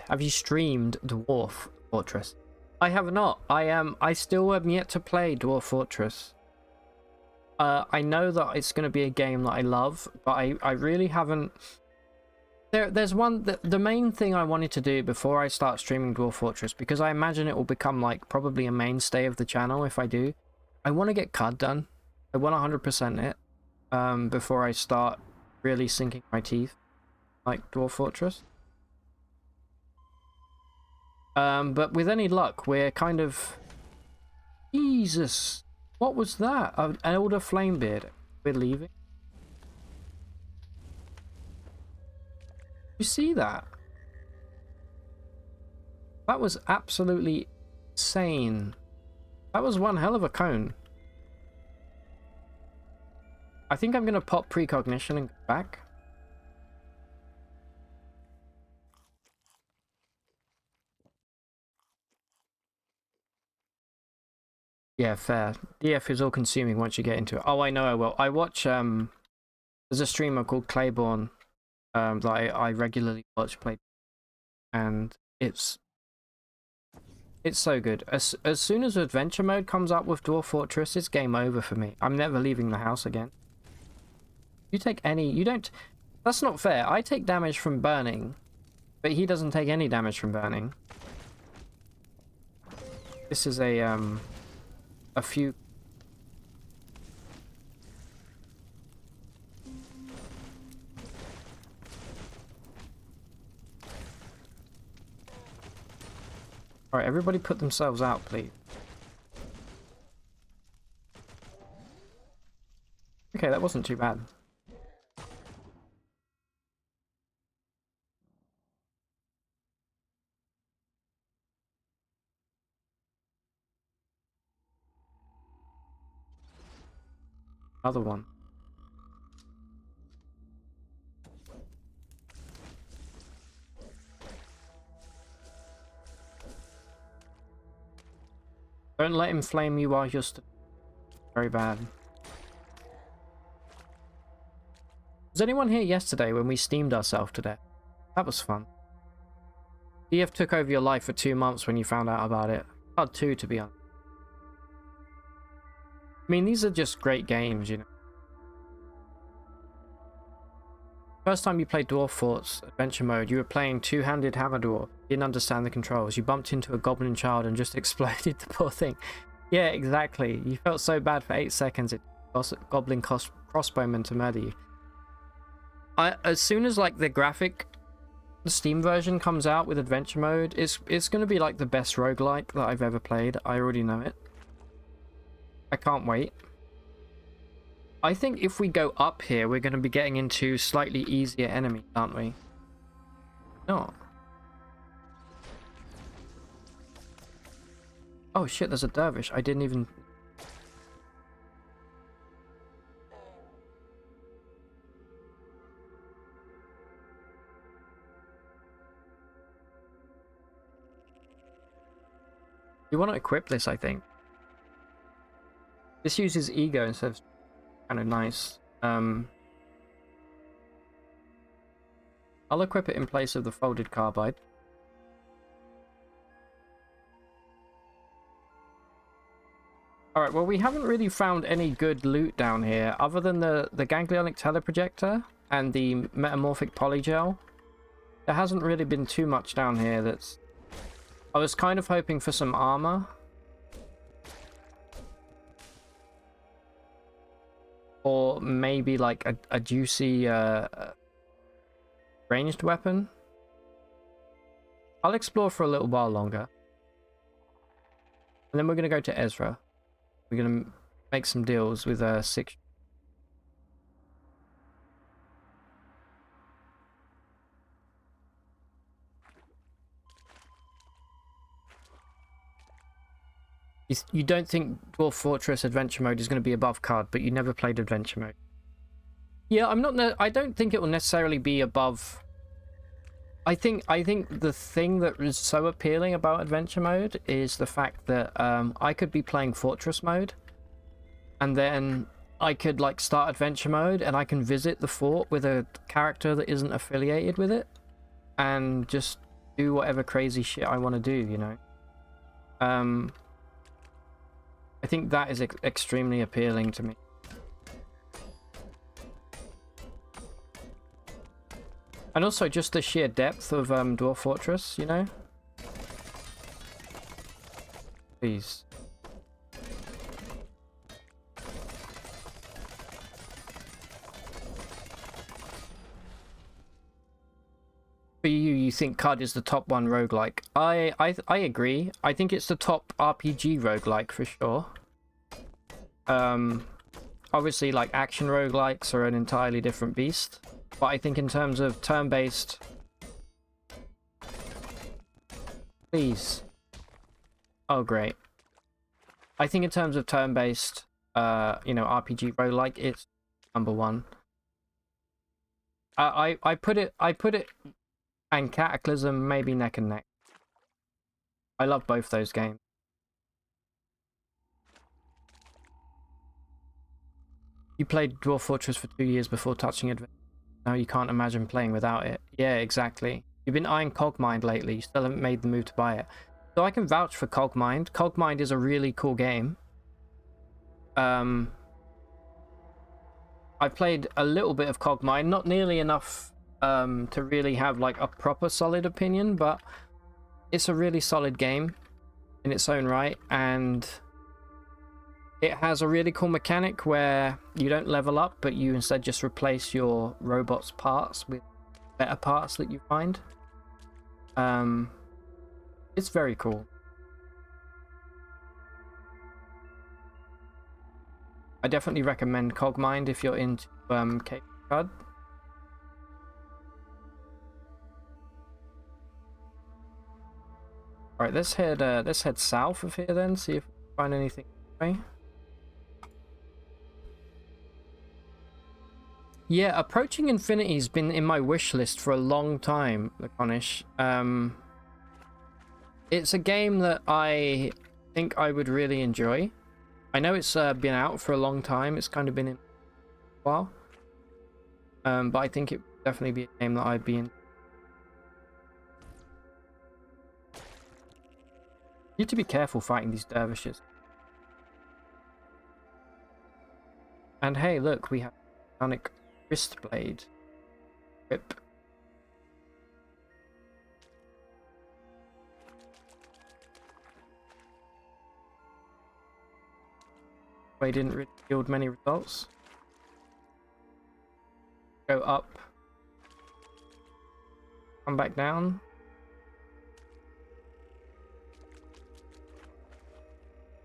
Dwarf Fortress? I have not. I still am yet to play Dwarf Fortress. I know that it's going to be a game that I love, but I really haven't. There's one, the main thing I wanted to do before I start streaming Dwarf Fortress, because I imagine it will become like probably a mainstay of the channel if I do. I want to get CUD done. I want 100% it before I start really sinking my teeth like Dwarf Fortress. But with any luck, we're kind of... Jesus! What was that? An elder flamebeard. We're leaving? You see that? That was absolutely insane. That was one hell of a cone. I think I'm going to pop precognition and go back. Yeah, fair. DF is all consuming once you get into it. Oh, I know I will. I watch, there's a streamer called Claiborne that I regularly watch play, and it's so good. As soon as adventure mode comes up with Dwarf Fortress, it's game over for me. I'm never leaving the house again. You take any... You don't... That's not fair. I take damage from burning, but he doesn't take any damage from burning. This is a few... Alright, everybody put themselves out, please. Okay, that wasn't too bad. Another one. Don't let him flame you while you're very bad. Was anyone here yesterday when we steamed ourselves to death? That was fun. DF took over your life for 2 months when you found out about it. Hard too, to be honest. I mean, these are just great games, you know. First time you played Dwarf Forts Adventure Mode, you were playing two-handed hammer dwarf. You didn't understand the controls. You bumped into a goblin child and just exploded the poor thing. Yeah, exactly. You felt so bad for 8 seconds. It cost goblin crossbowman to murder you. As soon as like the Steam version comes out with Adventure Mode, it's going to be like the best roguelike that I've ever played. I already know it. I can't wait. I think if we go up here, we're going to be getting into slightly easier enemies, aren't we? No. Oh shit, there's a dervish. I didn't even... You want to equip this, I think. This uses ego instead of... Kind of nice. I'll equip it in place of the folded carbide. Alright, well, we haven't really found any good loot down here other than the ganglionic teleprojector and the metamorphic polygel. There hasn't really been too much down here that's... I was kind of hoping for some armor. Or maybe like a juicy ranged weapon. I'll explore for a little while longer. And then we're going to go to Ezra. We're going to make some deals with 6. You don't think Dwarf Fortress Adventure Mode is going to be above CUD, but you never played Adventure Mode. Yeah, I don't think it will necessarily be above. I think the thing that is so appealing about Adventure Mode is the fact that I could be playing Fortress Mode, and then I could like start Adventure Mode, and I can visit the fort with a character that isn't affiliated with it, and just do whatever crazy shit I want to do, you know. I think that is extremely appealing to me. And also just the sheer depth of Dwarf Fortress, you know? Please. For you think CUD is the top one roguelike. I agree. I think it's the top RPG roguelike for sure. Obviously, like, action roguelikes are an entirely different beast. But I think in terms of turn-based... Please. Oh, great. I think in terms of turn-based, you know, RPG roguelike, it's number one. I put it and Cataclysm maybe neck and neck. I love both those games. You played Dwarf Fortress for 2 years before touching it. Now you can't imagine playing without it. Yeah, exactly. You've been eyeing Cogmind lately. You still haven't made the move to buy it. So I can vouch for Cogmind. Cogmind is a really cool game. I've played a little bit of Cogmind, not nearly enough to really have like a proper solid opinion, but it's a really solid game in its own right, and it has a really cool mechanic where you don't level up, but you instead just replace your robot's parts with better parts that you find. It's very cool. I definitely recommend Cogmind if you're into Cape Cod. Alright, let's head south of here then, see if we can find anything. Okay. Yeah, Approaching Infinity's been in my wish list for a long time, Laconish. It's a game that I think I would really enjoy. I know it's been out for a long time. It's kind of been in a while. But I think it would definitely be a game that I'd be in. You have to be careful fighting these dervishes. And hey, look, we have Sonic Wrist Blade. Rip. They didn't really yield many results. Go up. Come back down.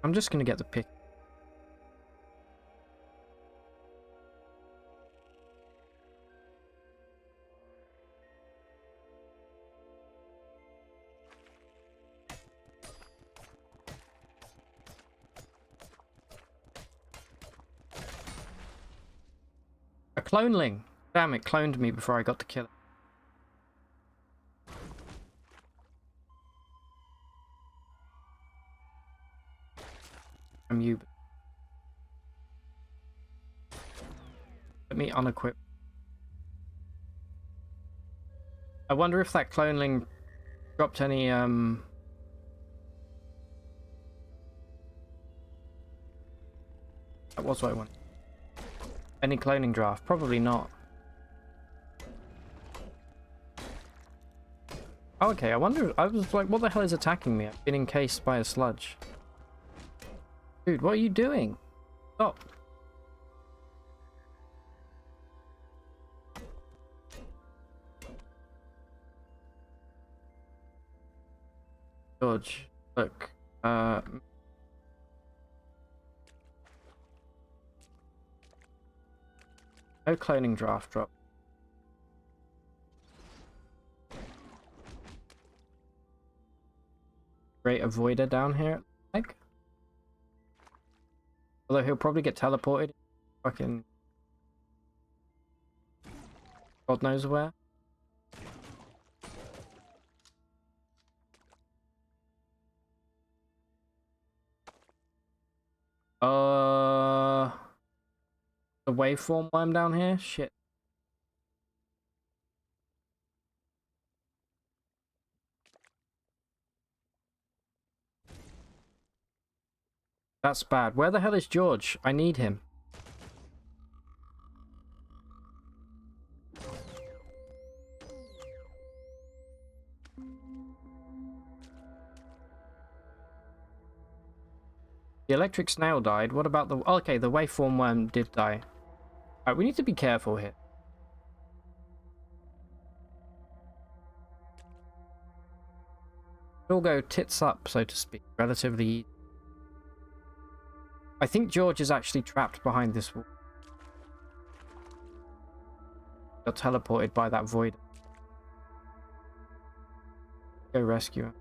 I'm just gonna get the pick. A cloneling! Damn, it cloned me before I got to kill it. I'm you. Let me unequip. I wonder if that cloneling dropped any that was what I wanted. Any cloning draft? Probably not. Oh, okay, I wonder. I was like, what the hell is attacking me? I've been encased by a sludge. Dude, what are you doing? Stop. George, look. No cloning draft drop. Great avoider down here, like. Although he'll probably get teleported. Fucking... God knows where. The waveform worm down here? Shit. That's bad. Where the hell is George? I need him. The electric snail died. What about the... Oh, okay, the waveform worm did die. Alright, we need to be careful here. It'll go tits up, so to speak. Relatively easy. I think George is actually trapped behind this wall. Got teleported by that void. Go rescue him.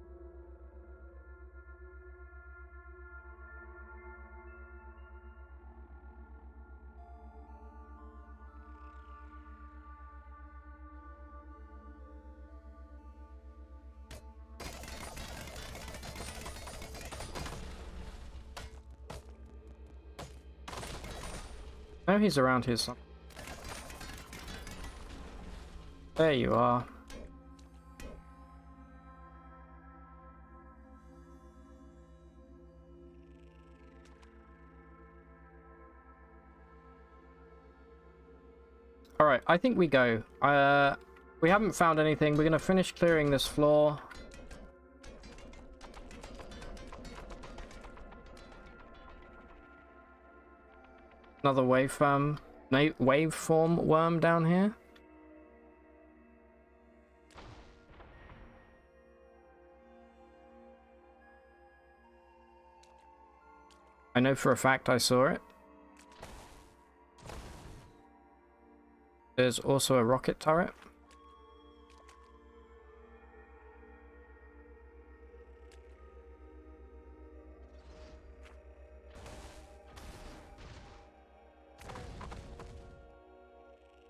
I know he's around here somewhere. There you are. Alright, I think we go. We haven't found anything. We're going to finish clearing this floor. Another waveform worm down here. I know for a fact I saw it. There's also a rocket turret.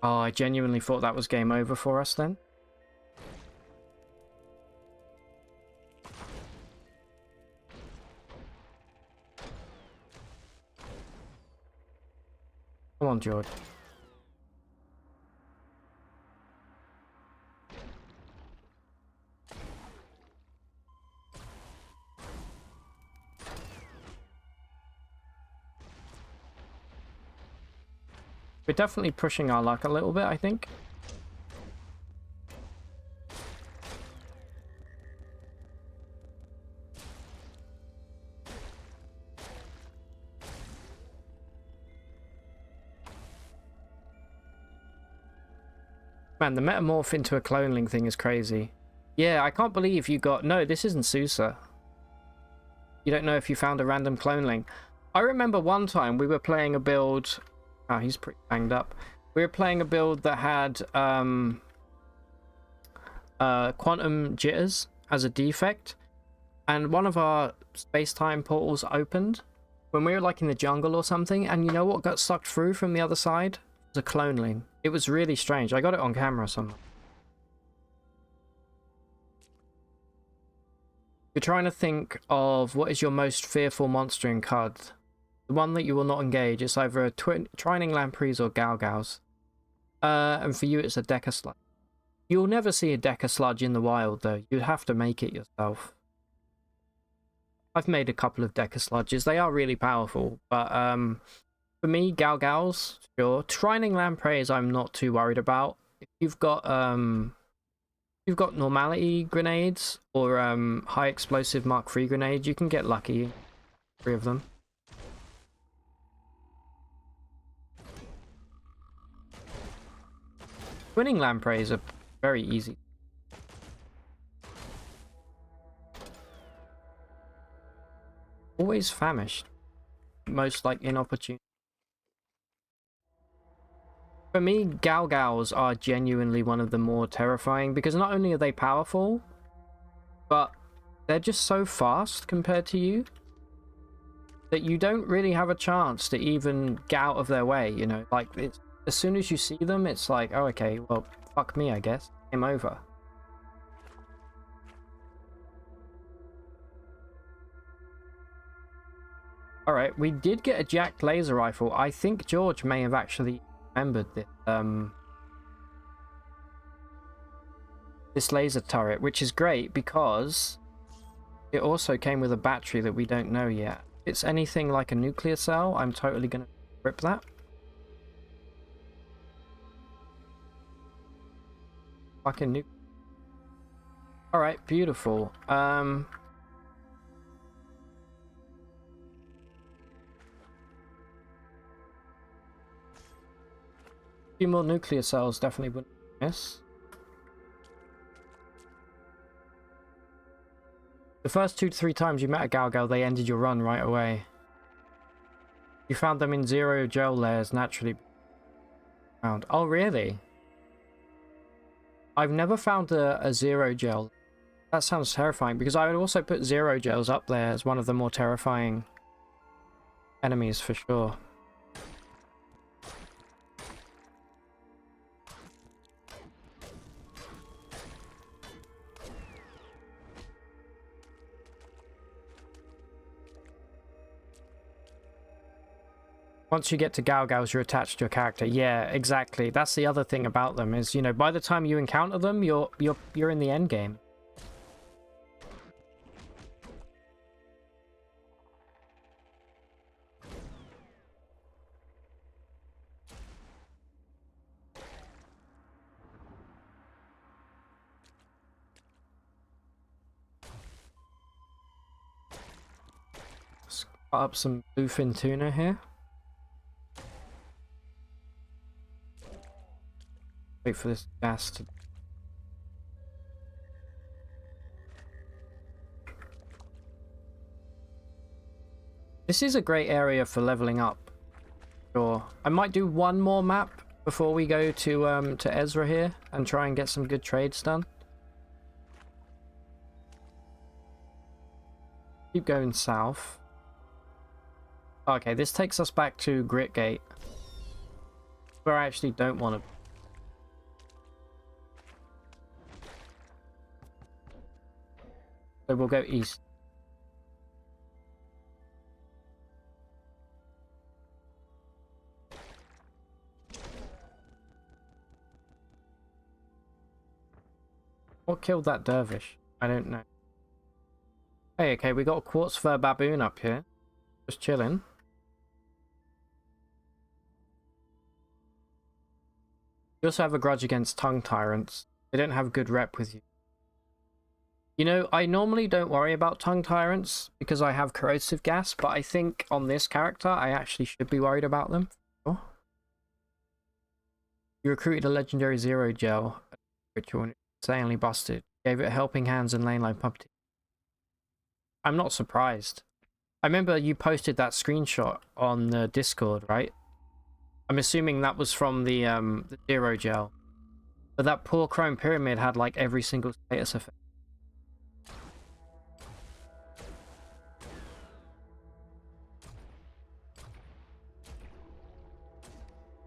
Oh, I genuinely thought that was game over for us then. Come on, George. We're definitely pushing our luck a little bit, I think. Man, the metamorph into a cloneling thing is crazy. Yeah, I can't believe you got... No, this isn't Sousa. You don't know if you found a random cloneling. I remember one time we were playing a build... Oh, he's pretty banged up. We were playing a build that had quantum jitters as a defect, and one of our space-time portals opened when we were like in the jungle or something, and you know what got sucked through from the other side? It was a cloneling. It was really strange. I got it on camera somewhere. You're trying to think of what is your most fearful monster in CUD. The one that you will not engage. It's either a Trining Lampreys or Galgaus. And for you, it's a Deca Sludge. You'll never see a Deca Sludge in the wild, though. You'd have to make it yourself. I've made a couple of Deca Sludges. They are really powerful. But for me, Galgaus, sure. Trining Lampreys, I'm not too worried about. If you've got normality grenades or high explosive Mark III grenades, you can get lucky. 3 of them. Winning lampreys are very easy. Always famished. Most like inopportune. For me, Galgaus are genuinely one of the more terrifying because not only are they powerful, but they're just so fast compared to you. that you don't really have a chance to even get out of their way, you know? Like, it's, as soon as you see them, it's like, oh, okay, well, fuck me, I guess. Game over. Alright, we did get a jacked laser rifle. I think George may have actually remembered this, this laser turret, which is great because it also came with a battery that we don't know yet. If it's anything like a nuclear cell, I'm totally gonna rip that. Fucking nuke. Alright, beautiful. Few more nuclear cells definitely wouldn't miss. The first 2 to 3 times you met a Galgal, they ended your run right away. You found them in 0 gel layers naturally found. Oh, really? I've never found a 0 gel. That sounds terrifying, because I would also put 0 gels up there as one of the more terrifying enemies for sure. Once you get to Galgals, you're attached to your character. Yeah, exactly. That's the other thing about them is, you know, by the time you encounter them, you're in the end game. Let's cut up some bluefin tuna here. Wait for this gas to... This is a great area for leveling up. Sure. I might do one more map before we go to Ezra here and try and get some good trades done. Keep going south. Okay, this takes us back to Gritgate, where I actually don't want to. So we'll go east. What killed that dervish? I don't know. Hey, okay, we got a quartz fur baboon up here. Just chilling. You also have a grudge against tongue tyrants. They don't have a good rep with you. You know, I normally don't worry about tongue tyrants because I have corrosive gas, but I think on this character, I actually should be worried about them. Oh. You recruited a legendary 0 gel ritual and insanely busted. Gave it helping hands and lane line puppeteer. I'm not surprised. I remember you posted that screenshot on the Discord, right? I'm assuming that was from the 0 gel. But that poor Chrome Pyramid had like every single status effect.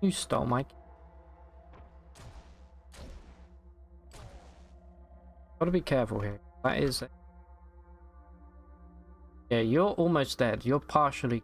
You stole my... Gotta be careful here. That is... Yeah, you're almost dead. You're partially...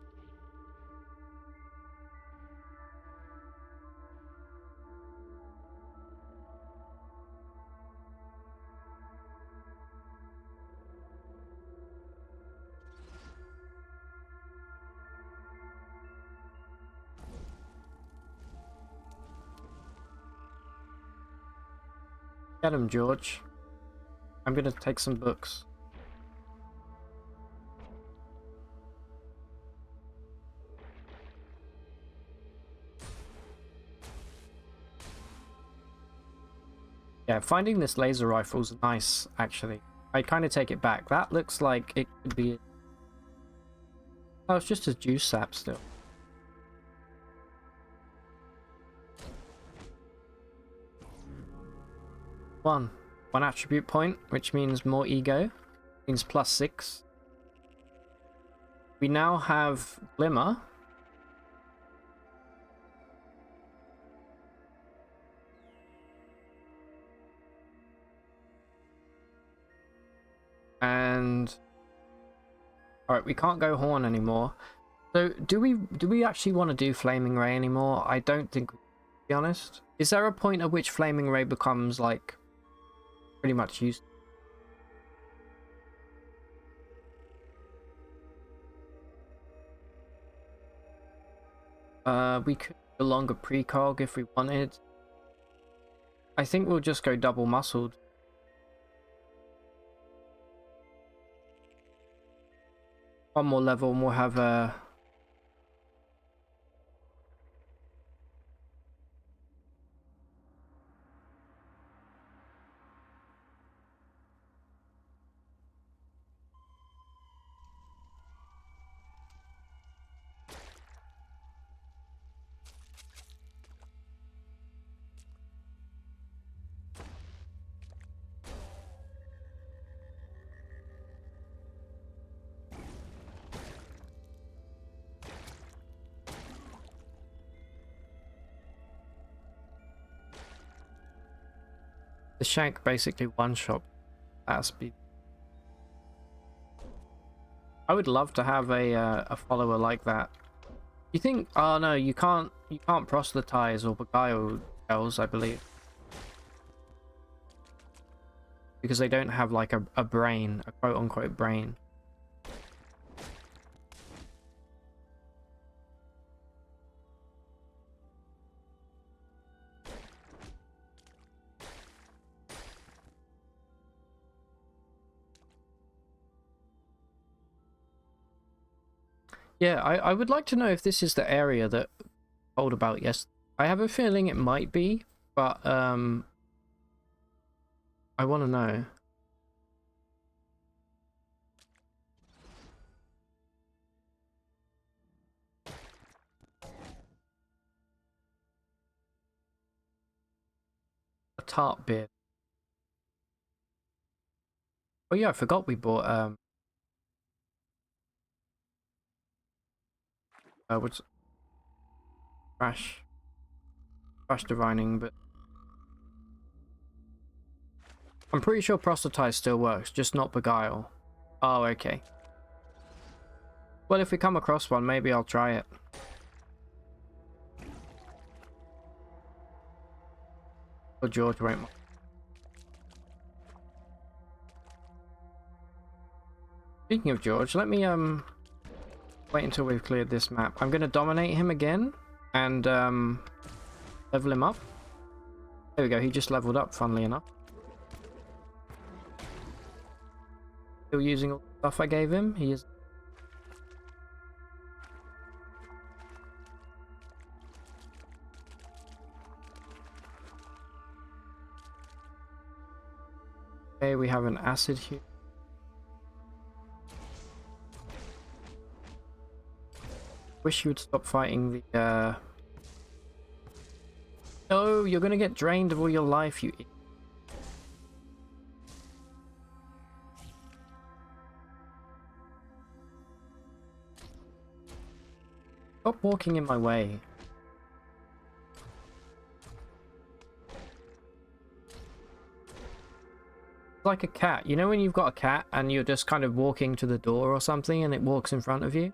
Get him, George. I'm gonna take some books. Yeah, finding this laser rifle's nice, actually. I kind of take it back. That looks like it could be... Oh, it's just a juice sap still. One attribute point, which means more ego. Means +6. We now have Glimmer. And alright, we can't go Horn anymore. So do we actually want to do Flaming Ray anymore? I don't think, to be honest. Is there a point at which Flaming Ray becomes like pretty much useless? We could no longer precog if we wanted. I think we'll just go double muscled. One more level and we'll have a... The shank basically one-shot at speed. I would love to have a follower like that. You think? Oh no, you can't proselytize or beguile elves, I believe, because they don't have like a brain, a quote-unquote brain. Yeah, I would like to know if this is the area that I told about yesterday. I have a feeling it might be, but I want to know. A tart beer. Oh yeah, I forgot we bought what's crash divining, but I'm pretty sure Prostelytise still works, just not beguile. Oh, okay. Well, if we come across one, maybe I'll try it. Or George won't. Speaking of George, let me wait until we've cleared this map. I'm gonna dominate him again and level him up. There we go, he just leveled up, funnily enough. Still using all the stuff I gave him. He is... Okay, we have an acid here. Wish you would stop fighting the No, you're gonna get drained of all your life, you idiot. Stop walking in my way. It's like a cat. You know when you've got a cat and you're just kind of walking to the door or something and it walks in front of you?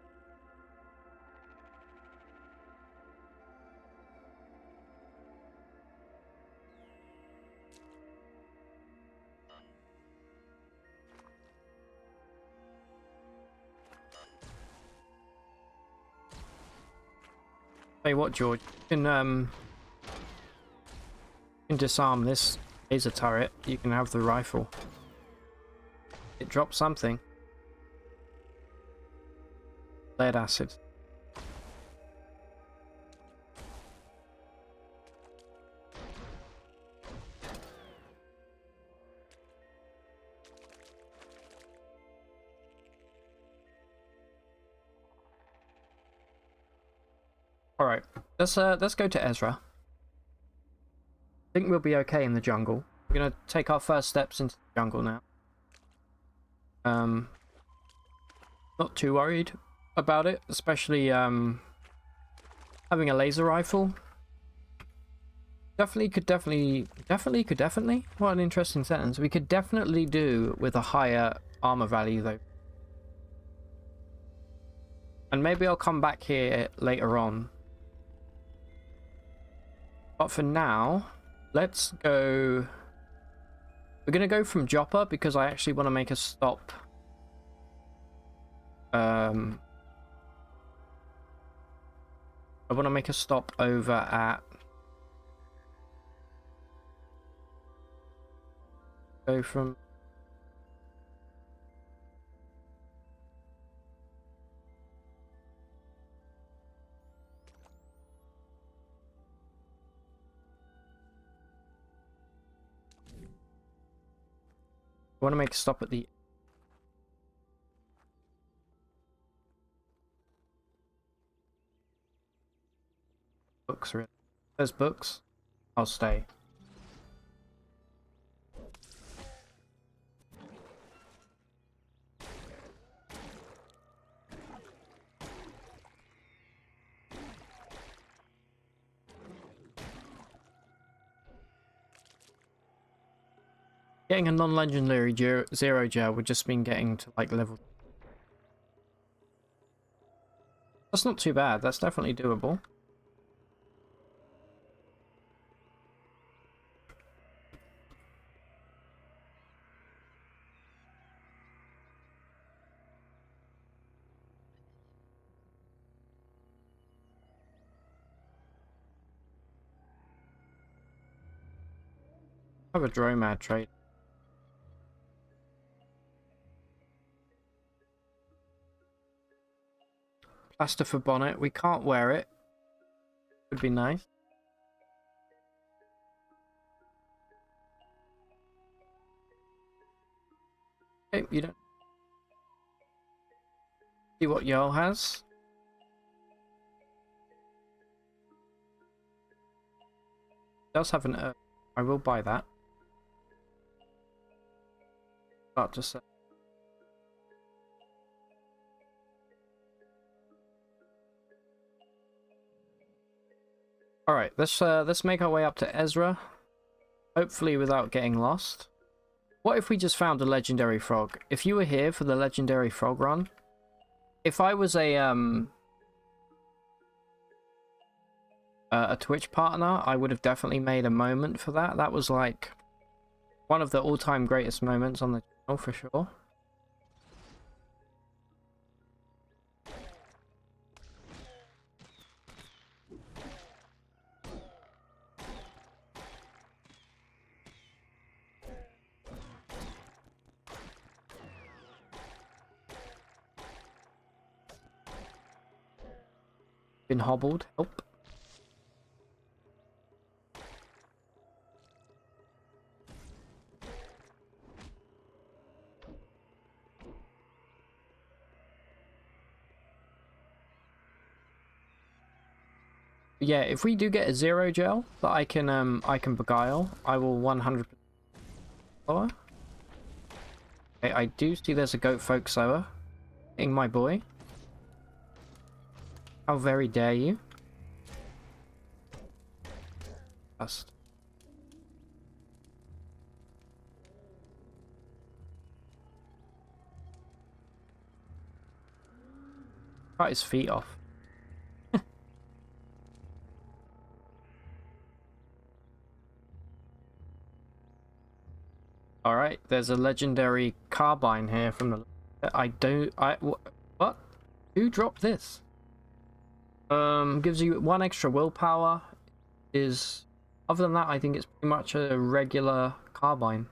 Hey, what, George? You can disarm this laser turret. You can have the rifle. It dropped something. Lead acid. All right, let's go to Ezra. I think we'll be okay in the jungle. We're gonna take our first steps into the jungle now. Not too worried. about it, especially having a laser rifle. Definitely. What an interesting sentence. We could definitely do with a higher armor value though. And maybe I'll come back here later on. But for now, let's go... We're going to go from Joppa because I actually want to make a stop. I want to make a stop over at... Go from... I want to make a stop at the... Books, really. There's books. I'll stay. Getting a non-legendary zero gel would just mean getting to like level. That's not too bad. That's definitely doable. I have a Dromad trade. Plaster for bonnet. We can't wear it. Would be nice. Okay, you don't see what Yarl has. Does have an I will buy that. Start to say. All right, let's make our way up to Ezra, hopefully without getting lost. What if we just found a legendary frog? If you were here for the legendary frog run, if I was a Twitch partner, I would have definitely made a moment for that. That was like one of the all-time greatest moments on the channel for sure. Been hobbled. Help. Yeah, if we do get a zero gel that I can beguile, I will 100% follow. Okay, I do see there's a goat folk sower. Hitting my boy. How very dare you? Just. Cut his feet off. Alright, there's a legendary carbine here from the... What? Who dropped this? Gives you 1 extra willpower. Other than that, I think it's pretty much a regular carbine.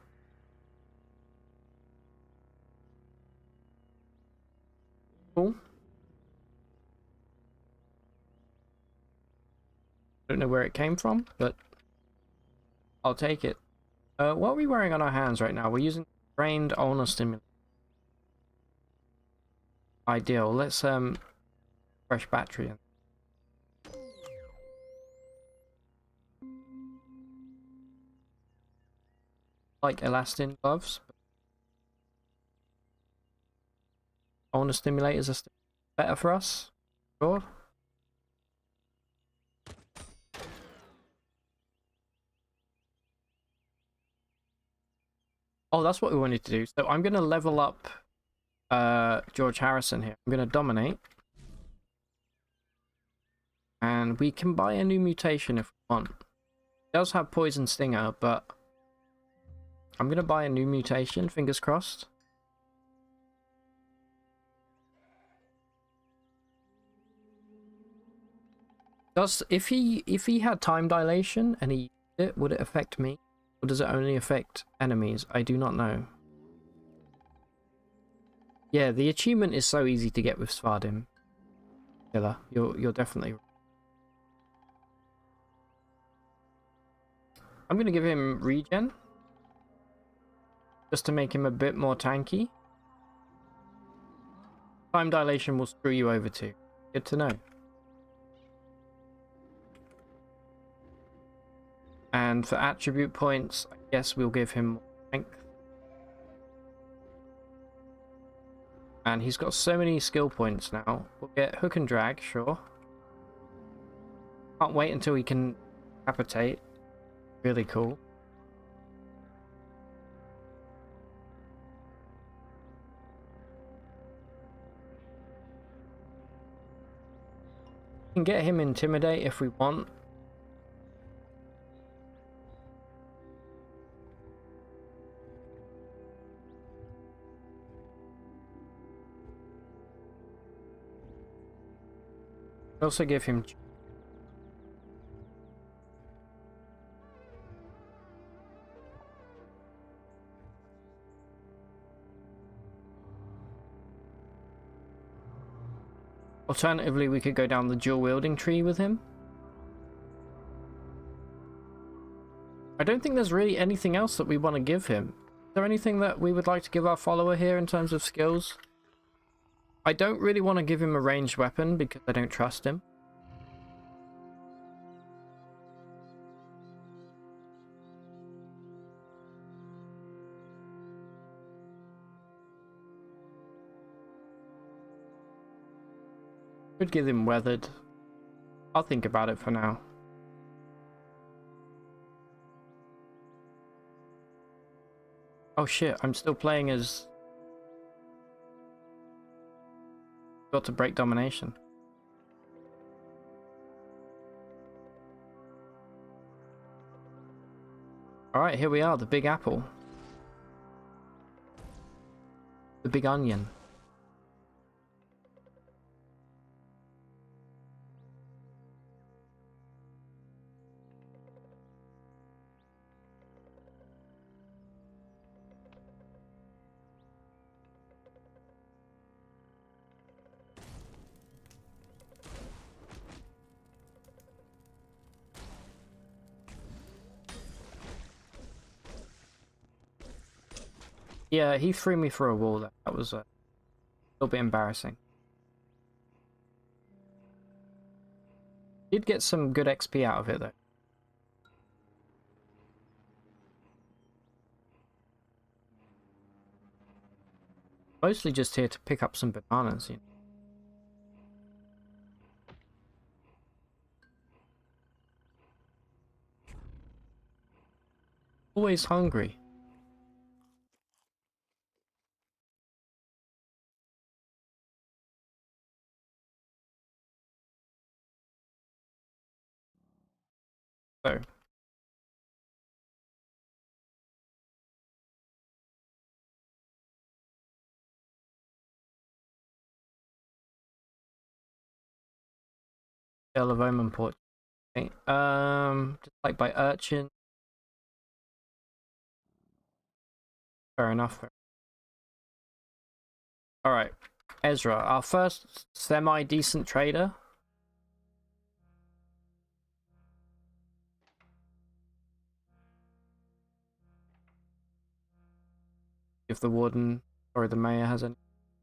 Cool. Don't know where it came from, but I'll take it. What are we wearing on our hands right now? We're using trained ulnar stimulator. Ideal. Let's fresh battery in. Like elastin gloves. Ulnar stimulators are still better for us. Sure. Oh, that's what we wanted to do. So I'm going to level up George Harrison here. I'm going to dominate. And we can buy a new mutation if we want. It does have Poison Stinger, but I'm going to buy a new mutation, fingers crossed. If he had time dilation and he used it, would it affect me? Or does it only affect enemies? I do not know. Yeah, the achievement is so easy to get with Svardim. Killer, you're definitely right. I'm gonna give him regen. Just to make him a bit more tanky. Time dilation will screw you over too. Good to know. And for attribute points, I guess we'll give him strength. And he's got so many skill points now. We'll get hook and drag, sure. Can't wait until he can decapitate. Really cool. We can get him intimidate if we want. Also give him alternatively, we could go down the dual wielding tree with him. I don't think there's really anything else that we want to give him. Is there anything that we would like to give our follower here in terms of skills? I don't really want to give him a ranged weapon because I don't trust him. Could give him weathered. I'll think about it for now. Oh shit, I'm still playing as... Got to break domination. Alright, here we are, the big apple. The big onion. Yeah, he threw me for a wall there. That was a little bit embarrassing. Did get some good XP out of it though. Mostly just here to pick up some bananas, you know. Always hungry. So. Tale of Omen Port. Okay. Just like by Urchin. Fair enough. Alright. Ezra, our first semi-decent trader. If the warden or the mayor has any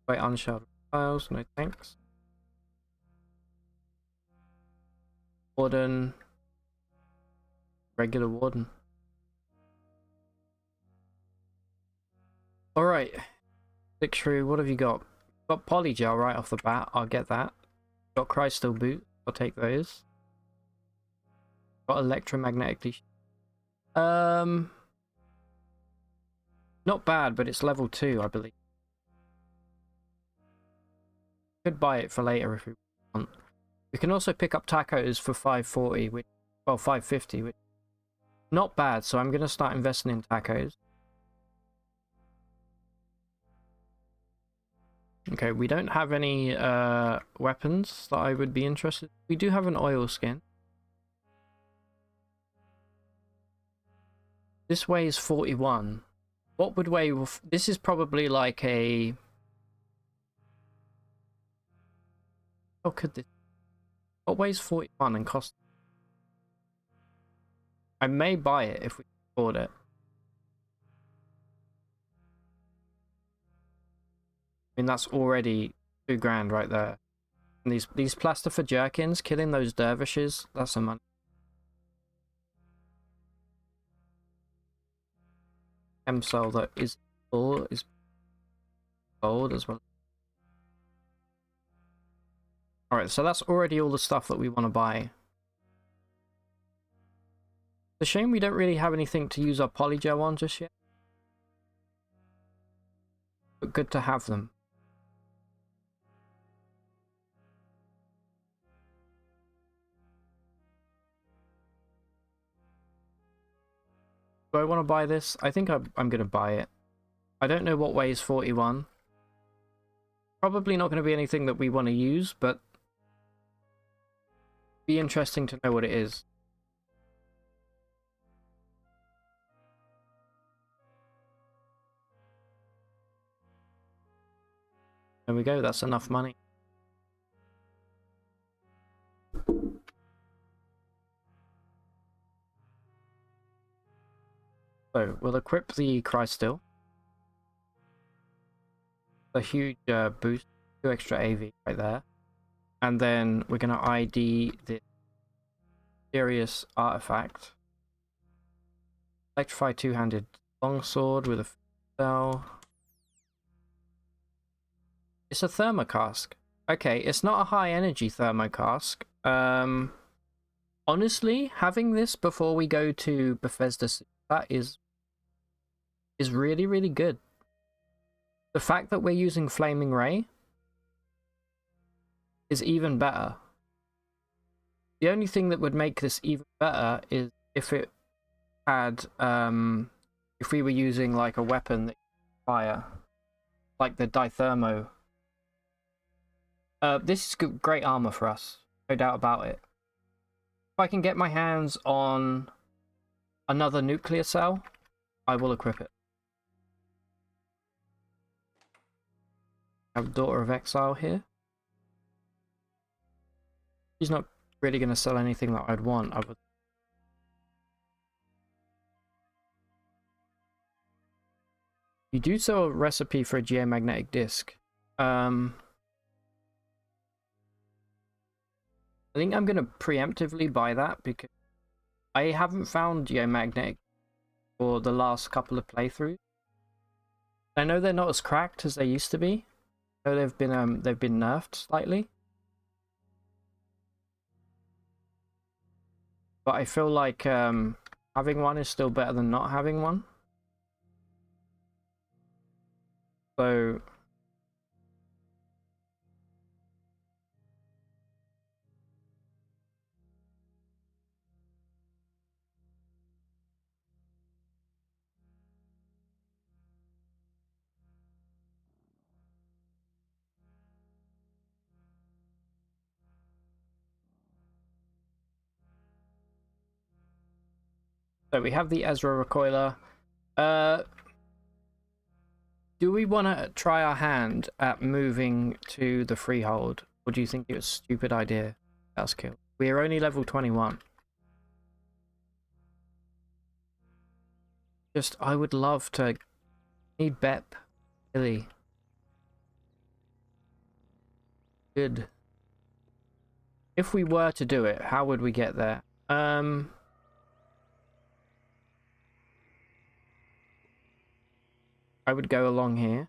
quite unsheltered files, no thanks. Warden. Regular warden. Alright. Dick Shrew, what have you got? Got polygel right off the bat. I'll get that. Got crystal boots. I'll take those. Got electromagnetically. Not bad, but it's level 2, I believe. Could buy it for later if we want. We can also pick up tacos for 540, which, well, 550, which not bad. So I'm gonna start investing in tacos. Okay, we don't have any weapons that I would be interested in. We do have an oil skin. This weighs 41. What would weigh... This is probably like a... How could this... What weighs 41 and cost... I may buy it if we afford it. I mean, that's already $2,000 right there. And these plaster for jerkins, killing those dervishes, that's some money. Cell that is full is gold as well. Alright, so that's already all the stuff that we want to buy. It's a shame we don't really have anything to use our polygel on just yet. But good to have them. Do I want to buy this? I think I'm going to buy it. I don't know what weighs 41. Probably not going to be anything that we want to use, but be interesting to know what it is. There we go, that's enough money. So, we'll equip the Crystal. A huge boost, 2 extra AV right there. And then we're going to ID the serious artifact. Electrify 2-handed longsword with a cell. It's a thermocask. Okay, it's not a high energy thermocask. Honestly, having this before we go to Bethesda, that is really, really good. The fact that we're using Flaming Ray is even better. The only thing that would make this even better is if it had, if we were using like a weapon that fire, like the Dithermo. This is great armor for us, no doubt about it. If I can get my hands on another nuclear cell, I will equip it. I have Daughter of Exile here. She's not really going to sell anything that I'd want. You do sell a recipe for a geomagnetic disc. I think I'm going to preemptively buy that because I haven't found geomagnetic for the last couple of playthroughs. I know they're not as cracked as they used to be. I know they've been nerfed slightly. But I feel like having one is still better than not having one. So we have the Ezra recoiler. Do we want to try our hand at moving to the freehold? Or do you think it was a stupid idea? That's kill. We are only level 21. Just, I would love to... Need Bep. Really. Good. If we were to do it, how would we get there? I would go along here.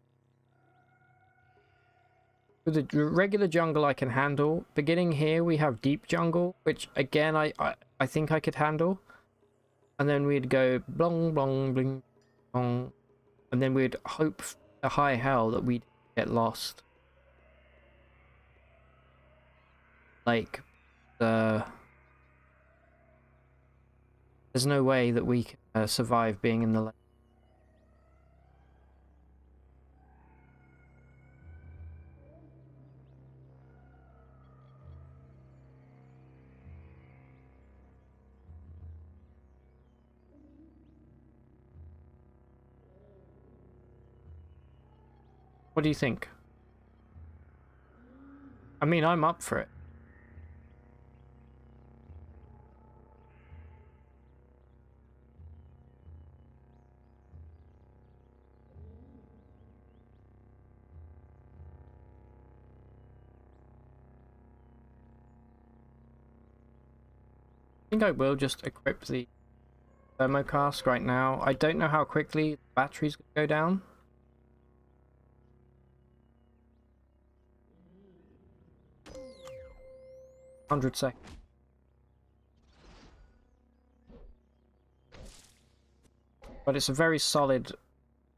With the regular jungle I can handle. Beginning here we have deep jungle, which again I think I could handle. And then we'd go blong blong bling blong. And then we'd hope to high hell that we'd get lost. Like there's no way that we can survive being in the lake. What do you think? I mean, I'm up for it. I think I will just equip the thermocask right now. I don't know how quickly the batteries go down. 100 seconds. But it's a very solid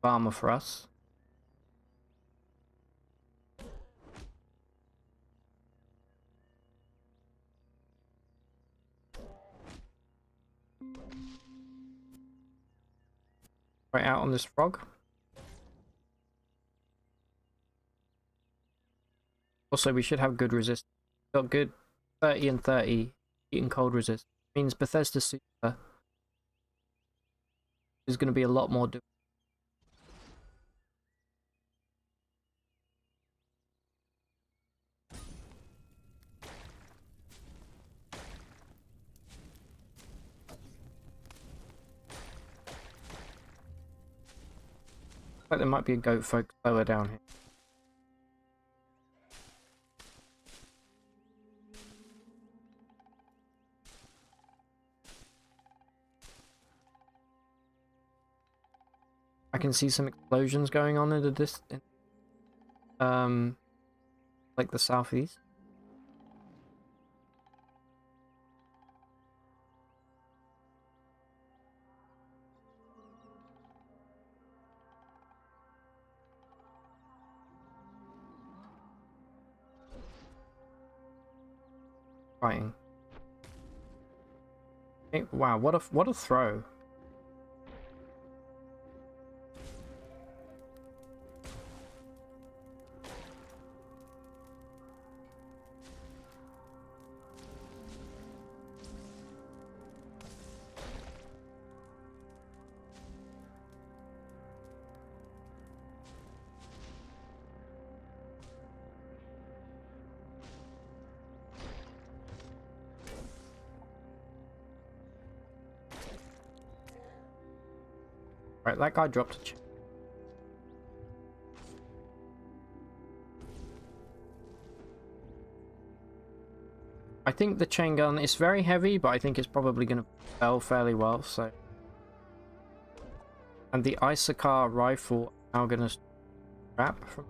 armor for us. Right out on this frog. Also, we should have good resistance. Got good 30 and 30 heat and cold resist. Means Bethesda Super is going to be a lot more. Like there might be a goat folk lower down here. I can see some explosions going on in the distance. Like the southeast. Fighting. Hey, wow, what a throw. Right, that guy dropped a chain. I think the chain gun is very heavy, but I think it's probably going to sell fairly well, so. And the Issachar rifle now going to scrap from.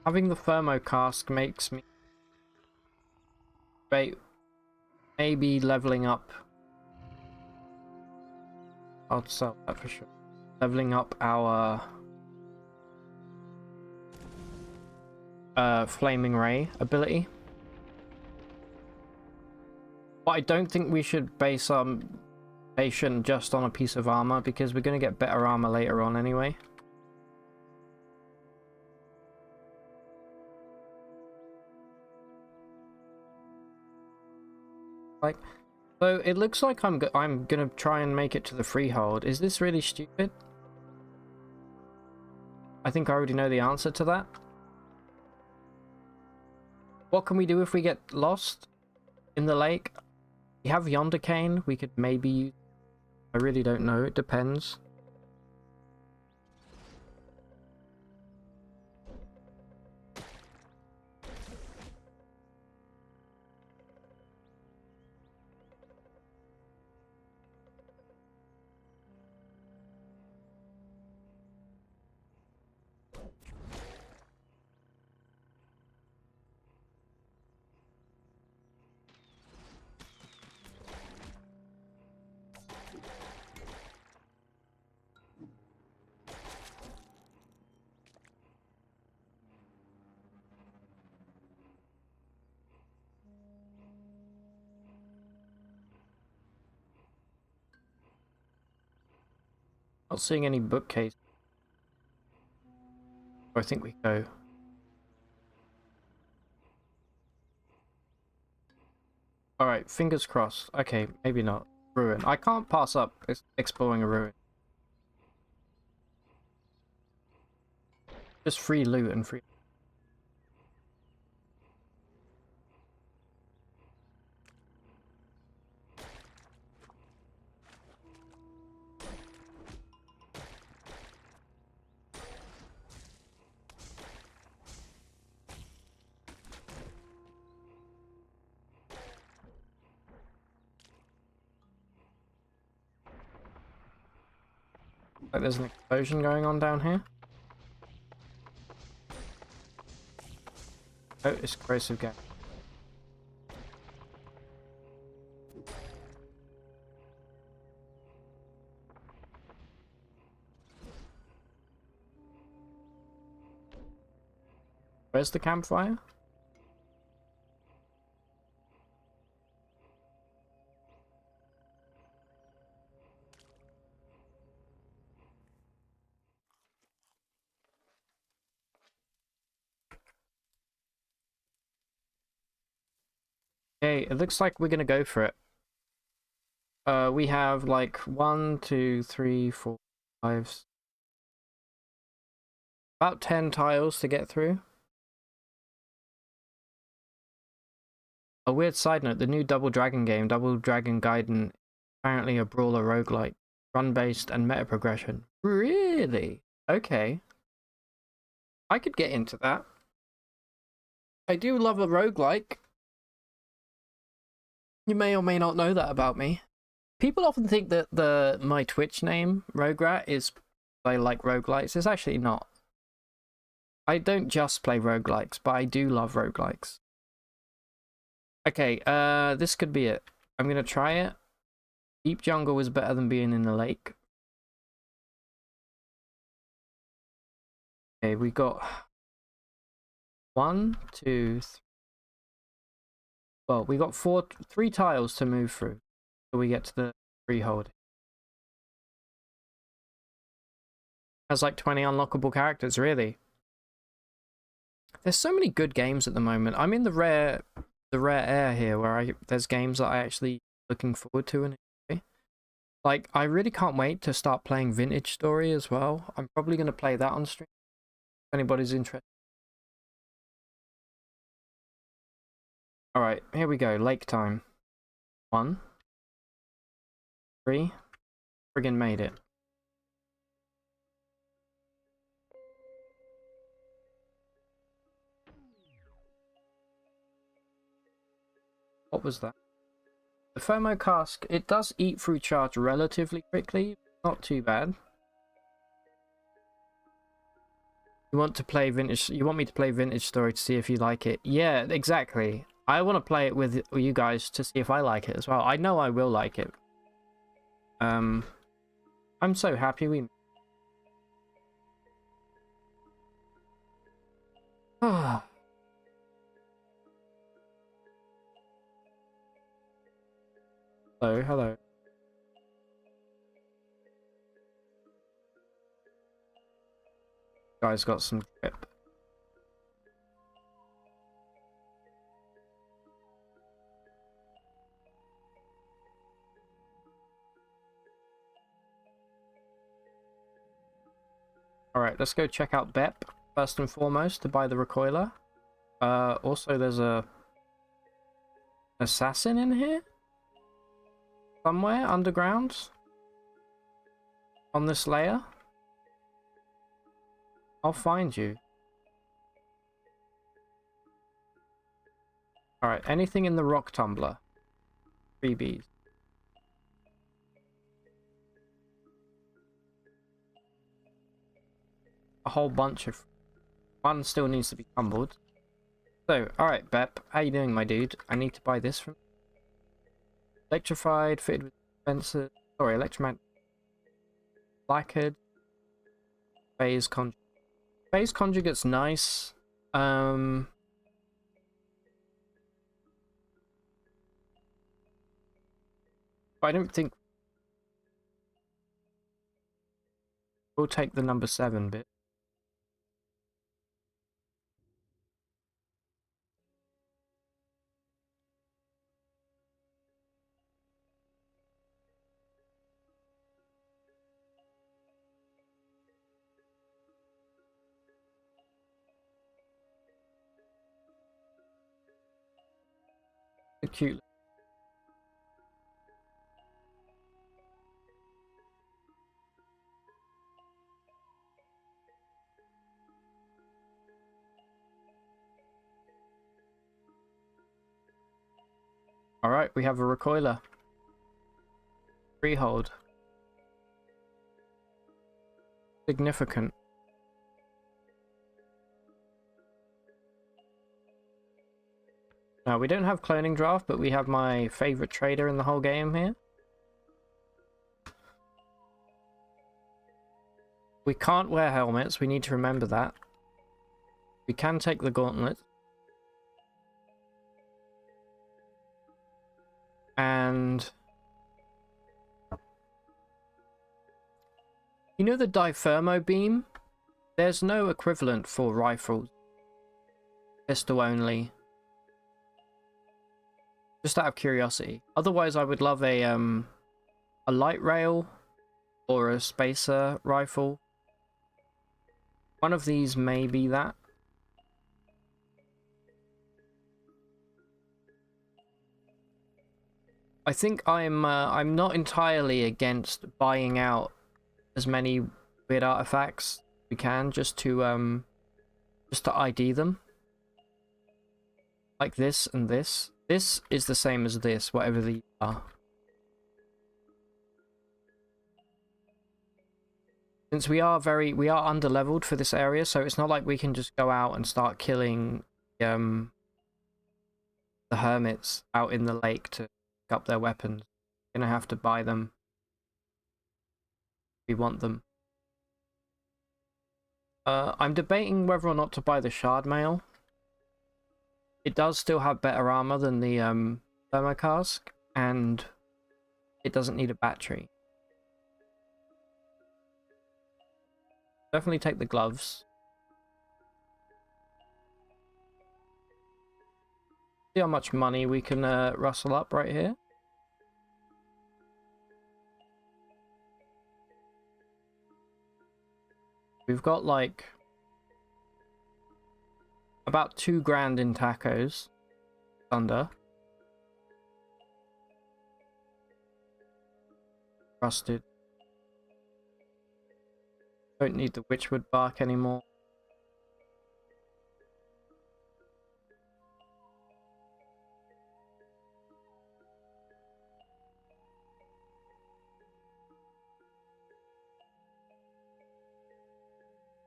Having the thermocask makes me maybe leveling up. I'll sell that for sure. Leveling up our flaming ray ability. But I don't think we should base our patient just on a piece of armor, because we're going to get better armor later on anyway. Like, so it looks like I'm gonna try and make it to the freehold. Is this really stupid? I think I already know the answer to that. What can we do if we get lost in the lake? We have yonder cane. We could maybe use. I really don't know. It depends. Not seeing any bookcase. I think we go. Alright, fingers crossed. Okay, maybe not. Ruin. I can't pass up exploring a ruin. Just free loot and free. Like there's an explosion going on down here. Oh, it's corrosive gas. Where's the campfire? Okay, it looks like we're gonna go for it. We have like 1, 2, 3, 4, 5, about 10 tiles to get through. A weird side note, the new Double Dragon game, Double Dragon Gaiden, apparently a brawler roguelike, run-based and meta progression. Really? Okay. I could get into that. I do love a roguelike. You may or may not know that about me. People often think that my Twitch name, Roguerat, is I like roguelikes. It's actually not. I don't just play roguelikes, but I do love roguelikes. Okay, this could be it. I'm gonna try it. Deep jungle is better than being in the lake. Okay, we got 1, 2, 3. Well, we got 3 tiles to move through. So we get to the freehold. Has like 20 unlockable characters, really. There's so many good games at the moment. I'm in the rare air here where there's games that I actually looking forward to and enjoy. Like, I really can't wait to start playing Vintage Story as well. I'm probably going to play that on stream if anybody's interested. Alright, here we go. Lake time. 1, 3. Friggin' made it. What was that? The Thermo Cask, it does eat through charge relatively quickly. Not too bad. You want me to play Vintage Story to see if you like it? Yeah, exactly. I want to play it with you guys to see if I like it as well. I know I will like it. I'm so happy we... Hello, hello. Guys got some drip. Alright, let's go check out Bep first and foremost to buy the recoiler. Also there's a assassin in here? Somewhere underground? On this layer? I'll find you. Alright, anything in the rock tumbler? Freebies. A whole bunch of... One still needs to be tumbled. So, alright, Bep. How you doing, my dude? I need to buy this from... Electrified, fitted with sensor... Sorry, electromagnetic... Blackhead. Phase conjugate. Phase conjugate's nice. I don't think... We'll take the number 7 bit. Cute. Alright, we have a recoiler. Freehold. Significant. Now, we don't have cloning draft, but we have my favorite trader in the whole game here. We can't wear helmets, we need to remember that. We can take the gauntlet. And... you know the Dithermo beam? There's no equivalent for rifles. Pistol only. Just out of curiosity. Otherwise, I would love a light rail or a spacer rifle. One of these may be that. I think I'm not entirely against buying out as many weird artifacts we can just to ID them. Like this and this. This is the same as this, whatever these are. Since we are under-leveled for this area, so it's not like we can just go out and start killing the hermits out in the lake to pick up their weapons. We're gonna have to buy them. We want them. I'm debating whether or not to buy the shard mail. It does still have better armor than the thermocask, and it doesn't need a battery. Definitely take the gloves. See how much money we can rustle up right here. We've got like about 2 grand in tacos. Under. Rusted. Don't need the witchwood bark anymore.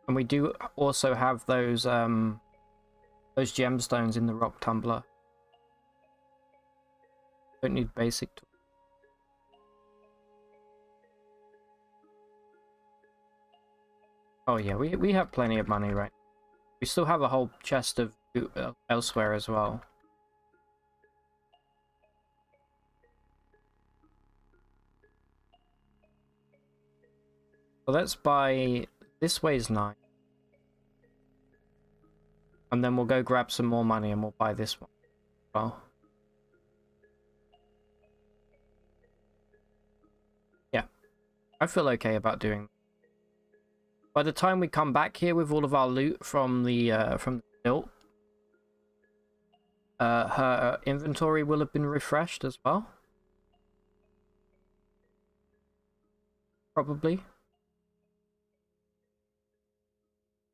And we do also have those gemstones in the rock tumbler. Don't need basic tools. Oh yeah, we have plenty of money, right? We still have a whole chest of loot elsewhere as well. So let's buy... this way's 9. And then we'll go grab some more money and we'll buy this one. Well. Yeah. I feel okay about doing. By the time we come back here with all of our loot from the build, her inventory will have been refreshed as well. Probably.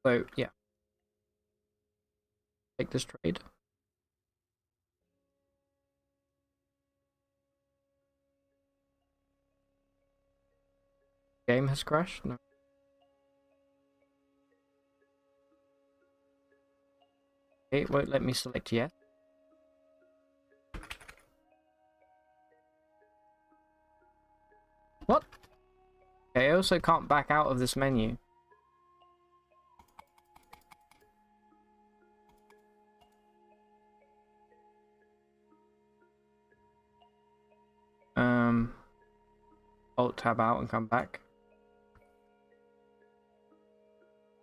So, yeah. Take this trade. Game has crashed? No. It won't let me select yet. What? Okay, I also can't back out of this menu. Alt tab out and come back.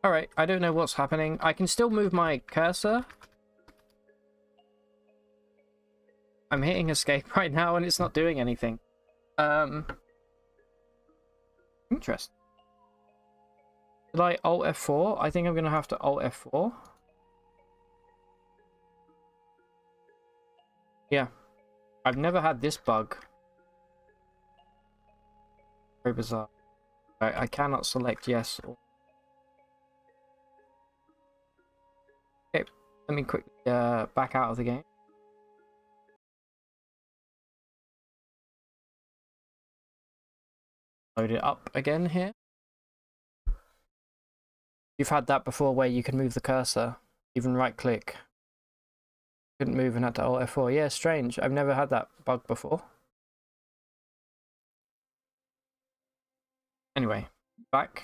Alright, I don't know what's happening. I can still move my cursor. I'm hitting escape right now and it's not doing anything. Interesting. Did I Alt F4? I think I'm going to have to Alt F4. Yeah. I've never had this bug. Very bizarre. I cannot select yes or... Okay, let me quickly back out of the game. Load it up again here. You've had that before where you can move the cursor, even right click. Couldn't move and had to Alt F4. Yeah, strange. I've never had that bug before. Anyway, back.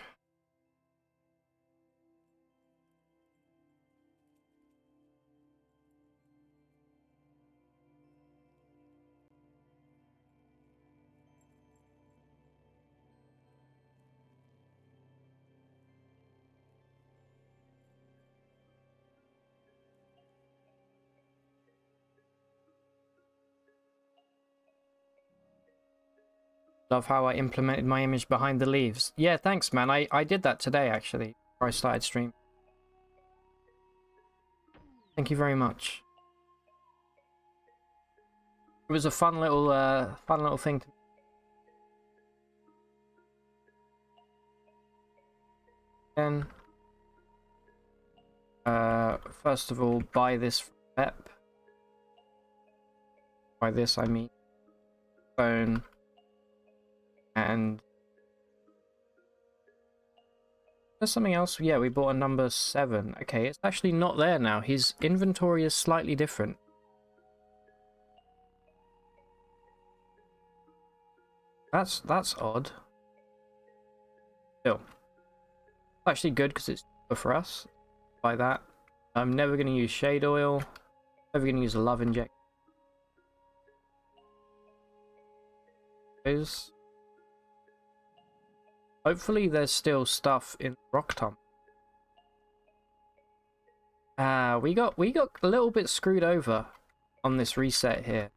Love how I implemented my image behind the leaves. Yeah, thanks, man. I did that today, actually, before I started stream. Thank you very much. It was a fun little thing to... Then, first of all, buy this from Pep. By this, I mean phone and... There's something else. Yeah, we bought a number 7. Okay, it's actually not there now. His inventory is slightly different. That's odd. Still, actually good because it's cheaper for us. Buy that. I'm never going to use shade oil. Never going to use a love inject. Hopefully there's still stuff in Rock Tomb. We got a little bit screwed over on this reset here.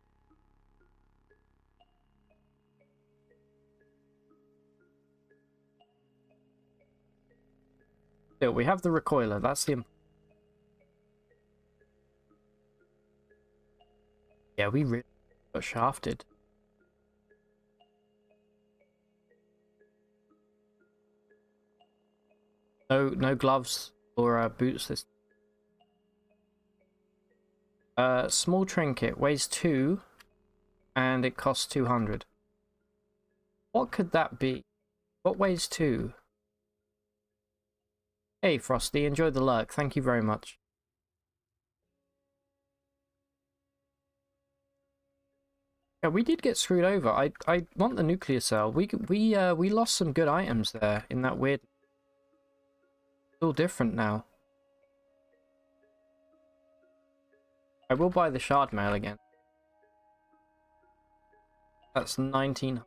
Still, we have the recoiler. That's the... Yeah, we really got shafted. No gloves or boots this. Small trinket weighs 2, and it costs 200. What could that be? What weighs 2? Hey, Frosty, enjoy the lurk. Thank you very much. Yeah, we did get screwed over. I want the nuclear cell. We lost some good items there in that weird... It's all different now. I will buy the shard mail again. That's 19.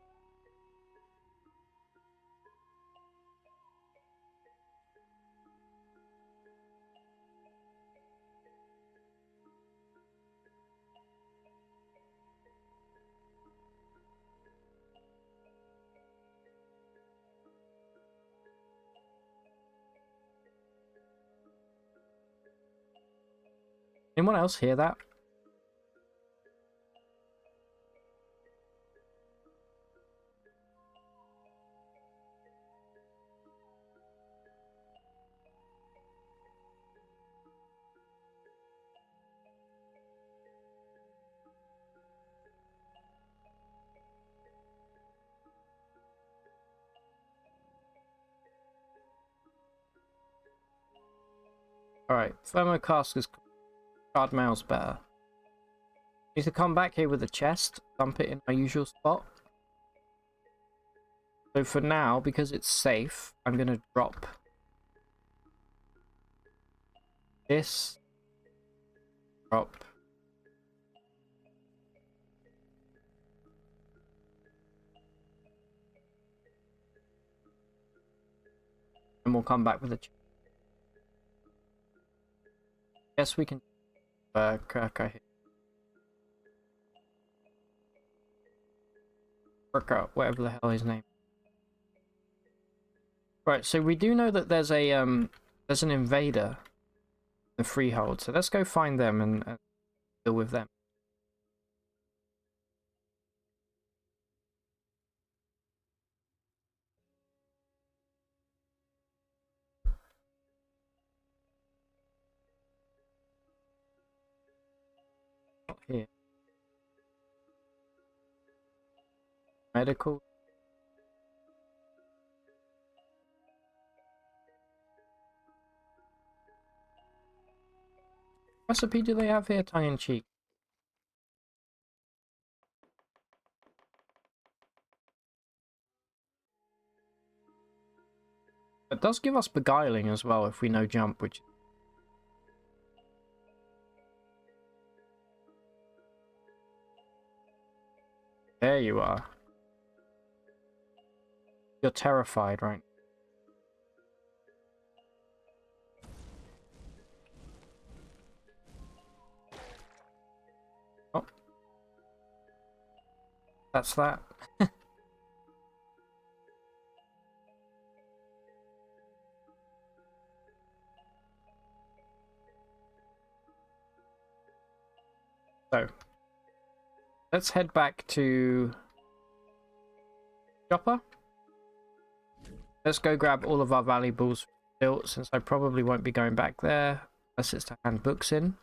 Anyone else hear that? Alright, thermocask is... Shard mail's better. Need to come back here with a chest, dump it in my usual spot. So for now, because it's safe, I'm going to drop this. Drop. And we'll come back with a chest. guess we can Kirka here. Kirka, whatever the hell his name. Right, so we do know that there's an invader in the freehold, so let's go find them and deal with them. Not here. Medical. Recipe do they have here, tongue-in-cheek? It does give us beguiling as well if we know jump, which... There you are. You're terrified, right? Oh. That's that. So, let's head back to Chopper. Let's go grab all of our valuables built, since I probably won't be going back there unless it's to hand books in.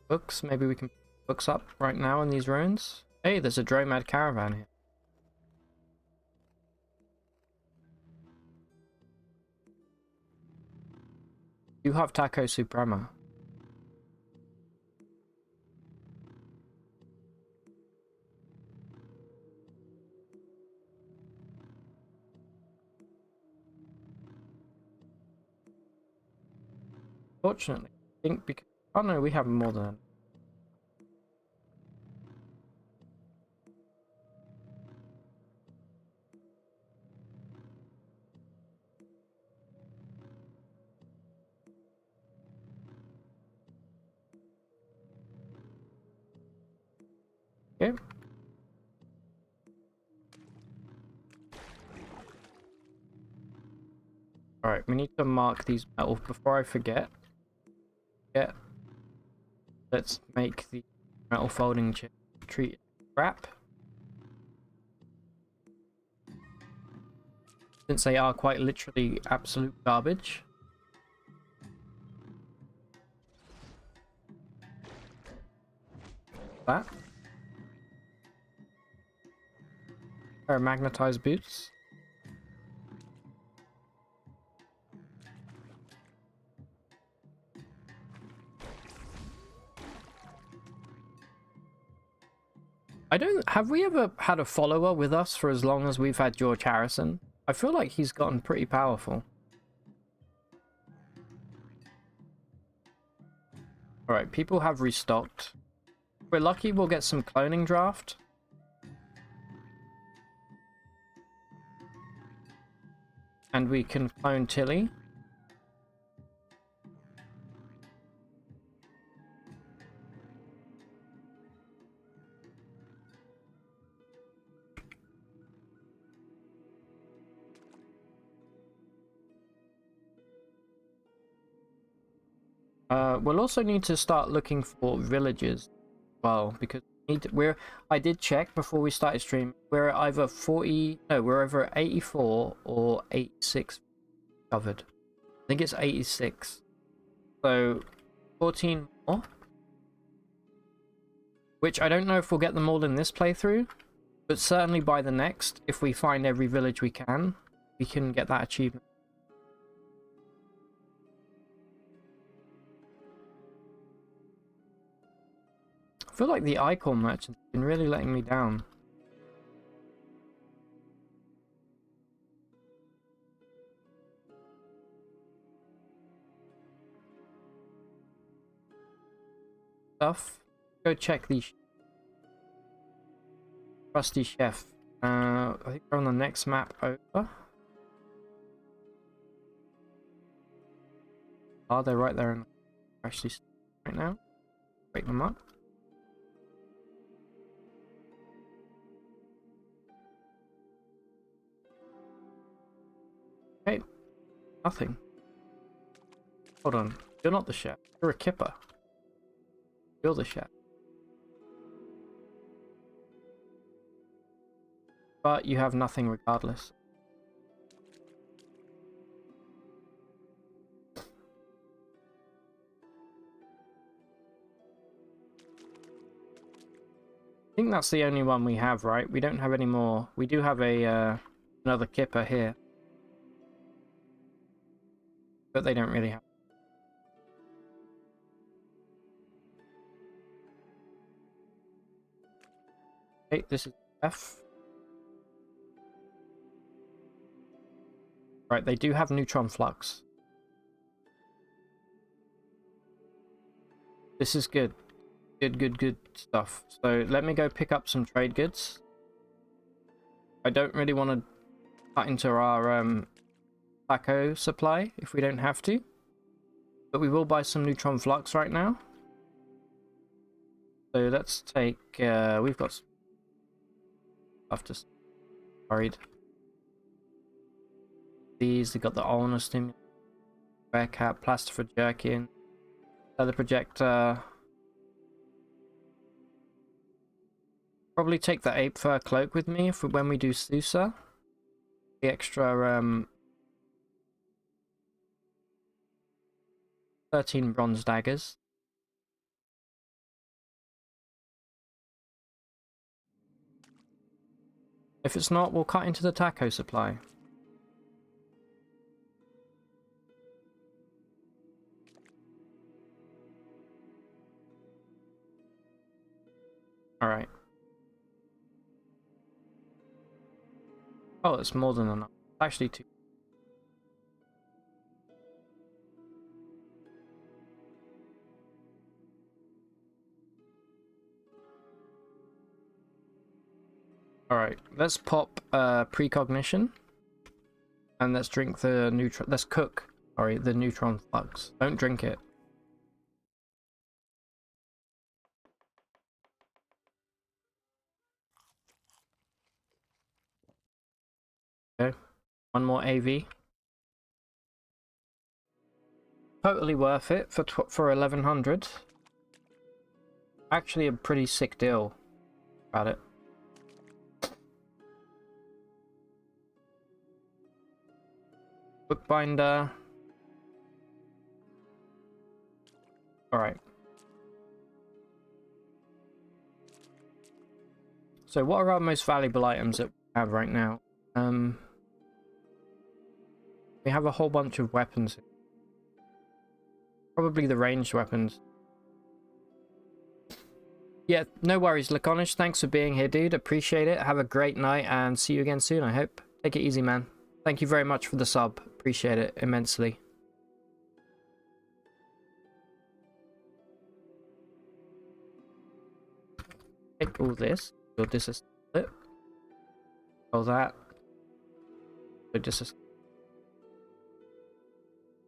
Books, maybe we can put books up right now in these ruins. Hey, there's a Dromad caravan here. You have Taco Suprema. Fortunately, I think because... Oh no, we have more than... Okay. Alright, we need to mark these metals before I forget. Yeah. Let's make the metal folding chip treat scrap. Since they are quite literally absolute garbage. That. Magnetized boots. Have we ever had a follower with us for as long as we've had George Harrison? I feel like he's gotten pretty powerful. Alright, people have restocked. If we're lucky, we'll get some cloning draft. And we can clone Tilly. We'll also need to start looking for villages as well, because I did check before we started stream. We're either 40, no, we're over 84 or 86 covered. I think it's 86. So 14 more. Which I don't know if we'll get them all in this playthrough, but certainly by the next, if we find every village we can get that achievement. I feel like the icon merchant's been really letting me down. Stuff. Go check the Trusty Chef. I think we're on the next map over. Are they right there? Actually, right now. Wake them up. Hey, nothing. Hold on. You're not the chef. You're a kipper. You're the chef. But you have nothing regardless. I think that's the only one we have, right? We don't have any more. We do have a another kipper here. But they don't really have. Okay, this is F. Right, they do have neutron flux. This is good. Good stuff. So let me go pick up some trade goods. I don't really want to cut into our taco supply if we don't have to. But we will buy some neutron flux right now. So let's take... we've got some stuff to... Worried. These, they got the ulnar stimulus, bear cap, plaster for jerkin, leather projector. Probably take the ape fur cloak with me for when we do Susa. The extra 13 bronze daggers. If it's not, we'll cut into the taco supply. Alright. Oh, it's more than enough. Actually, two. Alright, let's pop precognition. And let's drink the neutron. Let's cook, sorry, the neutron flux. Don't drink it. Okay, one more AV. Totally worth it for 1100. Actually, a pretty sick deal about it. Bookbinder. Alright. So what are our most valuable items that we have right now? We have a whole bunch of weapons. Probably the ranged weapons. Yeah, no worries, Laconish. Thanks for being here, dude. Appreciate it. Have a great night and see you again soon, I hope. Take it easy, man. Thank you very much for the sub. Appreciate it immensely. Take all this. You'll disassemble it. All that. You'll disassemble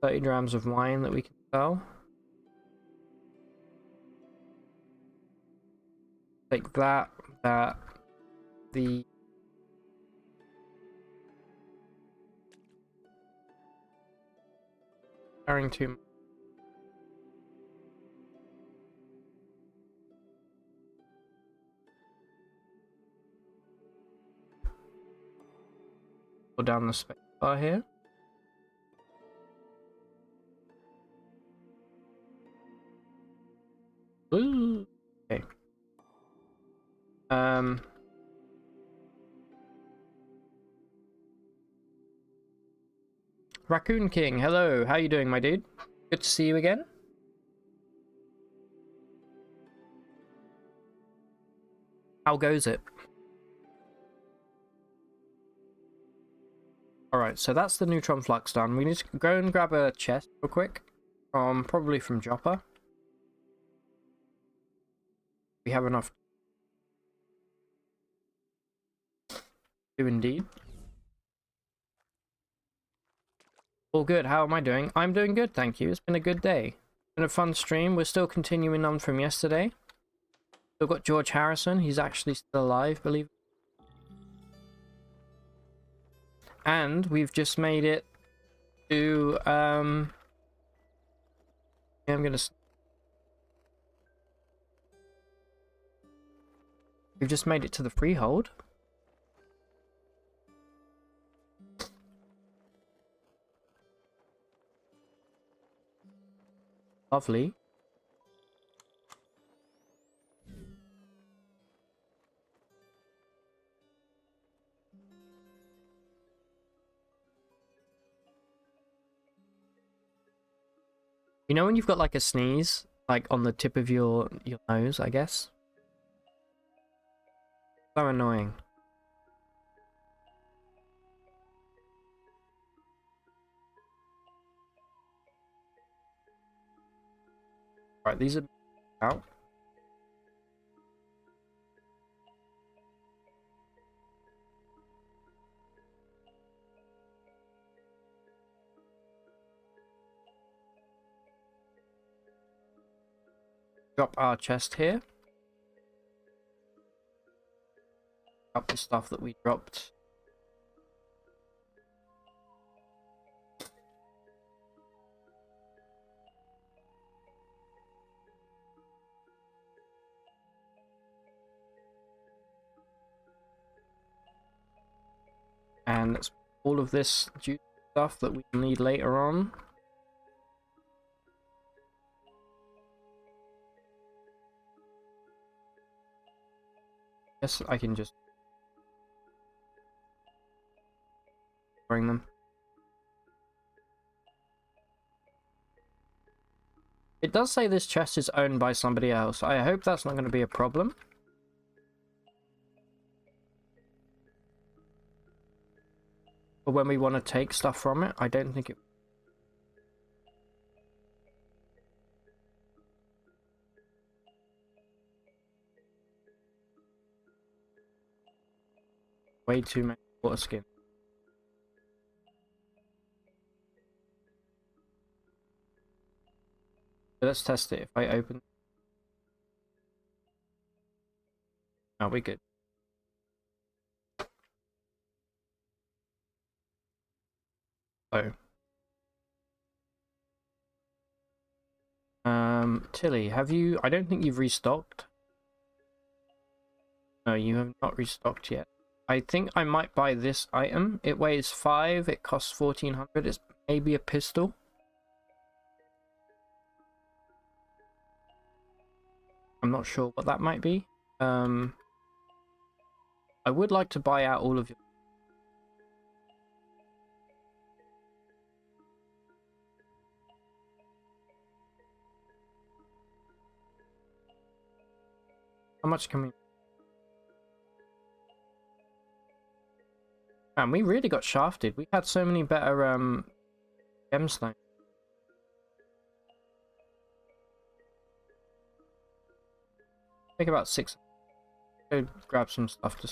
30 grams of wine that we can sell. Take that, the carrying too much. Pull down the space bar here. Ooh. Okay. Raccoon King, hello. How you doing, my dude? Good to see you again. How goes it? Alright, so that's the neutron flux done. We need to go and grab a chest real quick. Probably from Joppa. We have enough. do indeed. All good. How am I doing? I'm doing good, thank you. It's been a good day. It's been a fun stream. We're still continuing on from yesterday. Still got George Harrison. He's actually still alive, believe it. And we've just made it to yeah, we've just made it to the freehold. Lovely. You know when you've got like a sneeze, like on the tip of your nose, I guess? So annoying. Right, these are out. Drop our chest here. Drop the stuff that we dropped. And that's all of this juice stuff that we need later on. Yes, I can just bring them. It does say this chest is owned by somebody else. I hope that's not going to be a problem. But when we want to take stuff from it, I don't think it... Way too many water skin. Let's test it. If I open... Oh, we're good. Oh. Tilly, have you... I don't think you've restocked. No, you have not restocked yet. I think I might buy this item. It weighs 5, it costs 1400. It's maybe a pistol. I'm not sure what that might be. I would like to buy out all of your... How much can we... Man, we really got shafted. We had so many better gemstones. Take about 6. Go grab some stuff to...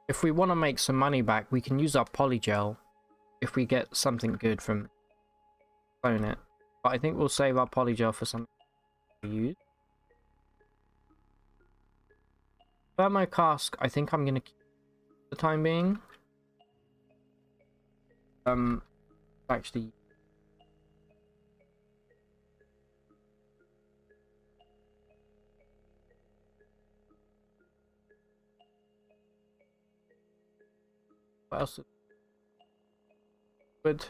If we want to make some money back, we can use our polygel if we get something good from clone it. But I think we'll save our polygel for something to use. Thermo cask, I think I'm going to keep for the time being. Actually... What else? Good.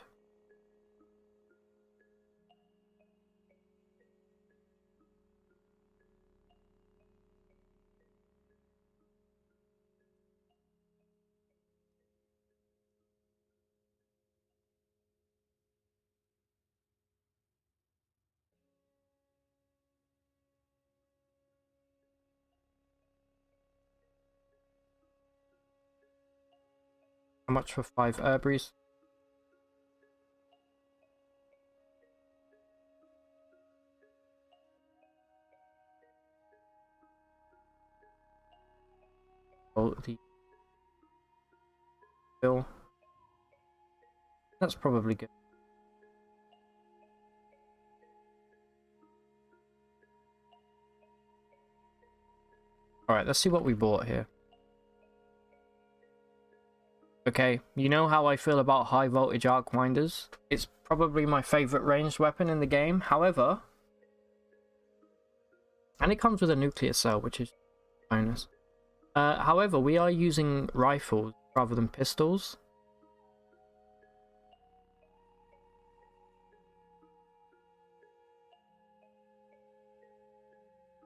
How much for 5 Herberies? Oh, the bill. That's probably good. Alright, let's see what we bought here. Okay, you know how I feel about high voltage arc winders? It's probably my favorite ranged weapon in the game. However, and it comes with a nuclear cell, which is a bonus. However, we are using rifles rather than pistols.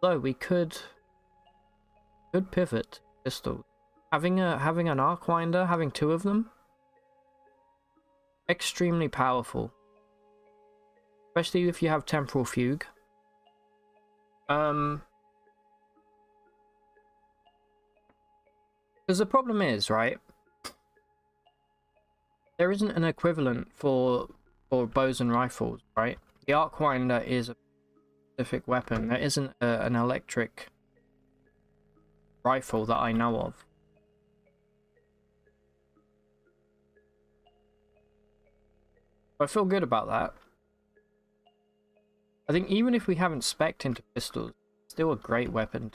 So we could pivot to pistols. Having an arc winder, having 2 of them, extremely powerful. Especially if you have temporal fugue. Because the problem is, right? There isn't an equivalent for bows and rifles, right? The arc winder is a specific weapon. There isn't an electric rifle that I know of. I feel good about that. I think even if we haven't spec'd into pistols, it's still a great weapon.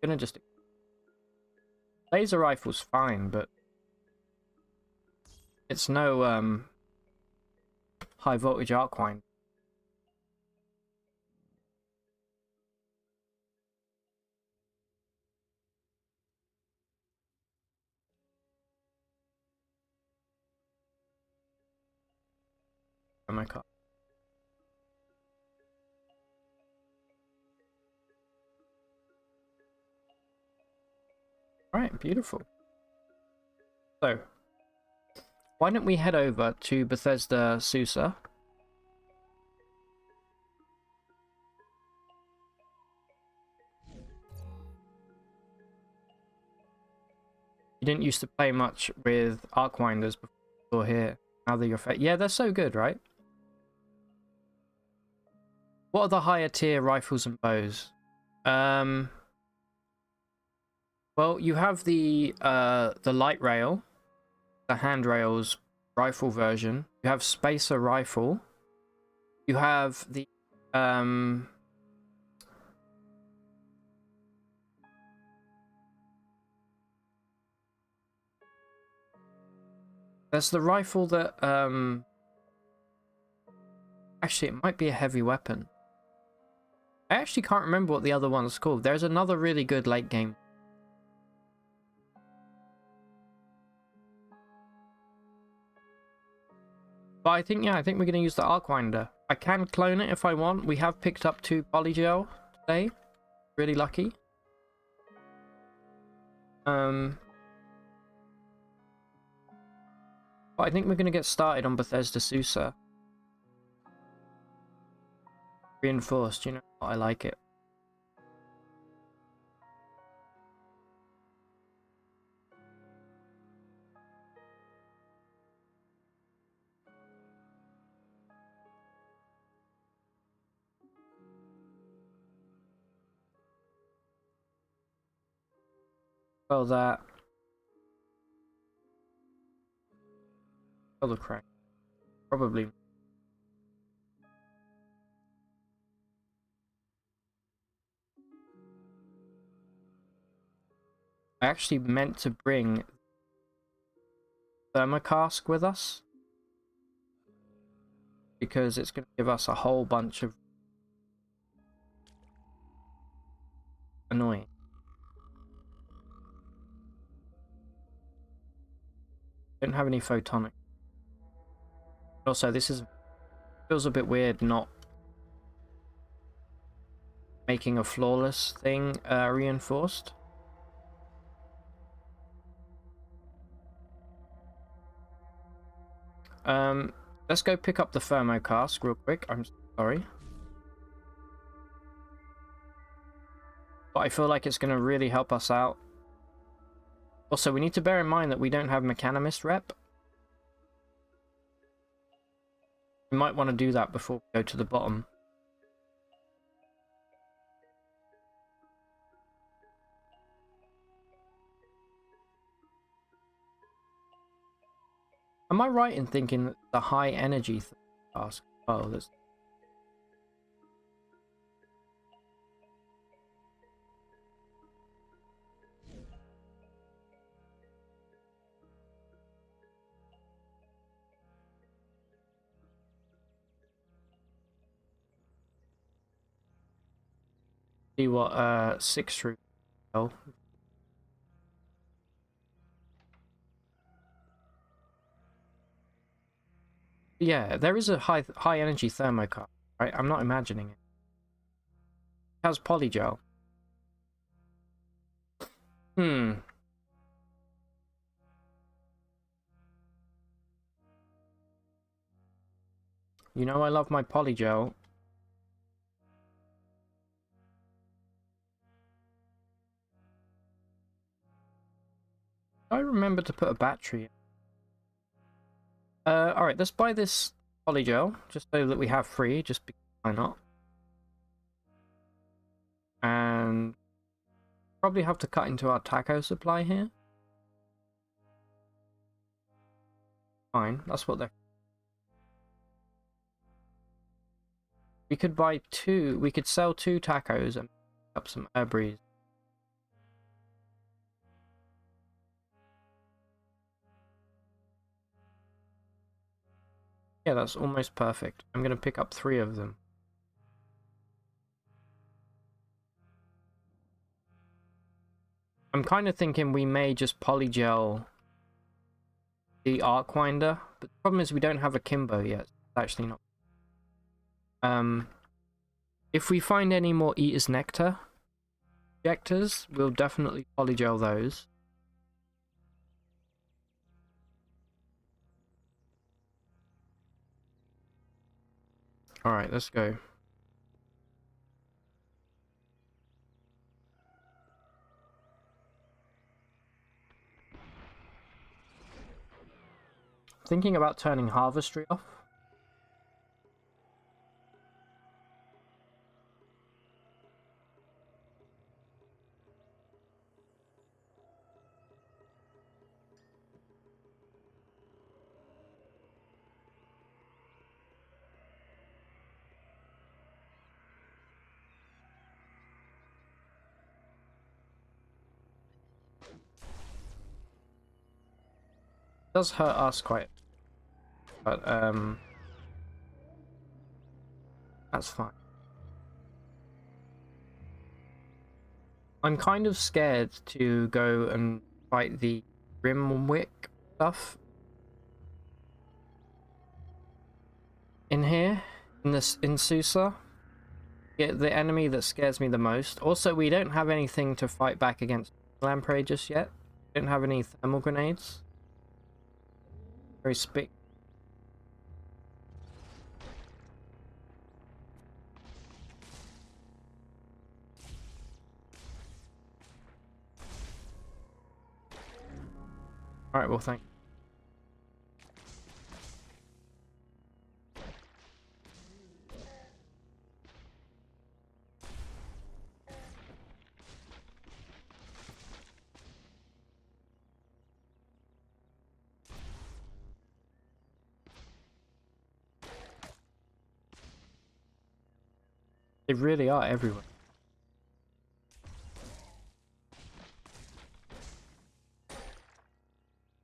I'm gonna just... Laser rifle's fine, but it's no high voltage arc wind. Oh my god. Alright, beautiful. So, why don't we head over to Bethesda Susa? You didn't used to play much with arc winders before here. Now that you're yeah, they're so good, right? What are the higher tier rifles and bows? Well, you have the light rail, the handrails rifle version. You have spacer rifle. You have the there's the rifle that actually it might be a heavy weapon. I actually can't remember what the other one's called. There's another really good late game. But I think, yeah, I think we're going to use the arc winder. I can clone it if I want. We have picked up 2 polygel today. Really lucky. But I think we're going to get started on Bethesda Susa. Reinforced, you know, I like it. Well, that. Color crank. Probably. I actually meant to bring thermocask with us because it's going to give us a whole bunch of annoying. Don't have any photonic. Also, this is feels a bit weird not making a flawless thing reinforced. Let's go pick up the thermocask real quick. I'm sorry. But I feel like it's going to really help us out. Also, we need to bear in mind that we don't have Mechanomist rep. We might want to do that before we go to the bottom. Am I right in thinking that the high energy task? Oh, that's... See what 6 through. Oh. Yeah, there is a high energy thermocard, right? I'm not imagining it. It has polygel. Hmm. You know I love my polygel. I remember to put a battery in. Alright, let's buy this polygel, just so that we have free, just because why not? And probably have to cut into our taco supply here. Fine, that's what they're... We could buy 2, we could sell 2 tacos and pick up some herberies. Yeah, that's almost perfect. I'm gonna pick up 3 of them. I'm kind of thinking we may just polygel the Arcwinder, but the problem is we don't have a Kimbo yet. It's actually not. If we find any more Eater's Nectar injectors, we'll definitely polygel those. Alright, let's go. Thinking about turning Harvestry off. It does hurt us quite, but that's fine. I'm kind of scared to go and fight the Grimwick stuff in here, in Susa. Yeah, the enemy that scares me the most. Also, we don't have anything to fight back against Lamprey just yet. We don't have any thermal grenades. Very spick. Alright, well, thank you. They really are everywhere.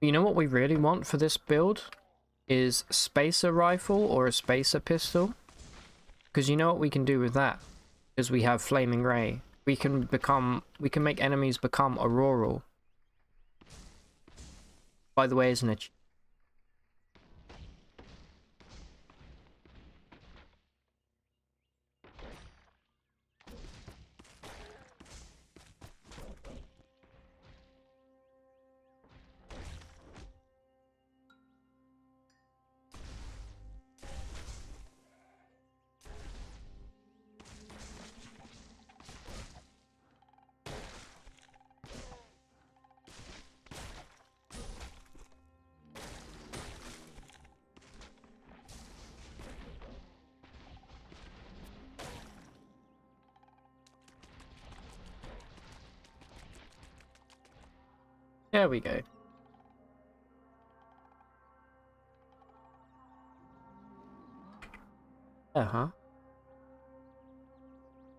You know what we really want for this build? Is Spacer Rifle or a Spacer Pistol. Because you know what we can do with that? Because we have Flaming Ray. We can make enemies become auroral. By the way, isn't it? There we go. Uh-huh.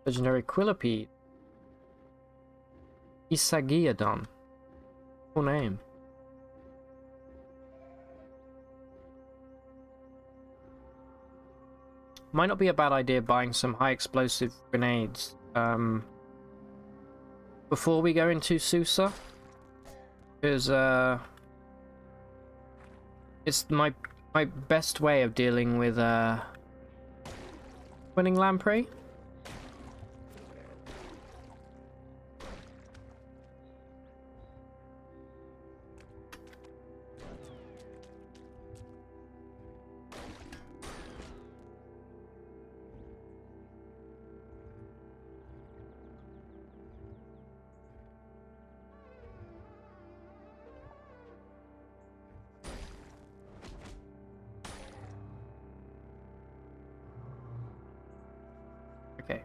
Legendary Quillipede. Isagiadon. Cool name. Might not be a bad idea buying some high explosive grenades before we go into Susa, because it's my best way of dealing with winning lamprey. Okay.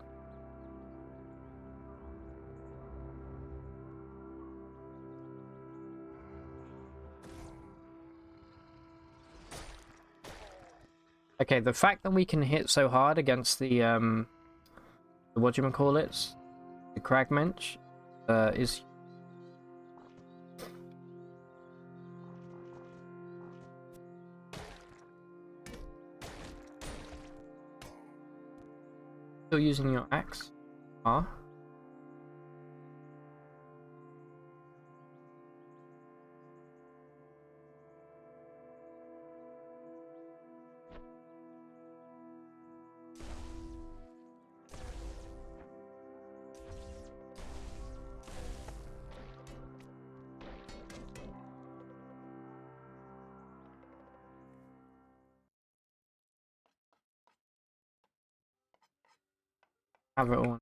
Okay, the fact that we can hit so hard against the whatchamacallits, the Cragmensch, is still using your axe? Ah. Have it all.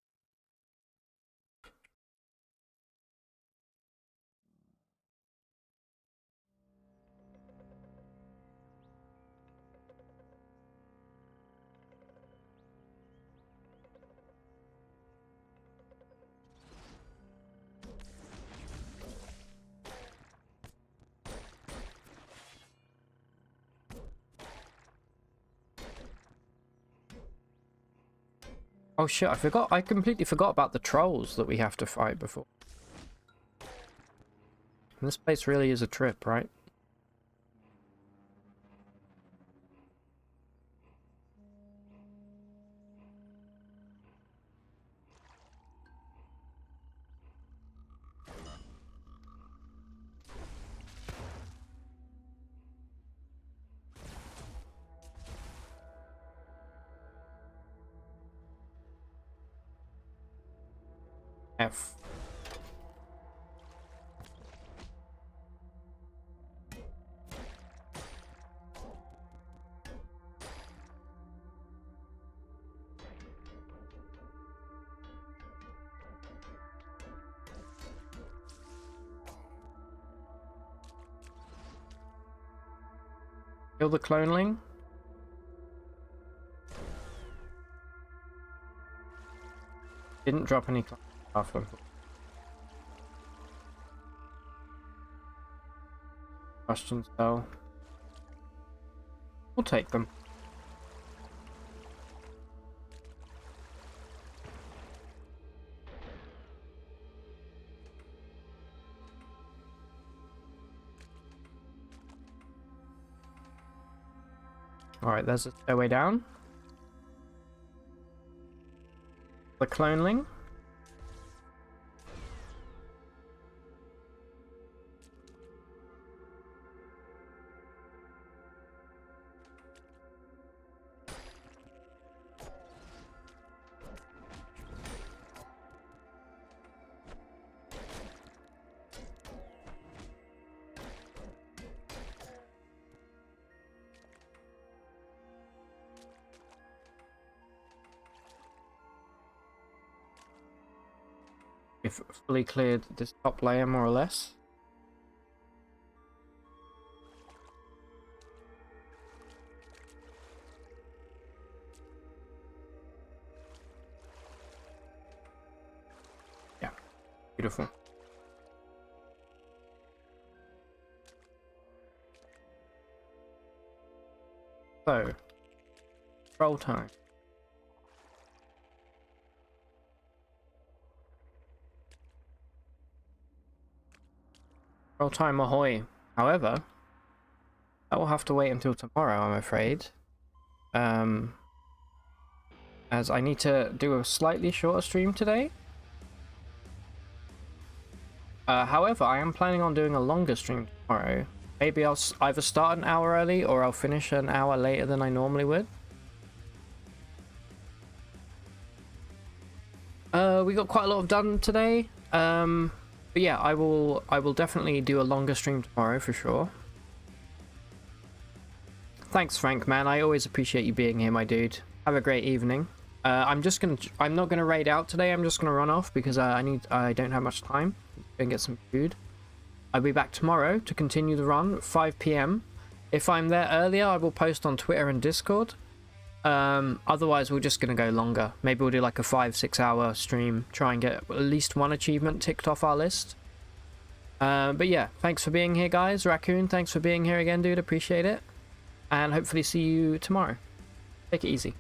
Oh shit, I completely forgot about the trolls that we have to fight before. This place really is a trip, right? F. Kill the cloneling. Didn't drop any off them. Questions though. We'll take them. Alright, there's a stairway down. The cloneling. We've fully cleared this top layer more or less. Yeah, beautiful. So, roll time. Roll time ahoy. However, I will have to wait until tomorrow, I'm afraid. As I need to do a slightly shorter stream today. However, I am planning on doing a longer stream tomorrow. Maybe I'll either start an hour early or I'll finish an hour later than I normally would. We got quite a lot done today. But yeah, I will definitely do a longer stream tomorrow for sure. Thanks, Frank, man. I always appreciate you being here, my dude. Have a great evening. I'm not gonna raid out today. I'm just gonna run off because I don't have much time. Go and get some food. I'll be back tomorrow to continue the run at 5 p.m. If I'm there earlier, I will post on Twitter and Discord. Otherwise, we're just gonna go longer. Maybe we'll do like a 5-6 hour stream. Try and get at least one achievement ticked off our list. But yeah, thanks for being here, guys. Raccoon, thanks for being here again, dude. Appreciate it. And hopefully see you tomorrow. Take it easy.